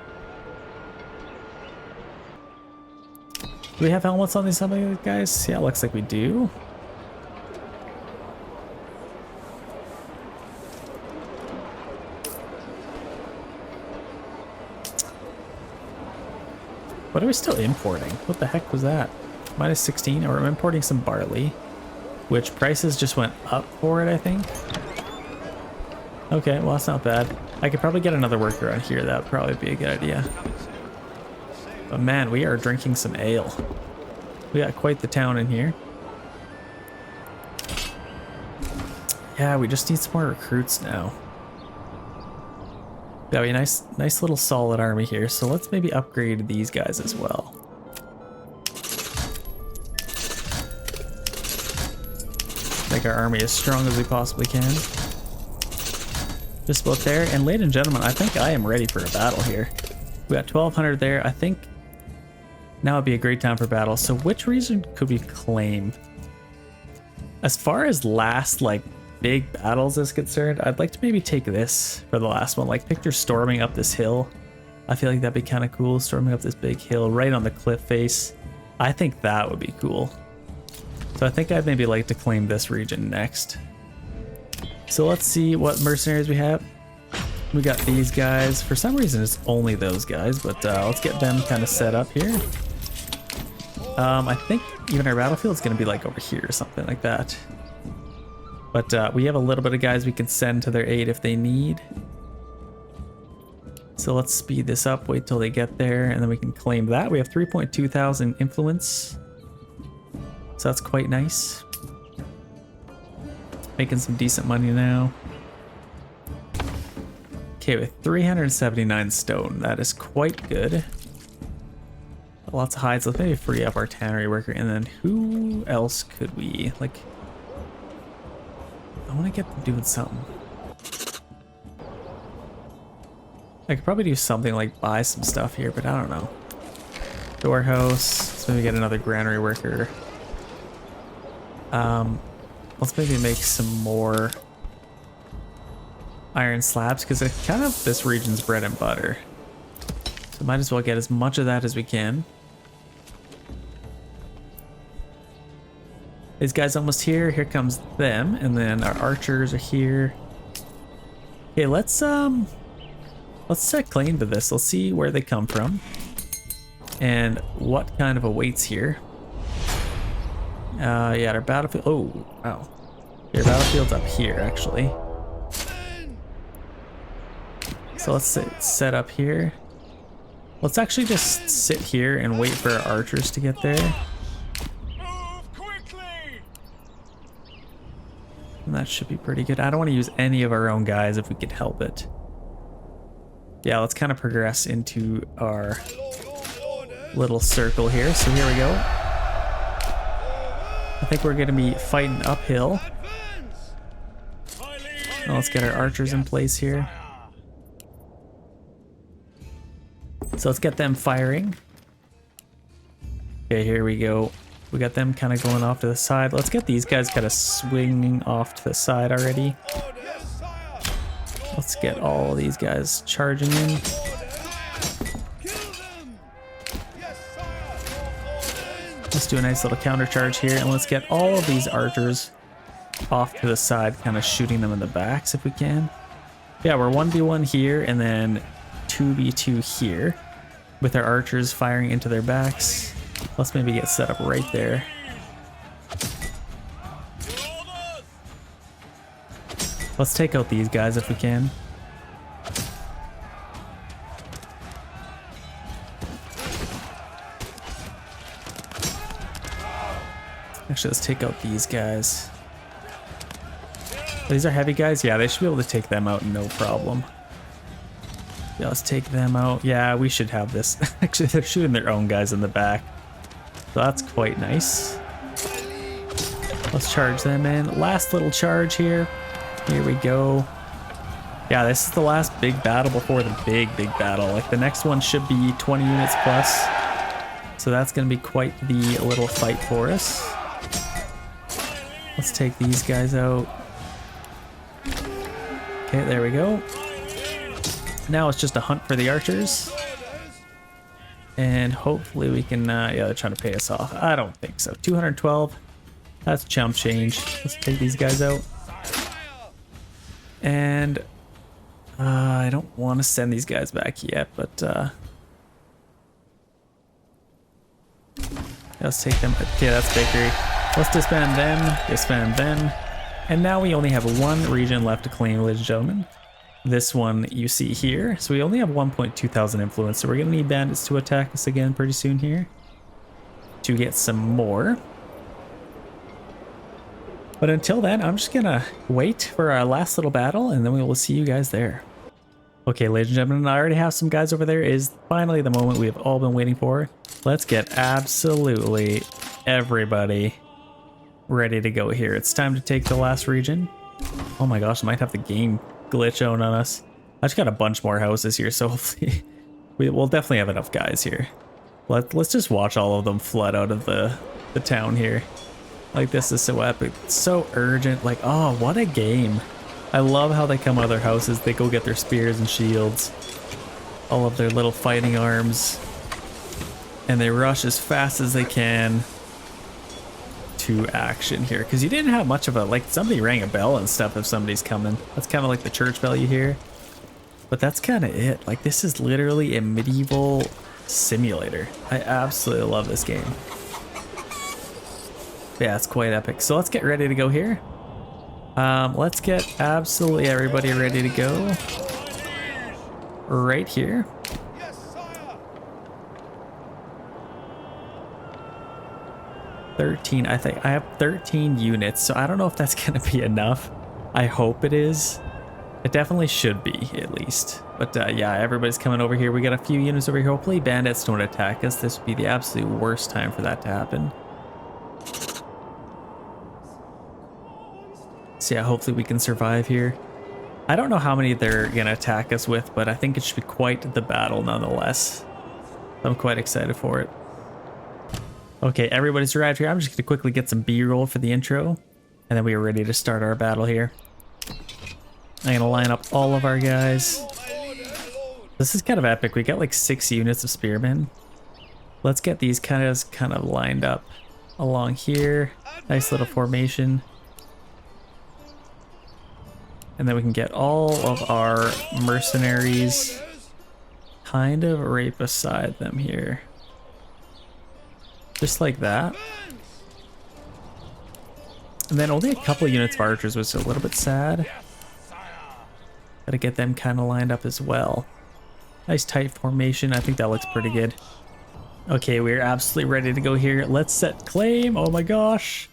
Do we have helmets on these guys? Yeah, looks like we do. What are we still importing? What the heck was that? Minus 16, or I'm importing some barley, which prices just went up for it, I think. Okay, well that's not bad. I could probably get another worker on here. That would probably be a good idea. But man, we are drinking some ale. We got quite the town in here. Yeah, we just need some more recruits now. Got a nice little solid army here. So let's maybe upgrade these guys as well. Make our army as strong as we possibly can. Just about there. And ladies and gentlemen, I think I am ready for a battle here. We got 1,200 there. I think now would be a great time for battle. So which region could we claim? As far as last like big battles is concerned, I'd like to maybe take this for the last one. Like picture storming up this hill. I feel like that'd be kind of cool. Storming up this big hill right on the cliff face. I think that would be cool. So I think I'd maybe like to claim this region next. So let's see what mercenaries we have. We got these guys. For some reason it's only those guys, but let's get them kind of set up here. I think even our battlefield's gonna be like over here or something like that. But we have a little bit of guys we can send to their aid if they need. So let's speed this up, wait till they get there, and then we can claim that. We have 3.2 thousand influence. So that's quite nice. Making some decent money now. Okay, with 379 stone, that is quite good. Lots of hides. Let's maybe free up our tannery worker, and then who else could we like? I want to get them doing something. I could probably do something like buy some stuff here, but I don't know. Storehouse. Let's maybe get another granary worker. Let's maybe make some more iron slabs because it's kind of this region's bread and butter. So might as well get as much of that as we can. These guys almost here. Here comes them, and then our archers are here. Okay, let's set claim to this. Let's see where they come from and what kind of awaits here. Yeah, our battlefield. Oh, wow. Your battlefield's up here, actually. So let's set up here. Let's actually just sit here and wait for our archers to get there. And that should be pretty good. I don't want to use any of our own guys if we could help it. Yeah, let's kind of progress into our little circle here. So here we go. I think we're going to be fighting uphill. Now let's get our archers in place here. So let's get them firing. Okay, here we go. We got them kind of going off to the side. Let's get these guys kind of swinging off to the side already. Let's get all these guys charging in. Let's do a nice little counter charge here, and let's get all of these archers off to the side, kind of shooting them in the backs if we can. Yeah, we're 1v1 here and then 2v2 here with our archers firing into their backs. Let's maybe get set up right there. Let's take out these guys if we can. Actually, let's take out these guys. These are heavy guys. Yeah, they should be able to take them out no problem. Yeah, let's take them out. Yeah, we should have this. Actually, they're shooting their own guys in the back. So that's quite nice. Let's charge them in. Last little charge here. Here we go. Yeah, this is the last big battle before the big battle. Like the next one should be 20 units plus. So that's going to be quite the little fight for us. Let's take these guys out. Okay, there we go. Now it's just a hunt for the archers. And hopefully we can, yeah, they're trying to pay us off. I don't think so. 212. That's chump change. Let's take these guys out. And I don't want to send these guys back yet, but let's take them. Okay, that's victory. Let's disband them. Disband them. And now we only have one region left to claim, ladies and gentlemen. This one you see here. So we only have 1.2 thousand influence. So we're going to need bandits to attack us again pretty soon here to get some more. But until then, I'm just going to wait for our last little battle and then we will see you guys there. Okay, ladies and gentlemen, I already have some guys over there. It is finally the moment we have all been waiting for. Let's get absolutely everybody ready to go here. It's time to take the last region. Oh my gosh, I might have the game glitch out on us. I just got a bunch more houses here, so hopefully we'll definitely have enough guys here. Let's just watch all of them flood out of the town here. Like, this is so epic. It's so urgent. Like, oh, what a game. I love how they come out of their houses. They go get their spears and shields, all of their little fighting arms, and they rush as fast as they can to action here. Because you didn't have much of a, like, somebody rang a bell and stuff if somebody's coming. That's kind of like the church bell you hear. But that's kind of it. Like, this is literally a medieval simulator. I absolutely love this game. Yeah, it's quite epic. So let's get ready to go here. Let's get absolutely everybody ready to go right here. Yes, sire. 13, I think I have 13 units, so I don't know if that's gonna be enough. I hope it is. It definitely should be, at least. But yeah, everybody's coming over here. We got a few units over here. Hopefully bandits don't attack us. This would be the absolute worst time for that to happen. So yeah, hopefully we can survive here. I don't know how many they're gonna attack us with, but I think it should be quite the battle nonetheless. I'm quite excited for it. Okay, everybody's arrived here. I'm just gonna quickly get some B-roll for the intro, and then we are ready to start our battle here. I'm gonna line up all of our guys. This is kind of epic. We got like 6 units of spearmen. Let's get these kind of lined up along here. Nice little formation. And then we can get all of our mercenaries kind of right beside them here. Just like that. And then only a couple units of archers, which is a little bit sad. Gotta get them kind of lined up as well. Nice tight formation. I think that looks pretty good. Okay, we're absolutely ready to go here. Let's set claim. Oh my gosh.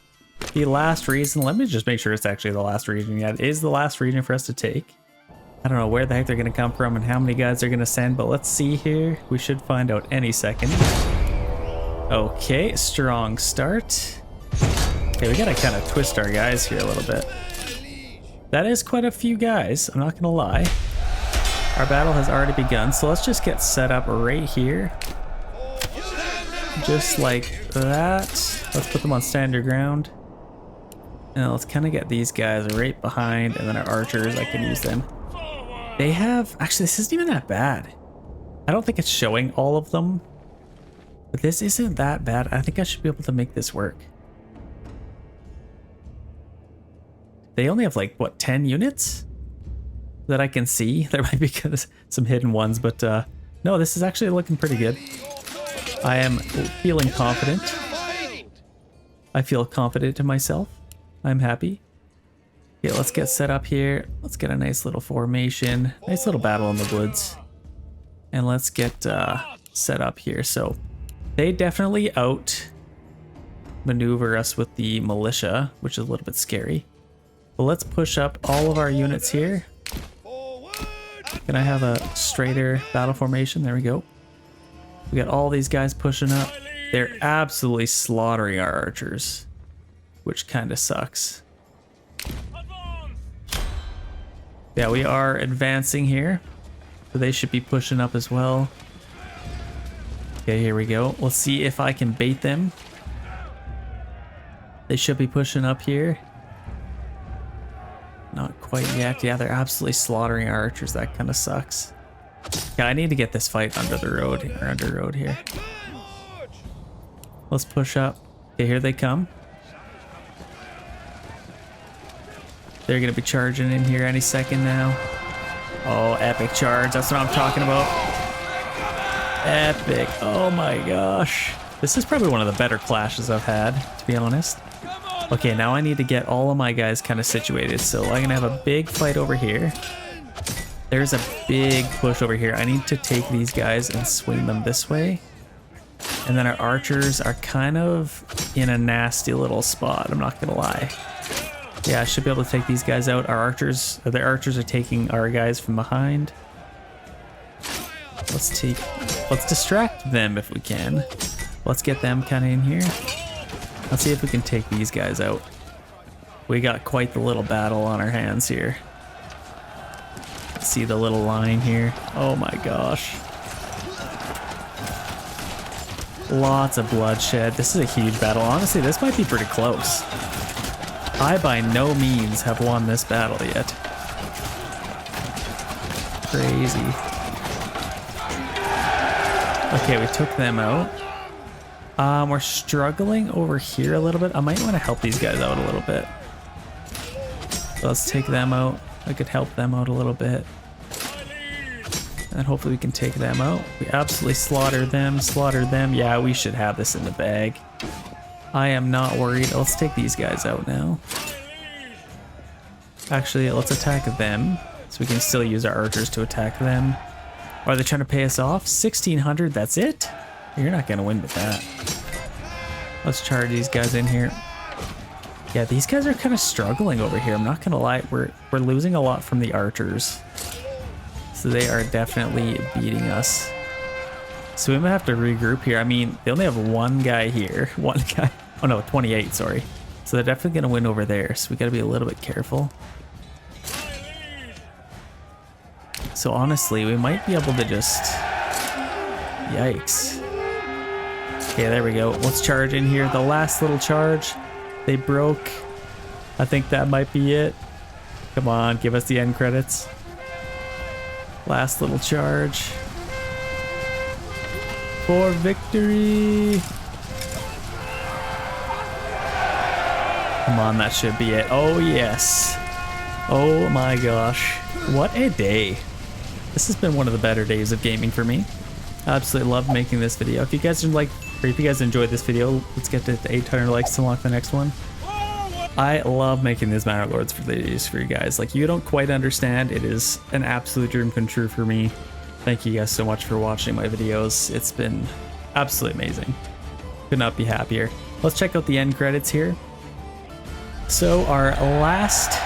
The last region. Let me just make sure it's actually the last region. Yeah, it is the last region for us to take. I don't know where the heck they're going to come from and how many guys they're going to send, but let's see here. We should find out any second. Okay, strong start. Okay, we got to kind of twist our guys here a little bit. That is quite a few guys, I'm not going to lie. Our battle has already begun, so let's just get set up right here. Just like that. Let's put them on standard ground. And let's kind of get these guys right behind, and then our archers, I can use them. They have, actually this isn't even that bad. I don't think it's showing all of them, but this isn't that bad. I think I should be able to make this work. They only have like, what, 10 units that I can see? There might be some hidden ones, but no, this is actually looking pretty good. I am feeling confident. I feel confident in myself. I'm happy. Okay, let's get set up here. Let's get a nice little formation. Nice little battle in the woods. And let's get set up here. So they definitely out maneuver us with the militia, which is a little bit scary. But let's push up all of our units here. Can I have a straighter battle formation? There we go. We got all these guys pushing up. They're absolutely slaughtering our archers, which kind of sucks. Yeah, we are advancing here, so they should be pushing up as well. Okay, here we go. Let's see if I can bait them. They should be pushing up here. Not quite yet. Yeah, they're absolutely slaughtering our archers. That kind of sucks. Yeah, I need to get this fight under the road, or under road here. Let's push up. Okay, here they come. They're gonna be charging in here any second now. Oh, epic charge. That's what I'm talking about. Epic. Oh my gosh. This is probably one of the better clashes I've had, to be honest. Okay, now I need to get all of my guys kind of situated. So I'm gonna have a big fight over here. There's a big push over here. I need to take these guys and swing them this way. And then our archers are kind of in a nasty little spot, I'm not gonna lie. Yeah, I should be able to take these guys out. Our archers, the archers are taking our guys from behind. Let's distract them if we can. Let's get them kind of in here. Let's see if we can take these guys out. We got quite the little battle on our hands here. See the little line here. Oh my gosh. Lots of bloodshed. This is a huge battle. Honestly, this might be pretty close. I by no means have won this battle yet. Crazy. Okay, we took them out. We're struggling over here a little bit. I might want to help these guys out a little bit. So let's take them out. I could help them out a little bit. And hopefully we can take them out. We absolutely slaughtered them. Yeah, we should have this in the bag. I am not worried. Let's take these guys out now. Actually, let's attack them. So we can still use our archers to attack them. Are they trying to pay us off? 1,600, that's it? You're not gonna win with that. Let's charge these guys in here. Yeah, these guys are kind of struggling over here. I'm not gonna lie, we're losing a lot from the archers. So they are definitely beating us. So we might have to regroup here. I mean, they only have one guy here. One guy. Oh no, 28, sorry. So they're definitely gonna win over there. So we gotta be a little bit careful. So honestly, we might be able to just... Yikes. Okay, there we go. Let's charge in here. The last little charge. They broke. I think that might be it. Come on, give us the end credits. Last little charge. For victory. Come on, that should be it. Oh, yes. Oh my gosh. What a day. This has been one of the better days of gaming for me. I absolutely love making this video. If you guys enjoyed this video, let's get to 800 likes to unlock the next one. I love making these Manor Lords videos for you guys. Like, you don't quite understand. It is an absolute dream come true for me. Thank you guys so much for watching my videos. It's been absolutely amazing. Could not be happier. Let's check out the end credits here. So our last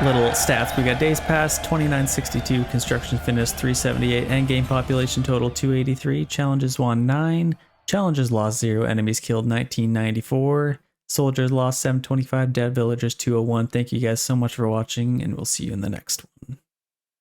little stats, we got days passed 2962, construction finished 378, end game population total 283, challenges won 9, challenges lost 0, enemies killed 1994, soldiers lost 725, dead villagers 201. Thank you guys so much for watching, and we'll see you in the next one.